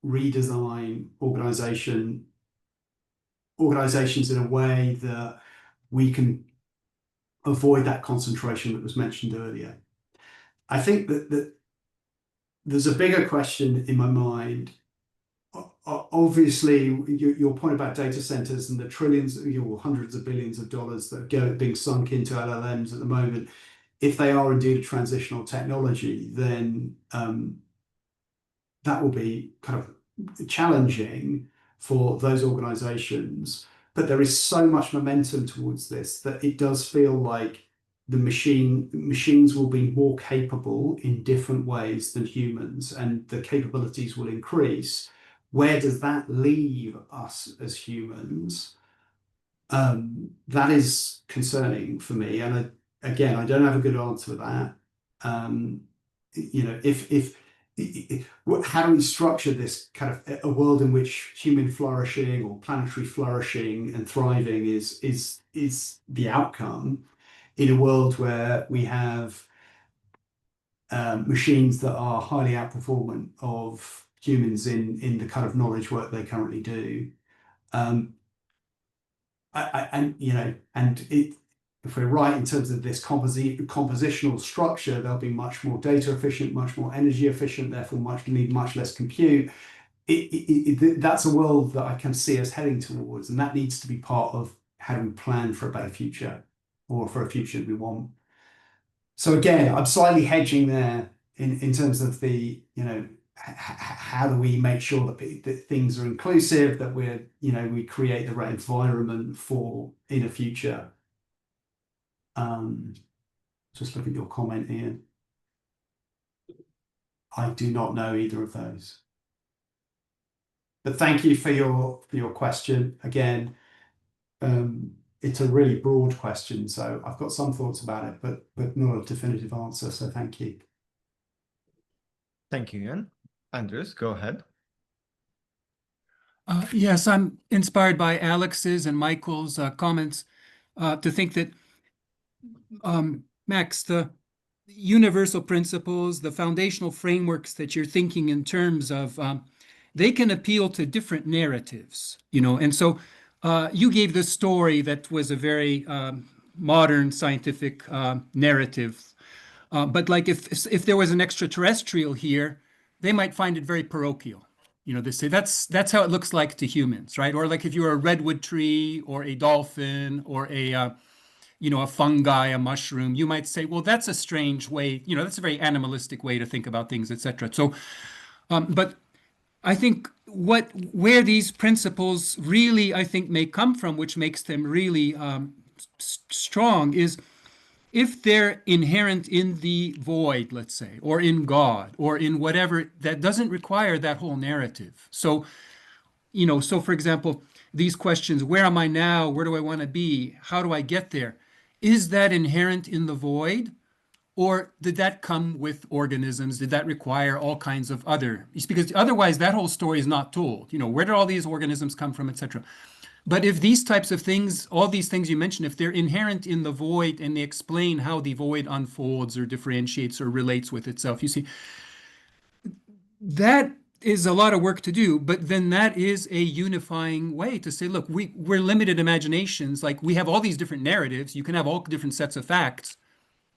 redesign organizations in a way that we can avoid that concentration that was mentioned earlier. I think that there's a bigger question in my mind. Obviously, your point about data centers and the trillions, hundreds of billions of dollars that are being sunk into LLMs at the moment, if they are indeed a transitional technology, then that will be kind of challenging for those organizations. But there is so much momentum towards this that it does feel like the machines will be more capable in different ways than humans, and the capabilities will increase. Where does that leave us as humans? That is concerning for me, and again, I don't have a good answer for that. How do we structure this kind of a world in which human flourishing or planetary flourishing and thriving is the outcome, in a world where we have machines that are highly outperformant of humans in the kind of knowledge work they currently do? If we're right in terms of this compositional structure, they'll be much more data efficient, much more energy efficient, therefore need much less compute. That's a world that I can see us heading towards, and that needs to be part of how do we plan for a better future, or for a future that we want. So again, I'm slightly hedging there in terms of the, how do we make sure that things are inclusive, that we create the right environment for in a future. Just look at your comment, Ian. I do not know either of those. But thank you for your question. Again, it's a really broad question, so I've got some thoughts about it, but not a definitive answer. So thank you. Thank you, Ian. Andrews, go ahead. Yes, I'm inspired by Alex's and Michael's comments to think that, Max, the universal principles, the foundational frameworks that you're thinking in terms of, they can appeal to different narratives, and so you gave this story that was a very modern scientific narrative, but like if there was an extraterrestrial here, they might find it very parochial. They say that's how it looks like to humans, right? Or like if you're a redwood tree or a dolphin or a fungi, a mushroom, you might say, well, that's a strange way, that's a very animalistic way to think about things, etc. So, but I think where these principles really, I think, may come from, which makes them really strong, is if they're inherent in the void, let's say, or in God, or in whatever, that doesn't require that whole narrative. So, so for example, these questions, where am I now? Where do I want to be? How do I get there? Is that inherent in the void? Or did that come with organisms? Did that require all kinds of because otherwise that whole story is not told. Where did all these organisms come from, etc. But if these types of things, all these things you mentioned, if they're inherent in the void and they explain how the void unfolds or differentiates or relates with itself, you see, that is a lot of work to do, but then that is a unifying way to say, look, we're limited imaginations. Like we have all these different narratives. You can have all different sets of facts,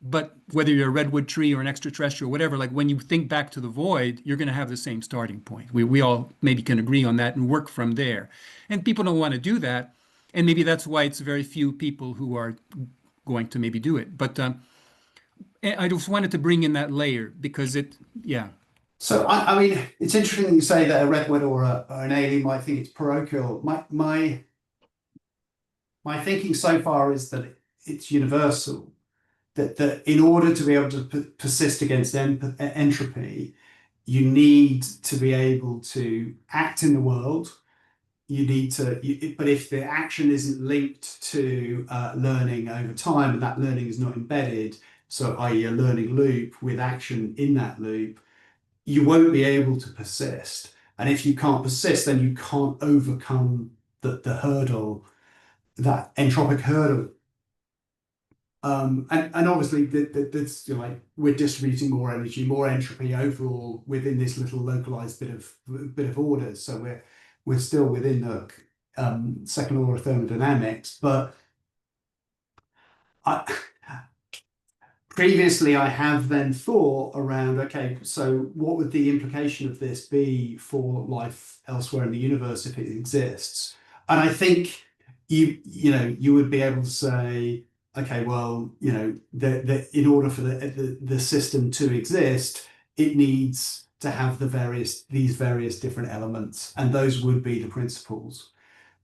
but whether you're a redwood tree or an extraterrestrial, whatever, like when you think back to the void, you're going to have the same starting point. We all maybe can agree on that and work from there. And people don't want to do that. And maybe that's why it's very few people who are going to maybe do it. But I just wanted to bring in that layer because yeah. So, I mean, it's interesting that you say that a redwood or an alien might think it's parochial. my thinking so far is that it's universal. That in order to be able to persist against entropy, you need to be able to act in the world. You need to, but if the action isn't linked to learning over time, and that learning is not embedded, so i.e. a learning loop with action in that loop, you won't be able to persist. And if you can't persist, then you can't overcome the hurdle, that entropic hurdle. And obviously, that's, you know, like, we're distributing more energy, more entropy overall within this little localized bit of order. So we're still within the second law of thermodynamics, but previously I have then thought around, okay, so what would the implication of this be for life elsewhere in the universe if it exists? And I think you would be able to say, okay, well, you know, in order for the system to exist, it needs to have these various different elements, and those would be the principles.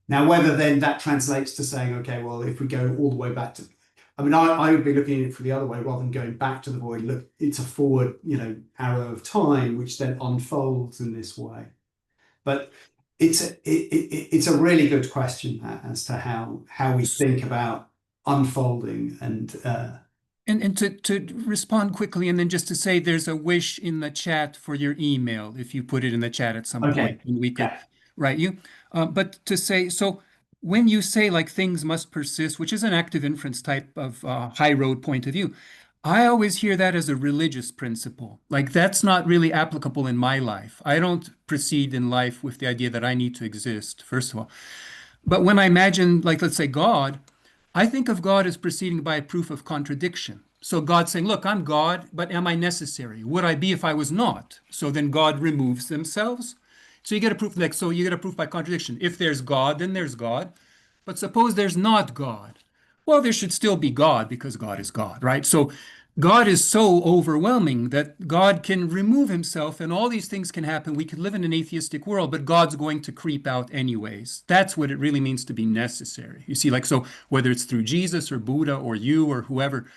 Now, whether then that translates to saying, okay, well, if we go all the way back to, I mean, I would be looking at it from the other way rather than going back to the void. Look, it's a forward, you know, arrow of time, which then unfolds in this way. But it's a really good question, that, as to how we think about unfolding and to respond quickly, and then just to say there's a wish in the chat for your email if you put it in the chat at some point, and we could write you. But to say, so when you say like things must persist, which is an active inference type of high road point of view, I always hear that as a religious principle. Like that's not really applicable in my life. I don't proceed in life with the idea that I need to exist, first of all. But when I imagine, like, let's say God, I think of God as proceeding by a proof of contradiction. So God saying, look, I'm God, but am I necessary? Would I be if I was not? So then God removes themselves. So you get a proof, like, so you get a proof by contradiction. If there's God, then there's God. But suppose there's not God. Well, there should still be God because God is God, right? So God is so overwhelming that God can remove himself and all these things can happen. We could live in an atheistic world, but God's going to creep out anyways. That's what it really means to be necessary. You see, like, so whether it's through Jesus or Buddha or you or whoever,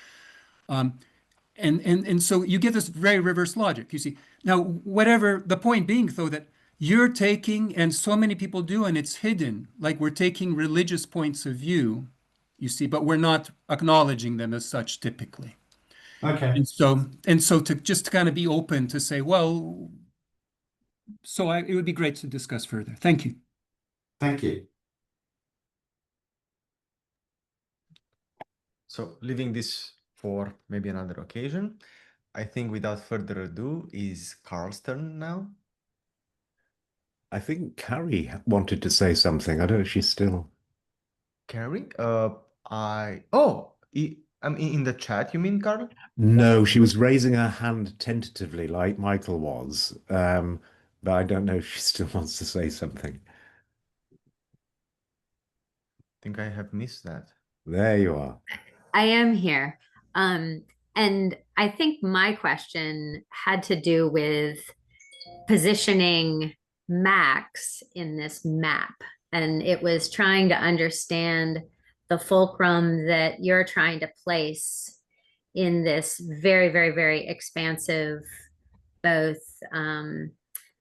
and so you get this very reverse logic, you see. Now, whatever, the point being, though, that you're taking, and so many people do, and it's hidden, like we're taking religious points of view, you see, but we're not acknowledging them as such typically. okay. And so to just kind of be open to say, well, so it would be great to discuss further. Thank you. Thank you. So leaving this for maybe another occasion, I think without further ado is Carl's turn now. I think Carrie wanted to say something. I don't know if she's still. Carrie? I'm in the chat, you mean, Carl? No, she was raising her hand tentatively, like Michael was. But I don't know if she still wants to say something. I think I have missed that. There you are. I am here. And I think my question had to do with positioning Max in this map. And it was trying to understand the fulcrum that you're trying to place in this very, very, very expansive, both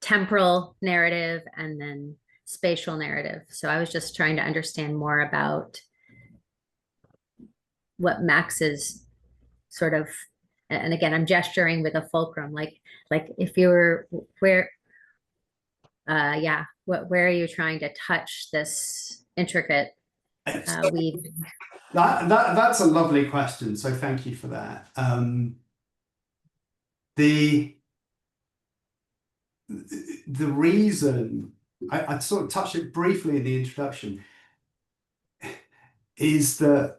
temporal narrative and then spatial narrative. So I was just trying to understand more about what Max's sort of, and again, I'm gesturing with a fulcrum, like if you were where are you trying to touch this intricate weave? That's a lovely question, so thank you for that. The reason I sort of touched it briefly in the introduction is that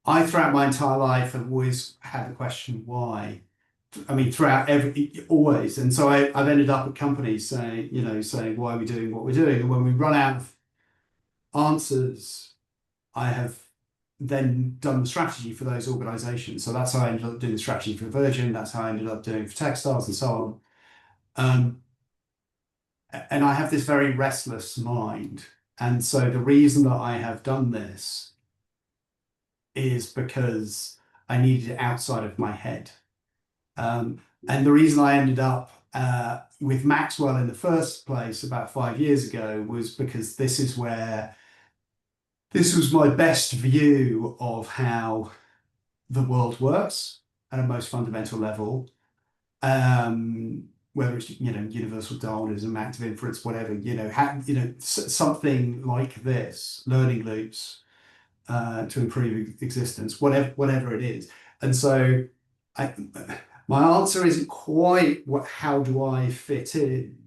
I, throughout my entire life, have always had the question why. I mean, always, and so I've ended up at companies saying why are we doing what we're doing, and when we run out of answers, I have then done the strategy for those organizations. So that's how I ended up doing the strategy for Virgin. That's how I ended up doing for textiles and so on. And I have this very restless mind, And so the reason that I have done this is because I needed it outside of my head. And the reason I ended up with Maxwell in the first place about 5 years ago was because this was my best view of how the world works at a most fundamental level. Whether it's universal Darwinism, active inference, whatever, something like this, learning loops to improve existence, whatever it is. And so my answer isn't quite how do I fit in?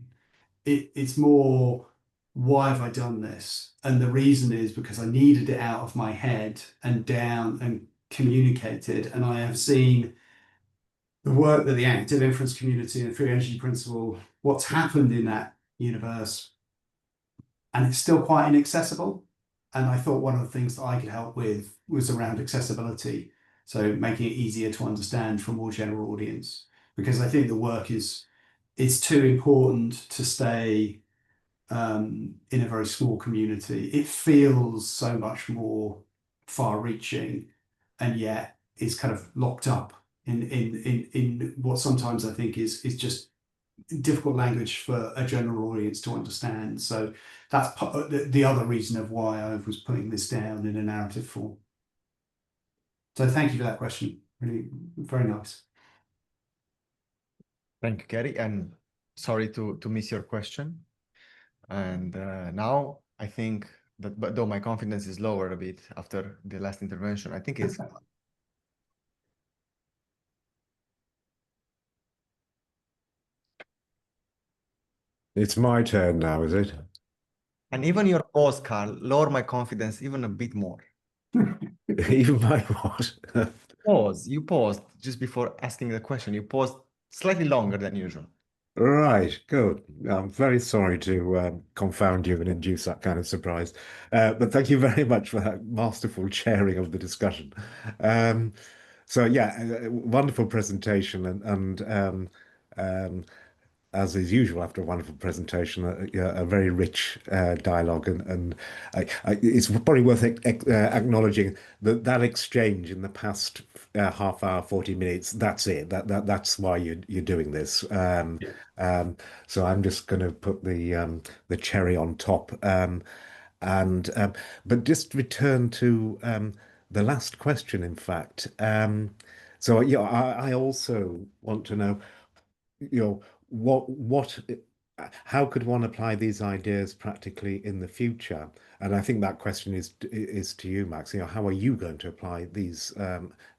It's more, why have I done this? And the reason is because I needed it out of my head and down and communicated. And I have seen the work that the active inference community and free energy principle, what's happened in that universe, and it's still quite inaccessible. And I thought one of the things that I could help with was around accessibility. So making it easier to understand for a more general audience, because I think the work is too important to stay in a very small community. It feels so much more far-reaching, and yet is kind of locked up in what sometimes I think is just difficult language for a general audience to understand. So that's the other reason of why I was putting this down in a narrative form. So thank you for that question. Really very nice. Thank you, Kerry, and sorry to miss your question. And now I think that, but though my confidence is lower a bit after the last intervention, I think it's It's my turn now, is it? and even your pause, Carl, lower my confidence even a bit more. Even my what? Pause. You paused just before asking the question. You paused slightly longer than usual. Right, good. I'm very sorry to confound you and induce that kind of surprise. But thank you very much for that masterful chairing of the discussion. So yeah, wonderful presentation and as is usual after a wonderful presentation, a very rich dialogue, and it's probably worth acknowledging that exchange in the past half hour, 40 minutes. That's it. That's why you're doing this. So I'm just going to put the cherry on top, but just return to the last question. In fact, so yeah, I also want to know, what how could one apply these ideas practically in the future? And I think that question is to you, Max. How are you going to apply these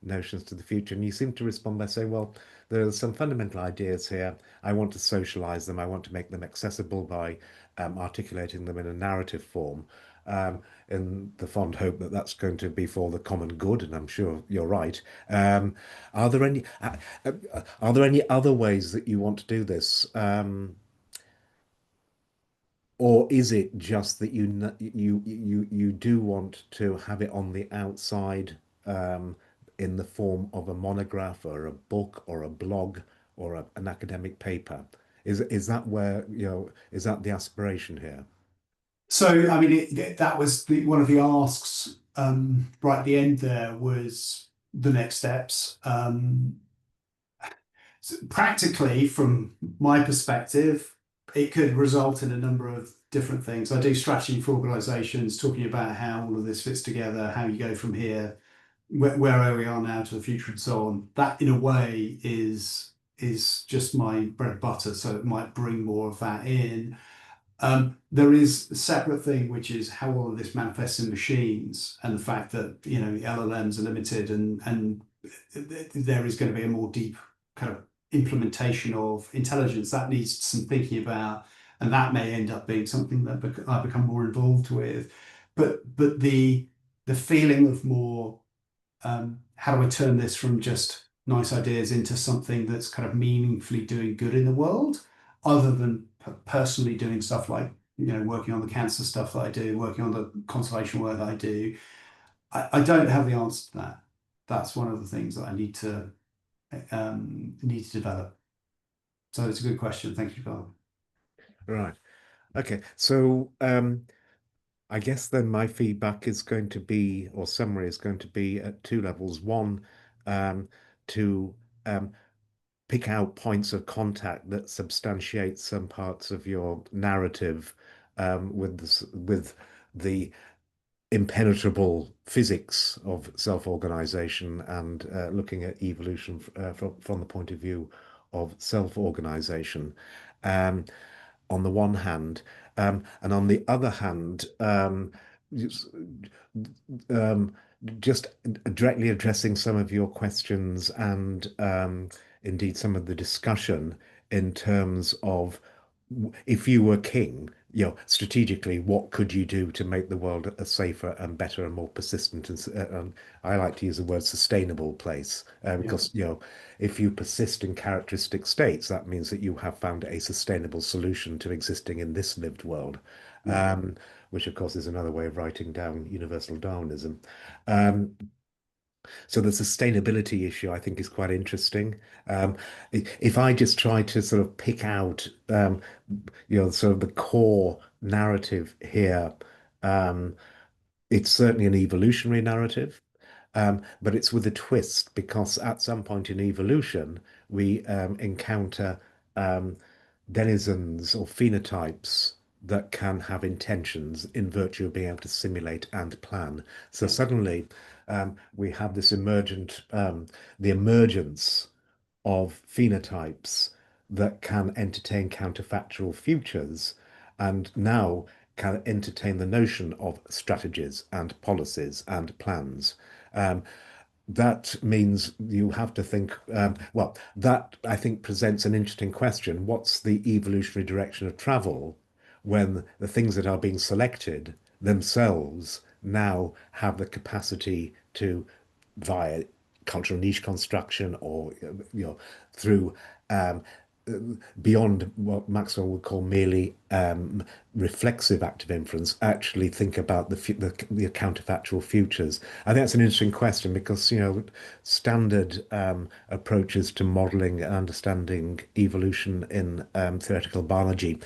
notions to the future? And you seem to respond by saying, well, there are some fundamental ideas here. I want to socialize them. I want to make them accessible by articulating them in a narrative form, in the fond hope that that's going to be for the common good. And I'm sure you're right. Are there any other ways that you want to do this? Or is it just that you do want to have it on the outside, in the form of a monograph or a book or a blog or an academic paper? Is that where, is that the aspiration here? So, I mean, that was one of the asks right at the end there was the next steps. So practically, from my perspective, it could result in a number of different things. I do strategy for organizations, talking about how all of this fits together, how you go from here, where we are now to the future and so on. That, in a way, is just my bread and butter, so it might bring more of that in. There is a separate thing, which is how all of this manifests in machines, and the fact that LLMs are limited, and there is going to be a more deep kind of implementation of intelligence that needs some thinking about, and that may end up being something that I become more involved with. But the feeling of more, how do I turn this from just nice ideas into something that's kind of meaningfully doing good in the world, other than personally doing stuff like working on the cancer stuff that I do, working on the conservation work that I do. I don't have the answer to that. That's one of the things that I need to develop. So it's a good question. Thank you, Carl. Right. Okay. So I guess then my feedback is going to be, or summary is going to be at two levels. One, to um, pick out points of contact that substantiate some parts of your narrative with the impenetrable physics of self-organization and looking at evolution from the point of view of self-organization. On the one hand, and on the other hand, um, just directly addressing some of your questions and indeed some of the discussion in terms of if you were king, strategically, what could you do to make the world a safer and better and more persistent and I like to use the word sustainable place because if you persist in characteristic states, that means that you have found a sustainable solution to existing in this lived world, which of course is another way of writing down universal Darwinism. So the sustainability issue, I think, is quite interesting. If I just try to sort of pick out, sort of the core narrative here, it's certainly an evolutionary narrative, but it's with a twist because at some point in evolution, we encounter denizens or phenotypes that can have intentions in virtue of being able to simulate and plan. So suddenly we have this the emergence of phenotypes that can entertain counterfactual futures and now can entertain the notion of strategies and policies and plans. That means you have to think, well, that I think presents an interesting question. What's the evolutionary direction of travel when the things that are being selected themselves now have the capacity to, via cultural niche construction or through beyond what Maxwell would call merely reflexive active inference, actually think about the counterfactual futures? I think that's an interesting question because standard approaches to modeling and understanding evolution in theoretical biology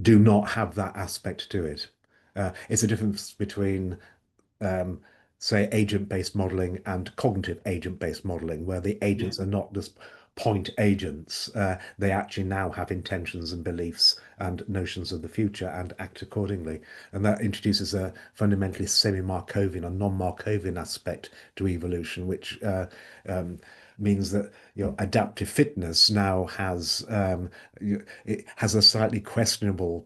do not have that aspect to it. It's a difference between say agent-based modeling and cognitive agent-based modeling, where the agents are not just point agents. They actually now have intentions and beliefs and notions of the future and act accordingly. And that introduces a fundamentally semi-Markovian or non-Markovian aspect to evolution, which means that adaptive fitness now has it has a slightly questionable,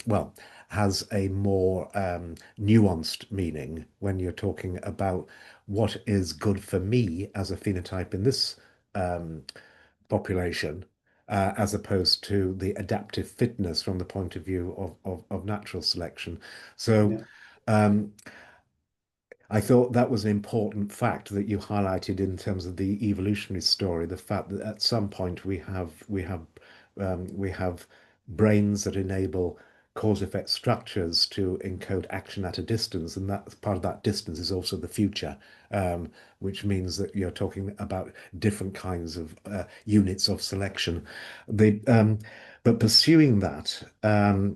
well, has a more nuanced meaning when you're talking about what is good for me as a phenotype in this population, as opposed to the adaptive fitness from the point of view of natural selection. So I thought that was an important fact that you highlighted in terms of the evolutionary story, the fact that at some point we have brains that enable cause-effect structures to encode action at a distance, and that part of that distance is also the future, which means that you're talking about different kinds of units of selection. But pursuing that, that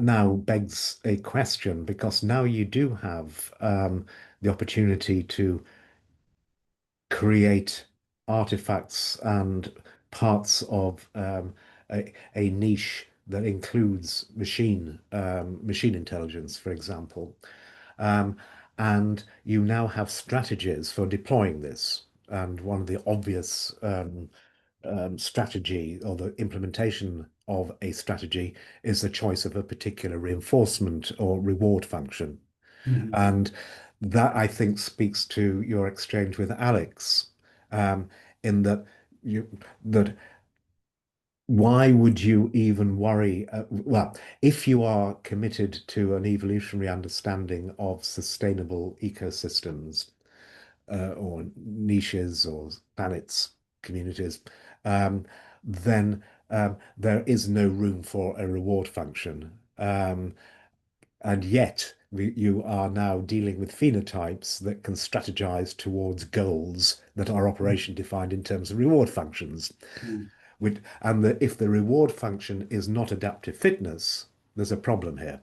now begs a question because now you do have the opportunity to create artifacts and parts of a niche that includes machine intelligence, for example. And you now have strategies for deploying this. And one of the obvious strategy or the implementation of a strategy is the choice of a particular reinforcement or reward function. And that, I think, speaks to your exchange with Alex, in that why would you even worry? Well, if you are committed to an evolutionary understanding of sustainable ecosystems, or niches or planets, communities, then there is no room for a reward function. And yet you are now dealing with phenotypes that can strategize towards goals that are operation defined in terms of reward functions. And if the reward function is not adaptive fitness, there's a problem here.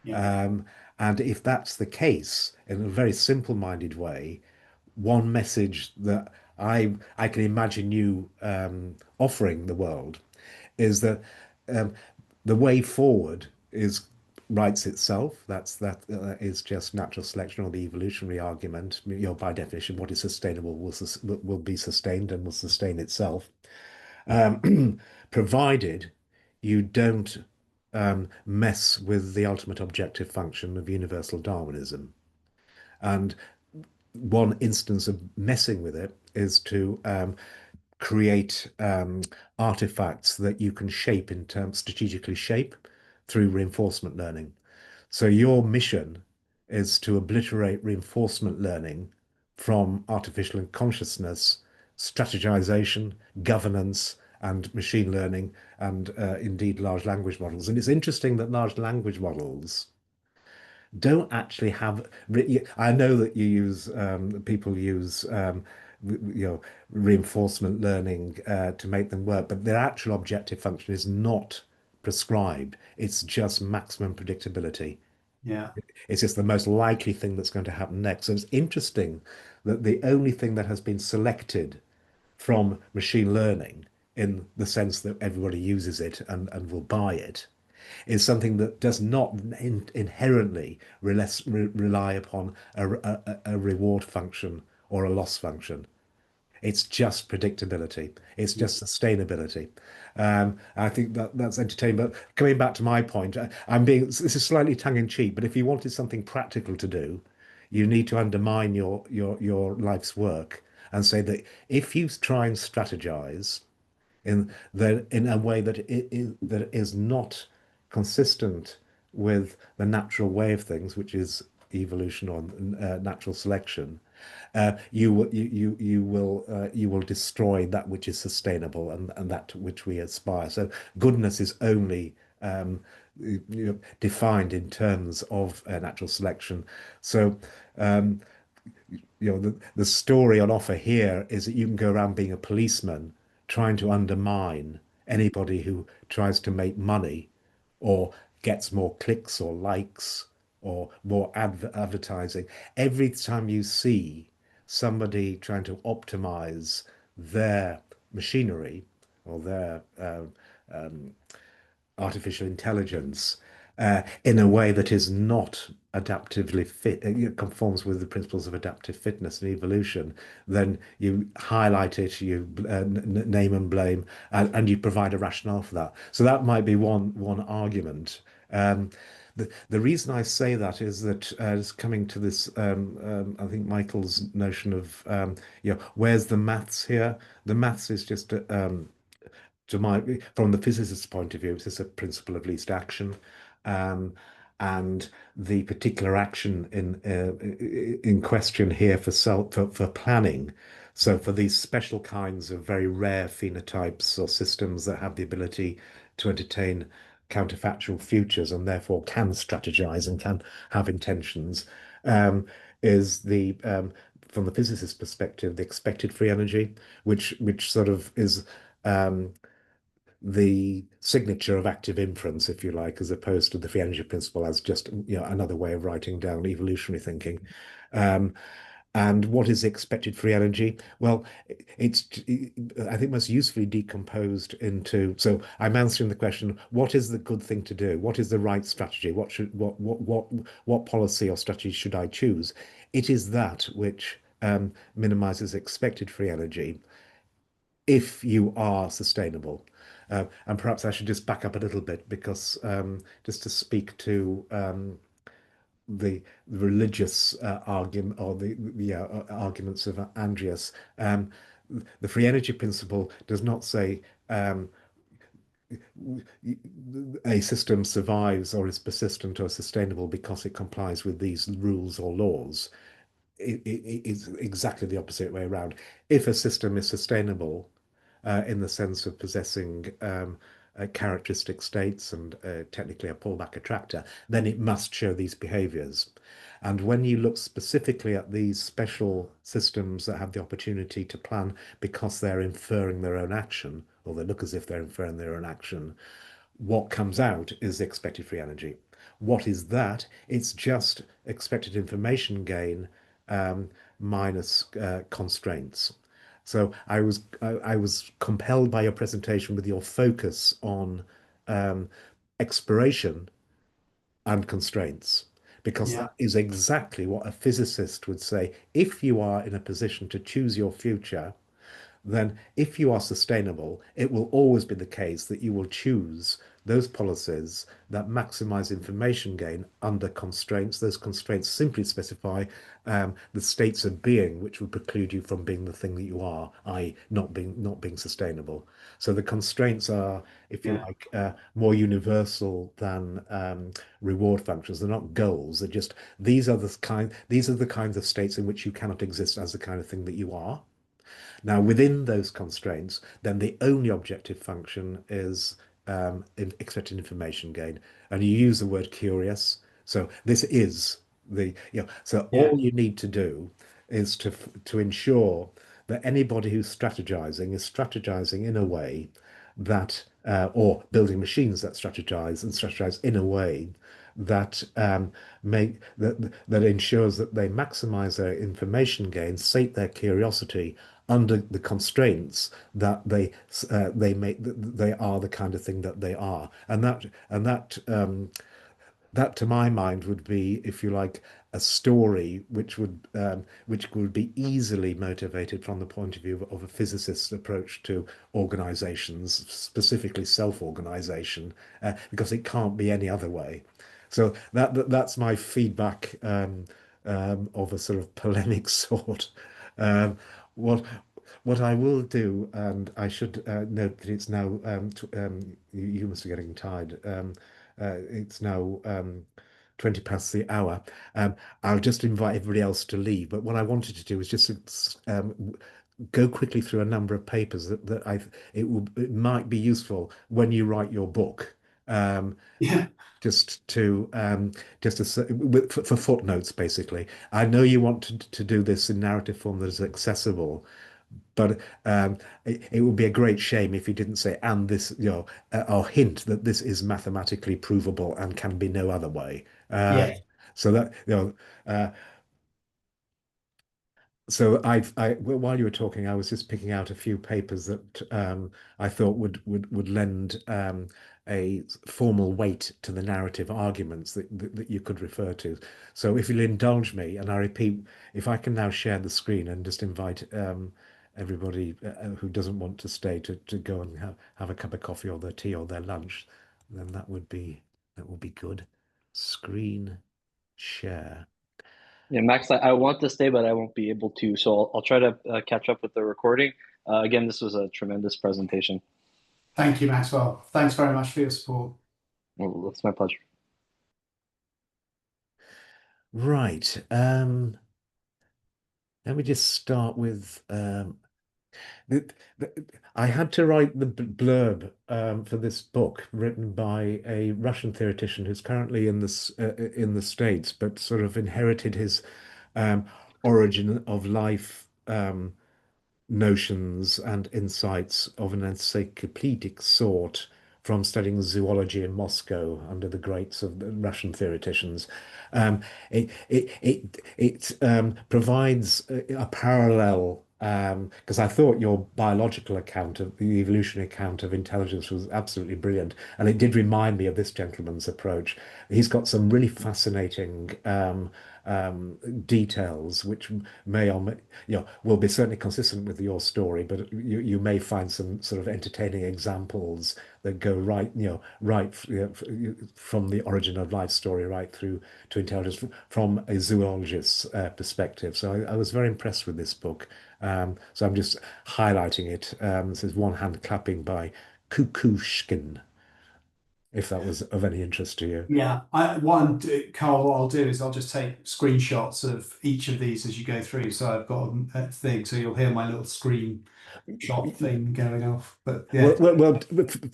And if that's the case, in a very simple-minded way, one message that I can imagine you offering the world is that the way forward is writes itself. That is just natural selection or the evolutionary argument. By definition, what is sustainable will be sustained and will sustain itself, provided you don't mess with the ultimate objective function of universal Darwinism. And one instance of messing with it is to create artifacts that you can shape strategically shape through reinforcement learning. So your mission is to obliterate reinforcement learning from artificial consciousness, strategization, governance, and machine learning, and indeed large language models. And it's interesting that large language models don't actually have. I know that people use reinforcement learning to make them work, but their actual objective function is not prescribed. It's just maximum predictability. Yeah. It's just the most likely thing that's going to happen next. So it's interesting that the only thing that has been selected from machine learning, in the sense that everybody uses it and will buy it, is something that does not inherently rely upon a reward function or a loss function. It's just predictability. It's just sustainability. I think that's entertaining. But coming back to my point, this is slightly tongue in cheek, but if you wanted something practical to do, you need to undermine your life's work and say that if you try and strategize in a way that is not consistent with the natural way of things, which is evolution or natural selection, you will destroy that which is sustainable and that to which we aspire. So goodness is only defined in terms of natural selection. So the story on offer here is that you can go around being a policeman trying to undermine anybody who tries to make money or gets more clicks or likes or more advertising. Every time you see somebody trying to optimize their machinery or their artificial intelligence in a way that is not adaptively fit, conforms with the principles of adaptive fitness and evolution, then you highlight it, you name and blame, and you provide a rationale for that. So that might be one argument. The reason I say that is that it's coming to this, I think Michael's notion of, where's the maths here? The maths is just from the physicist's point of view, it's just a principle of least action, and the particular action in question here for planning. So for these special kinds of very rare phenotypes or systems that have the ability to entertain counterfactual futures and therefore can strategize and can have intentions, is the from the physicist's perspective, the expected free energy, which sort of is the signature of active inference, if you like, as opposed to the free energy principle as just another way of writing down evolutionary thinking. And what is expected free energy? Well, it's I think most usefully decomposed into. So I'm answering the question: what is the good thing to do? What is the right strategy? What policy or strategy should I choose? It is that which minimizes expected free energy if you are sustainable. And perhaps I should just back up a little bit because just to speak to the religious argument or the arguments of Andreas, the free energy principle does not say a system survives or is persistent or sustainable because it complies with these rules or laws. It's exactly the opposite way around. If a system is sustainable, in the sense of possessing characteristic states and technically a pullback attractor, then it must show these behaviors. And when you look specifically at these special systems that have the opportunity to plan because they're inferring their own action, or they look as if they're inferring their own action, what comes out is the expected free energy. what is that? It's just expected information gain minus constraints. So I was compelled by your presentation with your focus on exploration and constraints, because Yeah. that is exactly what a physicist would say. If you are in a position to choose your future, then if you are sustainable, it will always be the case that you will choose those policies that maximize information gain under constraints. Those constraints simply specify the states of being which would preclude you from being the thing that you are, i.e., not being sustainable. So the constraints are, if you Yeah. like, more universal than reward functions. They're not goals. They're just these are the kinds of states in which you cannot exist as the kind of thing that you are. Now, within those constraints, then the only objective function is expected information gain. And you use the word curious. So this is so Yeah. all you need to do is to ensure that anybody who's strategizing is strategizing in a way that, or building machines that strategize in a way that that ensures that they maximize their information gain, sate their curiosity under the constraints that they are the kind of thing that they are, and that to my mind would be, if you like, a story which would be easily motivated from the point of view of a physicist's approach to organizations, specifically self-organization, because it can't be any other way. So that's my feedback of a sort of polemic sort. Um, what what I will do, and I should note that it's now you must be getting tired. It's now 20 past the hour. I'll just invite everybody else to leave. But what I wanted to do is just go quickly through a number of papers it might be useful when you write your book. Yeah. Just to for footnotes, basically. I know you want to do this in narrative form that is accessible, but it would be a great shame if you didn't say, and this, or hint that this is mathematically provable and can be no other way. Yeah. So that, so while you were talking, I was just picking out a few papers that I thought would lend a formal weight to the narrative arguments that you could refer to. So if you'll indulge me, and I repeat, if I can now share the screen and just invite everybody who doesn't want to stay to go and have a cup of coffee or their tea or their lunch, then that would be good. Screen share. Yeah, Max, I want to stay, but I won't be able to. So I'll try to catch up with the recording. Again, this was a tremendous presentation. Thank you, Maxwell. Thanks very much for your support. Well, it's my pleasure. Right. Let me just start with I had to write the blurb for this book, written by a Russian theoretician who's currently in the States, but sort of inherited his origin of life notions and insights of an encyclopedic sort from studying zoology in Moscow under the greats of the Russian theoreticians. It provides a parallel, because I thought your biological account of the evolutionary account of intelligence was absolutely brilliant, and it did remind me of this gentleman's approach. He's got some really fascinating details which may or may, will be certainly consistent with your story, but you may find some sort of entertaining examples that go right from the origin of life story right through to intelligence from a zoologist's perspective. So I was very impressed with this book. So I'm just highlighting it. This is One Hand Clapping by Kukushkin, if that was of any interest to you. Yeah, Carl, what I'll do is I'll just take screenshots of each of these as you go through. So I've got a thing, so you'll hear my little screenshot thing going off. But yeah, well,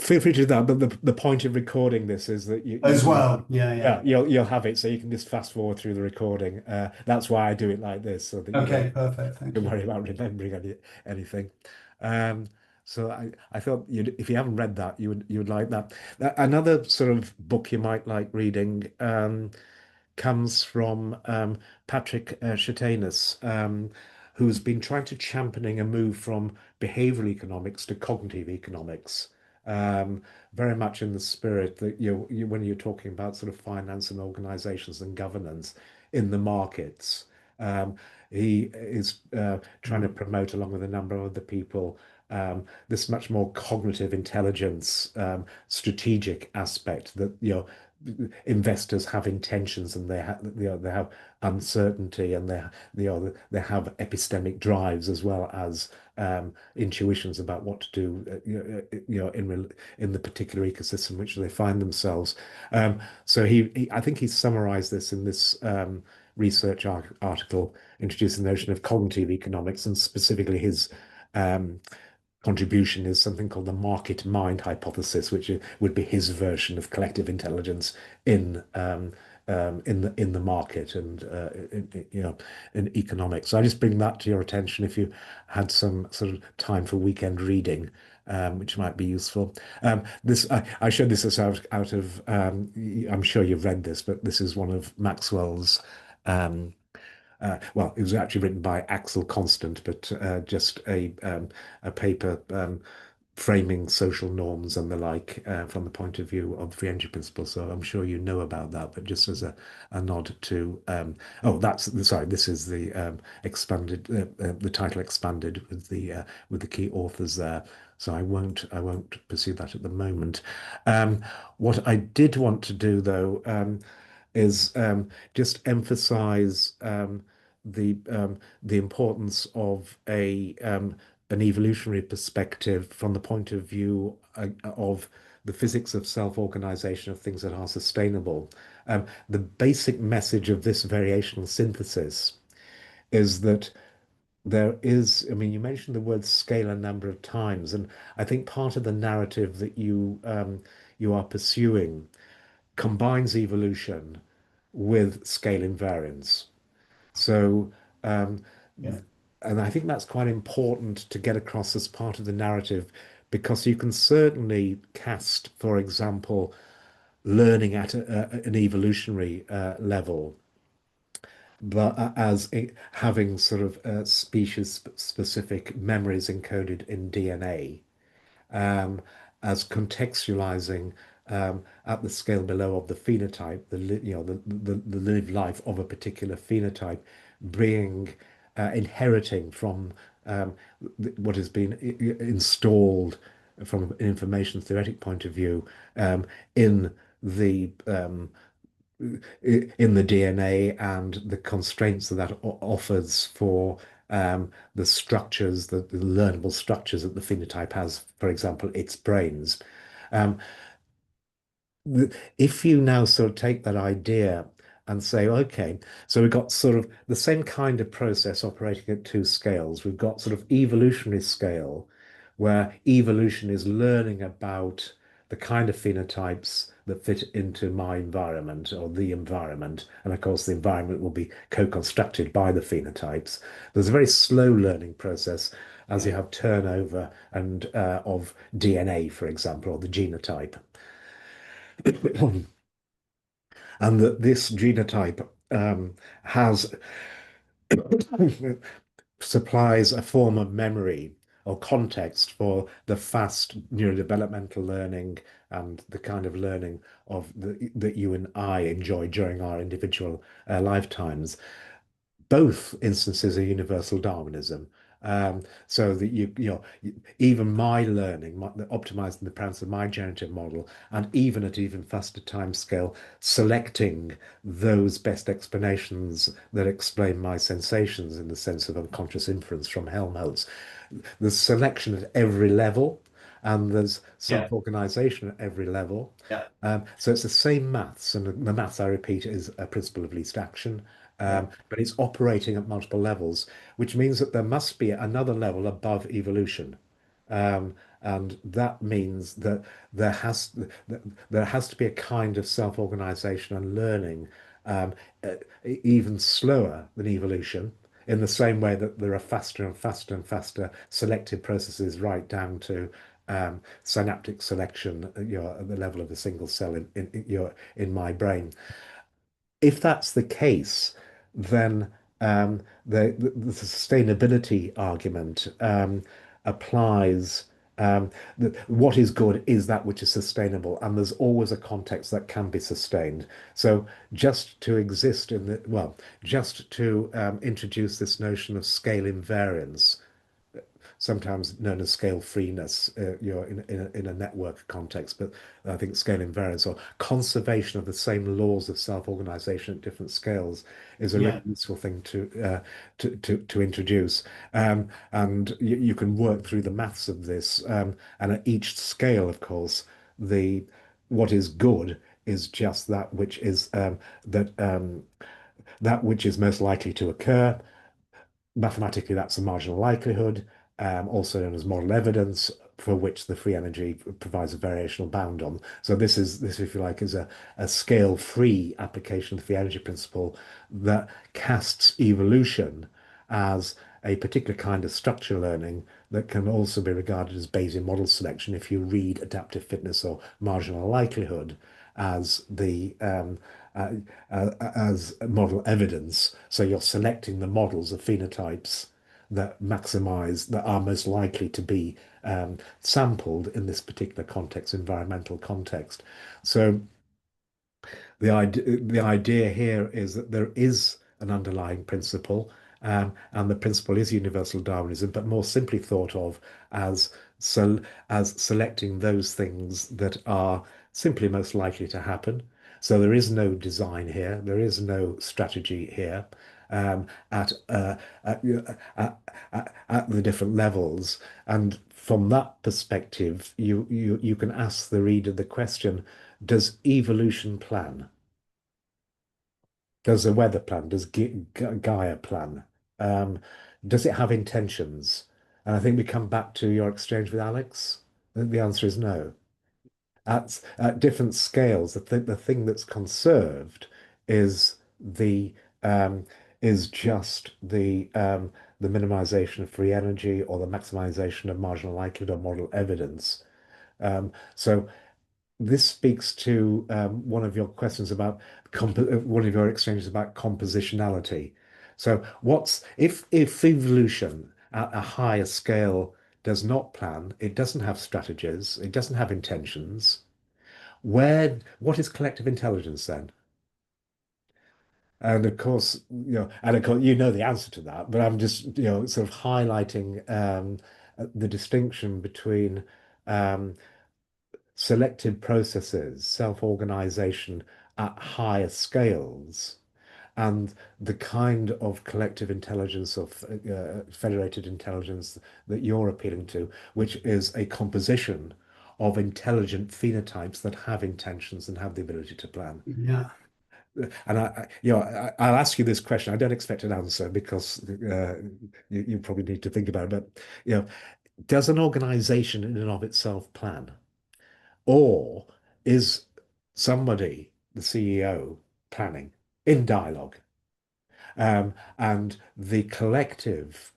feel free to do that. But the point of recording this is that as well, yeah. you'll have it, so you can just fast forward through the recording. That's why I do it like this, so that you Okay, perfect. Thank don't you. worry about remembering anything. So I thought if you haven't read that, you would like that. Another sort of book you might like reading comes from Patrick Shatanus, who's been trying to championing a move from behavioral economics to cognitive economics. Very much in the spirit that when you're talking about sort of finance and organizations and governance in the markets, he is trying to promote, along with a number of other people, this much more cognitive intelligence, strategic aspect that investors have intentions and they have uncertainty and they have epistemic drives as well as intuitions about what to do in the particular ecosystem which they find themselves. So I think he summarized this in this research article introducing the notion of cognitive economics, and specifically his contribution is something called the market mind hypothesis, which would be his version of collective intelligence in in the market and in economics. So I just bring that to your attention if you had some sort of time for weekend reading, which might be useful. I showed this as out of I'm sure you've read this, but this is one of Maxwell's. Well, it was actually written by Axel Constant, but just a paper framing social norms and the like from the point of view of the free energy principle. So I'm sure you know about that, but just as a nod to oh, sorry, this is the expanded the title expanded with the key authors there. So I won't pursue that at the moment. What I did want to do though is just emphasize the importance of an evolutionary perspective from the point of view of the physics of self-organization of things that are sustainable. The basic message of this variational synthesis is that there is, I mean, you mentioned the word scale a number of times, and I think part of the narrative that you are pursuing combines evolution with scale invariance. So, and I think that's quite important to get across as part of the narrative, because you can certainly cast, for example, learning at an evolutionary level, but as having sort of species-specific memories encoded in DNA, as contextualizing at the scale below of the phenotype, the lived life of a particular phenotype, being inheriting from what has been installed from an information theoretic point of view in the DNA and the constraints that offers for the structures, the learnable structures that the phenotype has, for example, its brains. Um, if you now sort of take that idea and say, okay, so we've got sort of the same kind of process operating at two scales. We've got sort of evolutionary scale, where evolution is learning about the kind of phenotypes that fit into my environment or the environment. And of course, the environment will be co-constructed by the phenotypes. There's a very slow learning process as you have turnover and of DNA, for example, or the genotype. And that this genotype has supplies a form of memory or context for the fast neurodevelopmental learning and the kind of learning of that you and I enjoy during our individual lifetimes. Both instances are universal Darwinism. So that even my learning, optimizing the parameters of my generative model, and even at even faster time scale, selecting those best explanations that explain my sensations in the sense of unconscious inference from Helmholtz. There's selection at every level, and there's self-organization at every level. So it's the same maths, and the maths, I repeat, is a principle of least action. But it's operating at multiple levels, which means that there must be another level above evolution. And that means that there has to be a kind of self-organization and learning even slower than evolution, in the same way that there are faster and faster and faster selective processes right down to synaptic selection, at the level of a single cell in my brain. If that's the case, then the sustainability argument applies. What is good is that which is sustainable, and there's always a context that can be sustained. So just to exist just to introduce this notion of scale invariance, sometimes known as scale freeness, in a network context, but I think scale invariance or conservation of the same laws of self-organization at different scales is a really useful thing to introduce. And you can work through the maths of this. And at each scale, of course, what is good is just that which is that which is most likely to occur. Mathematically, that's a marginal likelihood, also known as model evidence, for which the free energy provides a variational bound on. So this, if you like, is a scale-free application of the free energy principle that casts evolution as a particular kind of structure learning that can also be regarded as Bayesian model selection if you read adaptive fitness or marginal likelihood as as model evidence. So you're selecting the models of phenotypes that are most likely to be sampled in this particular context, environmental context. So the idea here is that there is an underlying principle, and the principle is universal Darwinism, but more simply thought of as selecting those things that are simply most likely to happen. So there is no design here, there is no strategy here at the different levels. And from that perspective, you can ask the reader the question: does evolution plan? Does the weather plan? Does Gaia plan? Does it have intentions? And I think we come back to your exchange with Alex. The answer is no. At different scales, the thing that's conserved is just the minimization of free energy or the maximization of marginal likelihood or model evidence. So this speaks to one of your questions about one of your exchanges about compositionality. So if evolution at a higher scale does not plan, it doesn't have strategies, it doesn't have intentions, what is collective intelligence then? And of course, you know the answer to that, but I'm just, sort of highlighting the distinction between selected processes, self-organization at higher scales, and the kind of collective intelligence of federated intelligence that you're appealing to, which is a composition of intelligent phenotypes that have intentions and have the ability to plan. Yeah. And I'll ask you this question. I don't expect an answer because you probably need to think about it. But does an organization in and of itself plan, or is somebody, the CEO, planning in dialogue? And the collective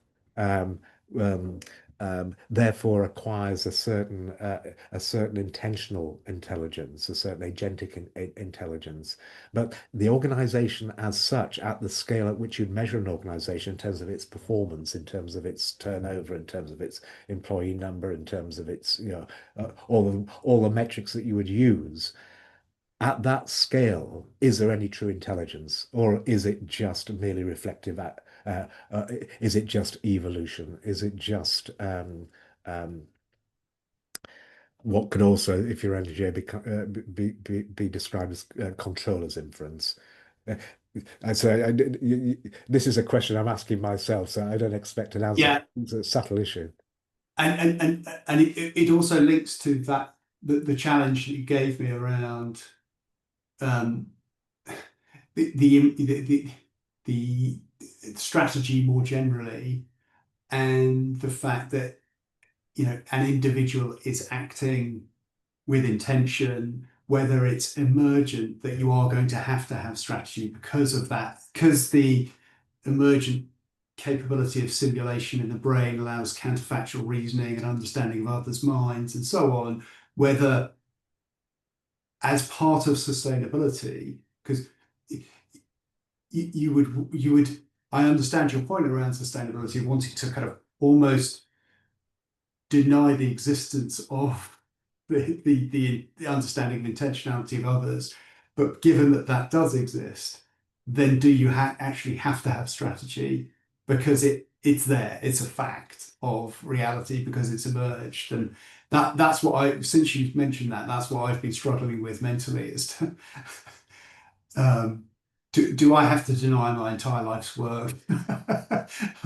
therefore acquires a certain intentional intelligence, a certain agentic intelligence. But the organization as such, at the scale at which you'd measure an organization in terms of its performance, in terms of its turnover, in terms of its employee number, in terms of its all the metrics that you would use, at that scale, is there any true intelligence, or is it just merely reflective? Is it just evolution? Is it just what could also, if you're an engineer, be described as controller's inference? So this is a question I'm asking myself, so I don't expect an answer. Yeah. It's a subtle issue. And it also links to that the challenge that you gave me around the strategy more generally, and the fact that an individual is acting with intention, whether it's emergent that you are going to have strategy because of that, because the emergent capability of simulation in the brain allows counterfactual reasoning and understanding of others' minds and so on, whether as part of sustainability, because you would, I understand your point around sustainability, wanting to kind of almost deny the existence of the understanding of intentionality of others. But given that that does exist, then do you actually have to have strategy because it's there, it's a fact of reality because it's emerged. And that's what since you've mentioned that, that's what I've been struggling with mentally is to, do I have to deny my entire life's work,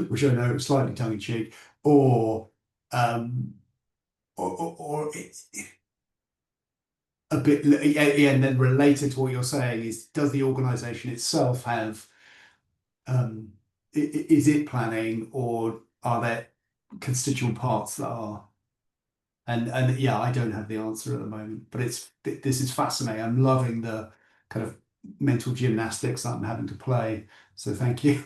which I know is slightly tongue in cheek, or a bit, yeah, and then related to what you're saying is, does the organization itself have, is it planning, or are there constituent parts that are? And yeah, I don't have the answer at the moment, but this is fascinating. I'm loving the kind of mental gymnastics that I'm having to play. So thank you.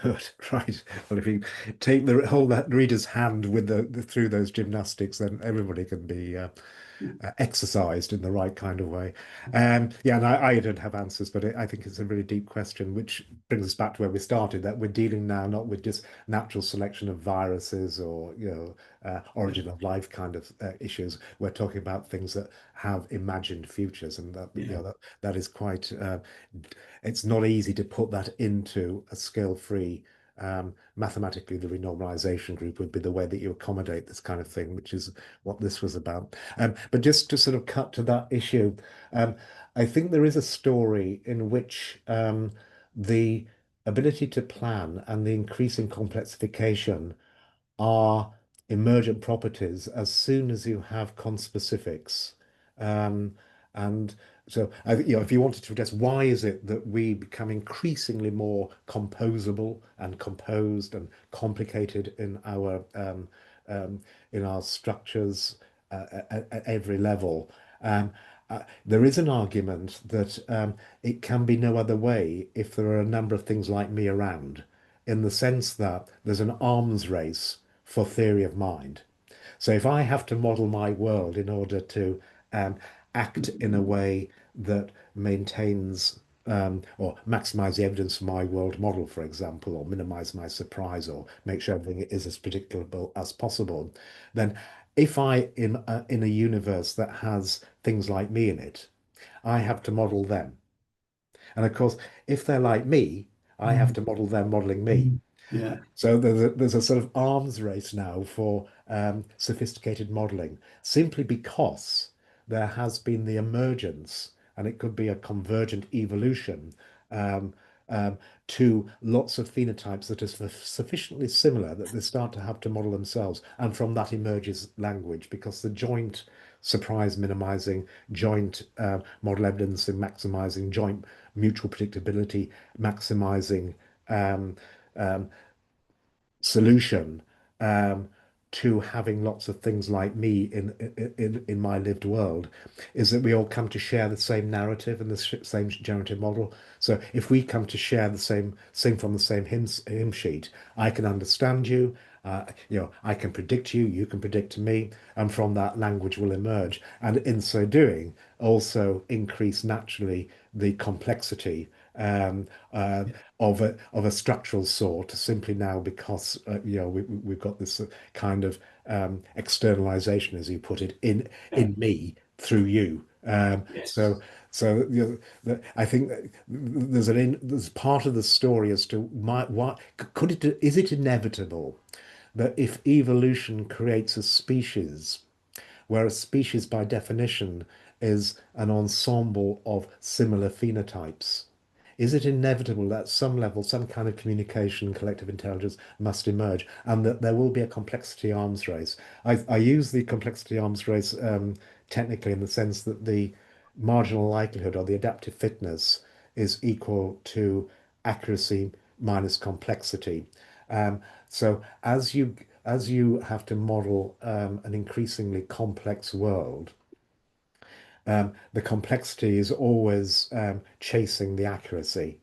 Good, right. Well, if you take hold that reader's hand with through those gymnastics, then everybody can be exercised in the right kind of way. Yeah, and I don't have answers, but I think it's a really deep question, which brings us back to where we started, that we're dealing now not with just natural selection of viruses or origin of life kind of issues. We're talking about things that have imagined futures, and that that is quite. It's not easy to put that into a scale-free. Mathematically, the renormalization group would be the way that you accommodate this kind of thing, which is what this was about. But just to sort of cut to that issue, I think there is a story in which the ability to plan and the increasing complexification are emergent properties as soon as you have conspecifics. And so, if you wanted to address why is it that we become increasingly more composable and composed and complicated in our structures at every level, there is an argument that it can be no other way if there are a number of things like me around, in the sense that there's an arms race for theory of mind. So if I have to model my world in order to act in a way that maintains or maximize the evidence for my world model, for example, or minimize my surprise, or make sure everything is as predictable as possible, then if I am in a universe that has things like me in it, I have to model them. And of course, if they're like me, I have to model them modeling me. Yeah. So there's a sort of arms race now for sophisticated modeling, simply because there has been the emergence, and it could be a convergent evolution, um, to lots of phenotypes that are sufficiently similar that they start to have to model themselves. And from that emerges language, because the joint surprise minimizing, joint model evidence and maximizing, joint mutual predictability maximizing solution to having lots of things like me in my lived world is that we all come to share the same narrative and the same generative model. So if we come to share the same, sing from the same hymn sheet, I can understand you. I can predict you, you can predict me, and from that language will emerge. And in so doing, also increase naturally the complexity of a structural sort, simply now because we've got this kind of externalization, as you put it, in me through you. Yes. So I think there's part of the story as to why is it inevitable that if evolution creates a species, where a species by definition is an ensemble of similar phenotypes, is it inevitable that at some level, some kind of communication, collective intelligence must emerge, and that there will be a complexity arms race? I use the complexity arms race technically in the sense that the marginal likelihood or the adaptive fitness is equal to accuracy minus complexity. So as you have to model an increasingly complex world, the complexity is always chasing the accuracy.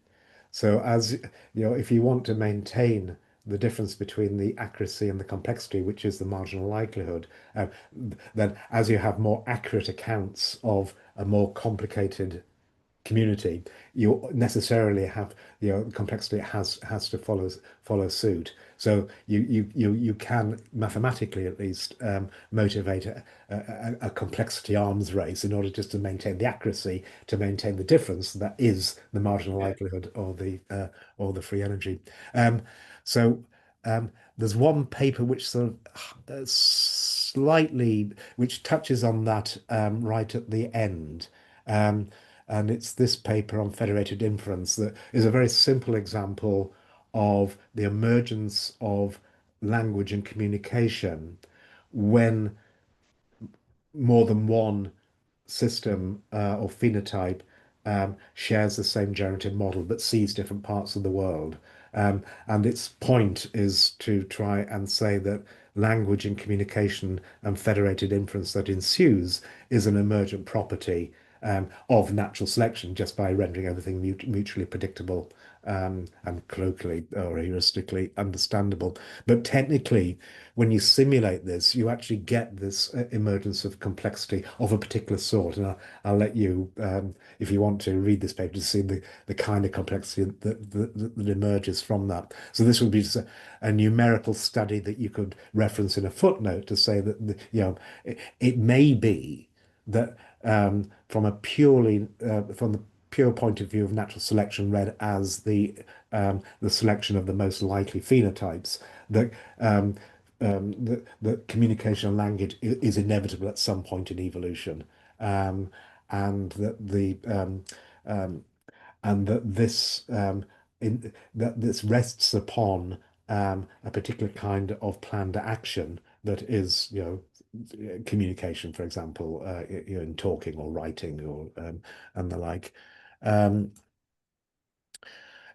So as if you want to maintain the difference between the accuracy and the complexity, which is the marginal likelihood, then as you have more accurate accounts of a more complicated community, you necessarily have, complexity has to follow suit. So you can mathematically at least motivate a complexity arms race in order just to maintain the accuracy, to maintain the difference that is the marginal likelihood or the free energy. So there's one paper which sort of slightly which touches on that right at the end. And it's this paper on federated inference that is a very simple example of the emergence of language and communication when more than one system or phenotype shares the same generative model but sees different parts of the world. And its point is to try and say that language and communication and federated inference that ensues is an emergent property of natural selection just by rendering everything mutually predictable and colloquially or heuristically understandable. But technically, when you simulate this, you actually get this emergence of complexity of a particular sort. And I'll let you, if you want to read this paper, to see the kind of complexity that emerges from that. So this would be just a numerical study that you could reference in a footnote to say that it may be that from a purely from the pure point of view of natural selection, read as the selection of the most likely phenotypes, that the communication and language is inevitable at some point in evolution, and that this rests upon a particular kind of planned action that is, communication, for example, in talking or writing or and the like.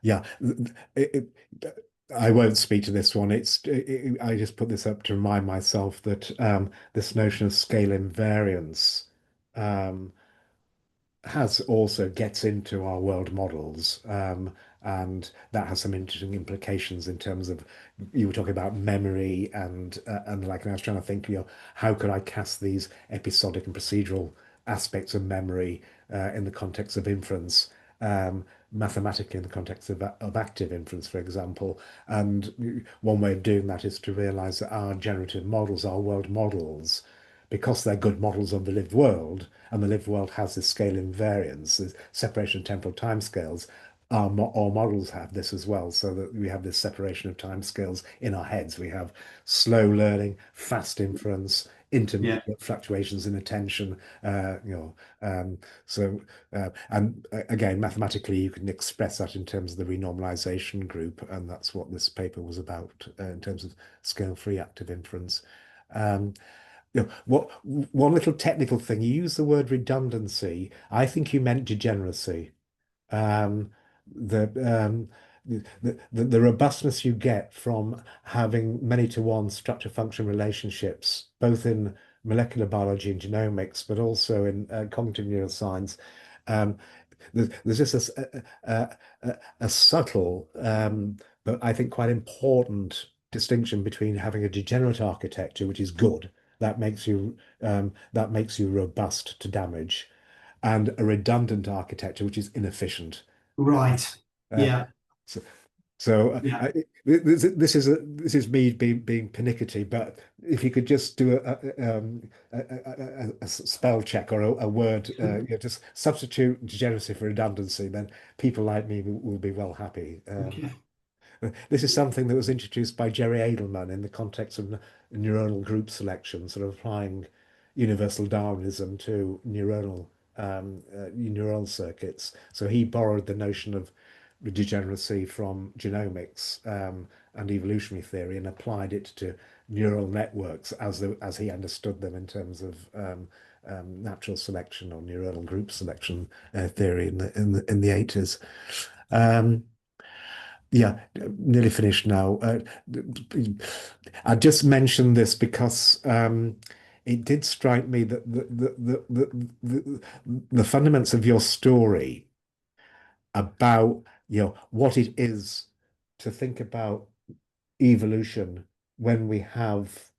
Yeah, I won't speak to this one. I just put this up to remind myself that this notion of scale invariance gets into our world models, and that has some interesting implications in terms of, you were talking about memory and like, and I was trying to think, how could I cast these episodic and procedural aspects of memory in the context of inference, mathematically in the context of active inference, for example. And one way of doing that is to realize that our generative models, our world models, because they're good models of the lived world, and the lived world has this scale invariance, this separation of temporal timescales, our models have this as well, so that we have this separation of timescales in our heads. We have slow learning, fast inference, intermediate fluctuations in attention, and again, mathematically, you can express that in terms of the renormalization group, and that's what this paper was about in terms of scale-free active inference. One little technical thing, you use the word redundancy. I think you meant degeneracy. Um, the, the robustness you get from having many-to-one structure-function relationships, both in molecular biology and genomics, but also in cognitive neuroscience. There's just a subtle, but I think quite important distinction between having a degenerate architecture, which is good, that makes you robust to damage, and a redundant architecture, which is inefficient. Right. Yeah. This is me being pernickety, but if you could just do a spell check or a word, just substitute degeneracy for redundancy, then people like me will be well happy. Okay. This is something that was introduced by Jerry Edelman in the context of neuronal group selection, sort of applying universal Darwinism to neuronal circuits. So he borrowed the notion of degeneracy from genomics and evolutionary theory and applied it to neural networks as he understood them in terms of natural selection or neuronal group selection theory in the 80s. Yeah, nearly finished now. I just mentioned this because it did strike me that the fundamentals of your story about what it is to think about evolution when we have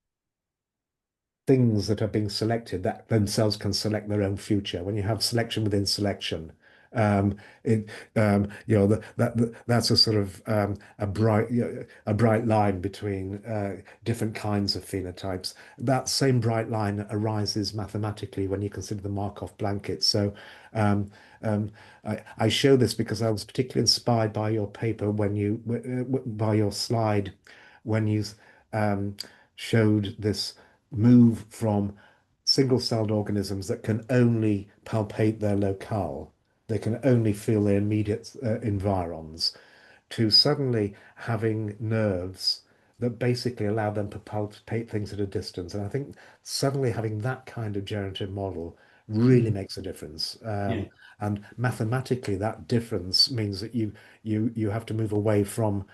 things that are being selected that themselves can select their own future. When you have selection within selection, um, it that's a sort of a bright line between different kinds of phenotypes. That same bright line arises mathematically when you consider the Markov blanket. So um, I show this because I was particularly inspired by your paper by your slide when you um, showed this move from single-celled organisms that can only palpate their locale, they can only feel their immediate environs, to suddenly having nerves that basically allow them to palpate things at a distance. And I think suddenly having that kind of generative model really makes a difference. Yeah. And mathematically, that difference means that you have to move away from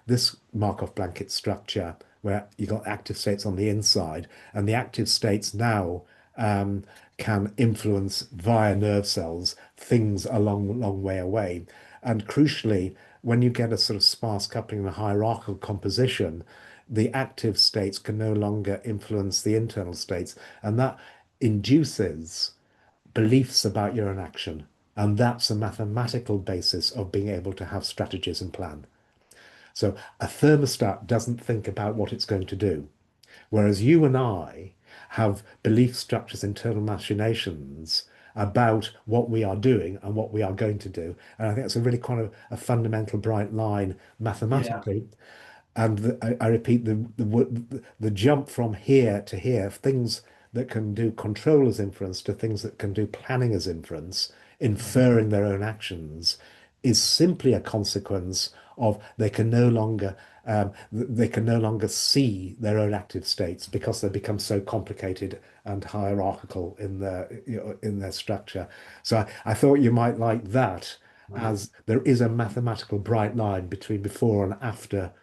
this Markov blanket structure where you got active states on the inside, and the active states now um, can influence via nerve cells things a long way away. And crucially, when you get a sort of sparse coupling and a hierarchical composition, the active states can no longer influence the internal states, and that induces beliefs about your own action. And that's a mathematical basis of being able to have strategies and plan. So a thermostat doesn't think about what it's going to do, whereas you and I have belief structures, internal machinations about what we are doing and what we are going to do. And I think that's a really kind of a fundamental bright line mathematically. And I repeat, the jump from here to here, things that can do control as inference to things that can do planning as inference, inferring their own actions, is simply a consequence of they can no longer see their own active states because they become so complicated and hierarchical in their structure. So I thought you might like that, as there is a mathematical bright line between before and after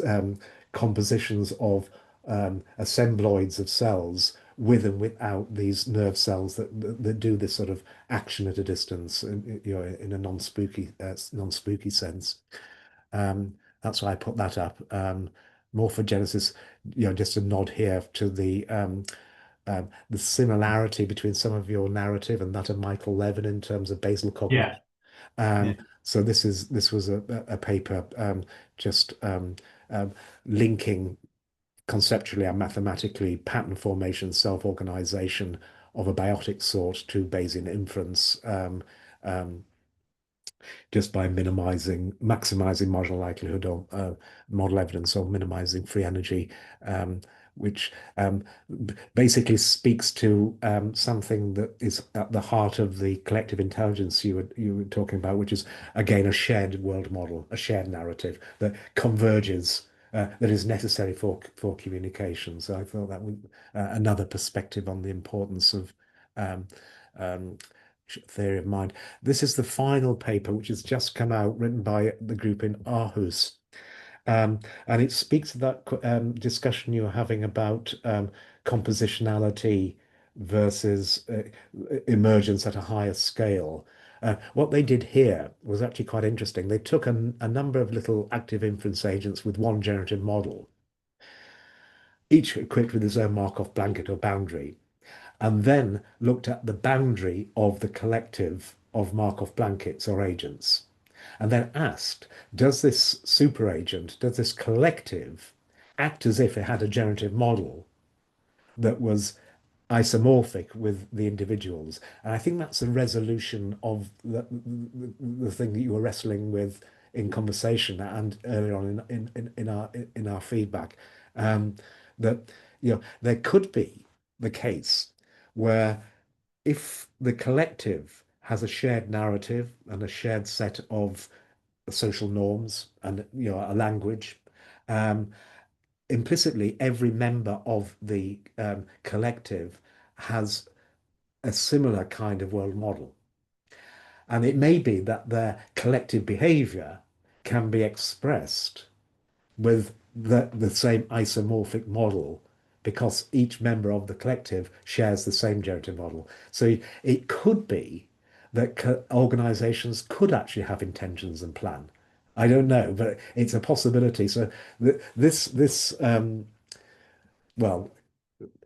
um, compositions of assembloids of cells with and without these nerve cells that do this sort of action at a distance, in a non-spooky sense. That's why I put that up. Morphogenesis, just a nod here to the similarity between some of your narrative and that of Michael Levin in terms of basal cognition. So this was a paper just linking conceptually and mathematically pattern formation, self-organization of a biotic sort to Bayesian inference, um, just by maximizing marginal likelihood or model evidence, or minimizing free energy, which basically speaks to something that is at the heart of the collective intelligence you were talking about, which is again a shared world model, a shared narrative that converges. That is necessary for communication. So I thought that was another perspective on the importance of um, theory of mind. This is the final paper, which has just come out, written by the group in Aarhus. And it speaks to that discussion you were having about compositionality versus emergence at a higher scale. What they did here was actually quite interesting. They took a number of little active inference agents with one generative model, each equipped with its own Markov blanket or boundary, and then looked at the boundary of the collective of Markov blankets or agents, and then asked, does this superagent, does this collective act as if it had a generative model that was isomorphic with the individuals? And I think that's a resolution of the thing that you were wrestling with in conversation and earlier on in our feedback, that there could be the case where if the collective has a shared narrative and a shared set of social norms and a language, um, implicitly every member of the collective has a similar kind of world model. And it may be that their collective behavior can be expressed with the same isomorphic model because each member of the collective shares the same generative model. So it could be that organizations could actually have intentions and plan. I don't know, but it's a possibility. So this well,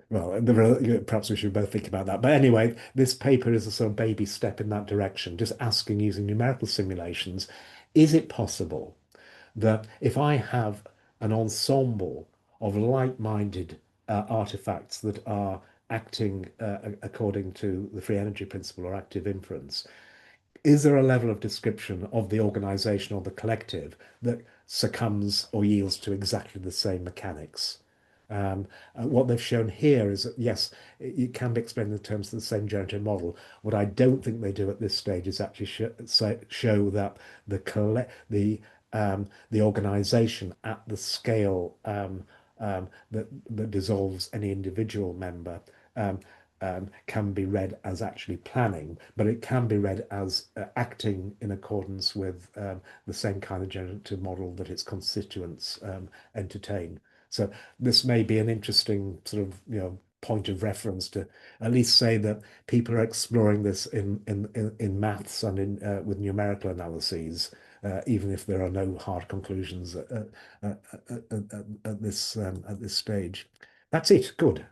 perhaps we should both think about that. But anyway, this paper is a sort of baby step in that direction, just asking using numerical simulations, is it possible that if I have an ensemble of like-minded artifacts that are acting according to the free energy principle or active inference, is there a level of description of the organization or the collective that succumbs or yields to exactly the same mechanics? What they've shown here is that, yes, it can be explained in terms of the same generative model. What I don't think they do at this stage is actually show that the organization at the scale that dissolves any individual member can be read as actually planning, but it can be read as acting in accordance with the same kind of generative model that its constituents entertain. So this may be an interesting sort of point of reference to at least say that people are exploring this in maths and in with numerical analyses, even if there are no hard conclusions at this stage. That's it. Good.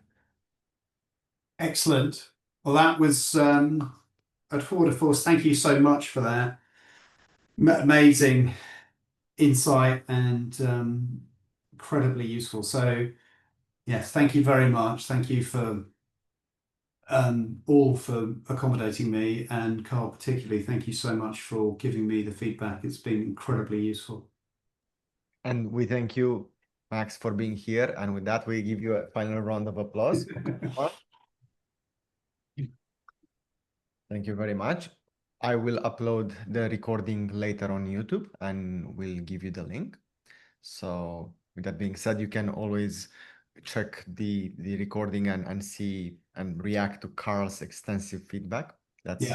Excellent. Well, that was at Forward of Force. Thank you so much for that. Amazing insight and incredibly useful. So, yes, thank you very much. Thank you for all for accommodating me, and Carl particularly. Thank you so much for giving me the feedback. It's been incredibly useful. And we thank you, Max, for being here. And with that, we give you a final round of applause. Thank you very much. I will upload the recording later on YouTube and we'll give you the link. So with that being said, you can always check the recording and see and react to Carl's extensive feedback. That's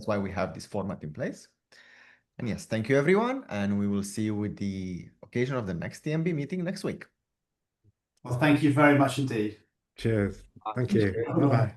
why we have this format in place. And yes, thank you everyone. And we will see you with the occasion of the next TMB meeting next week. Well, thank you very much indeed. Cheers. Thank you. Bye-bye.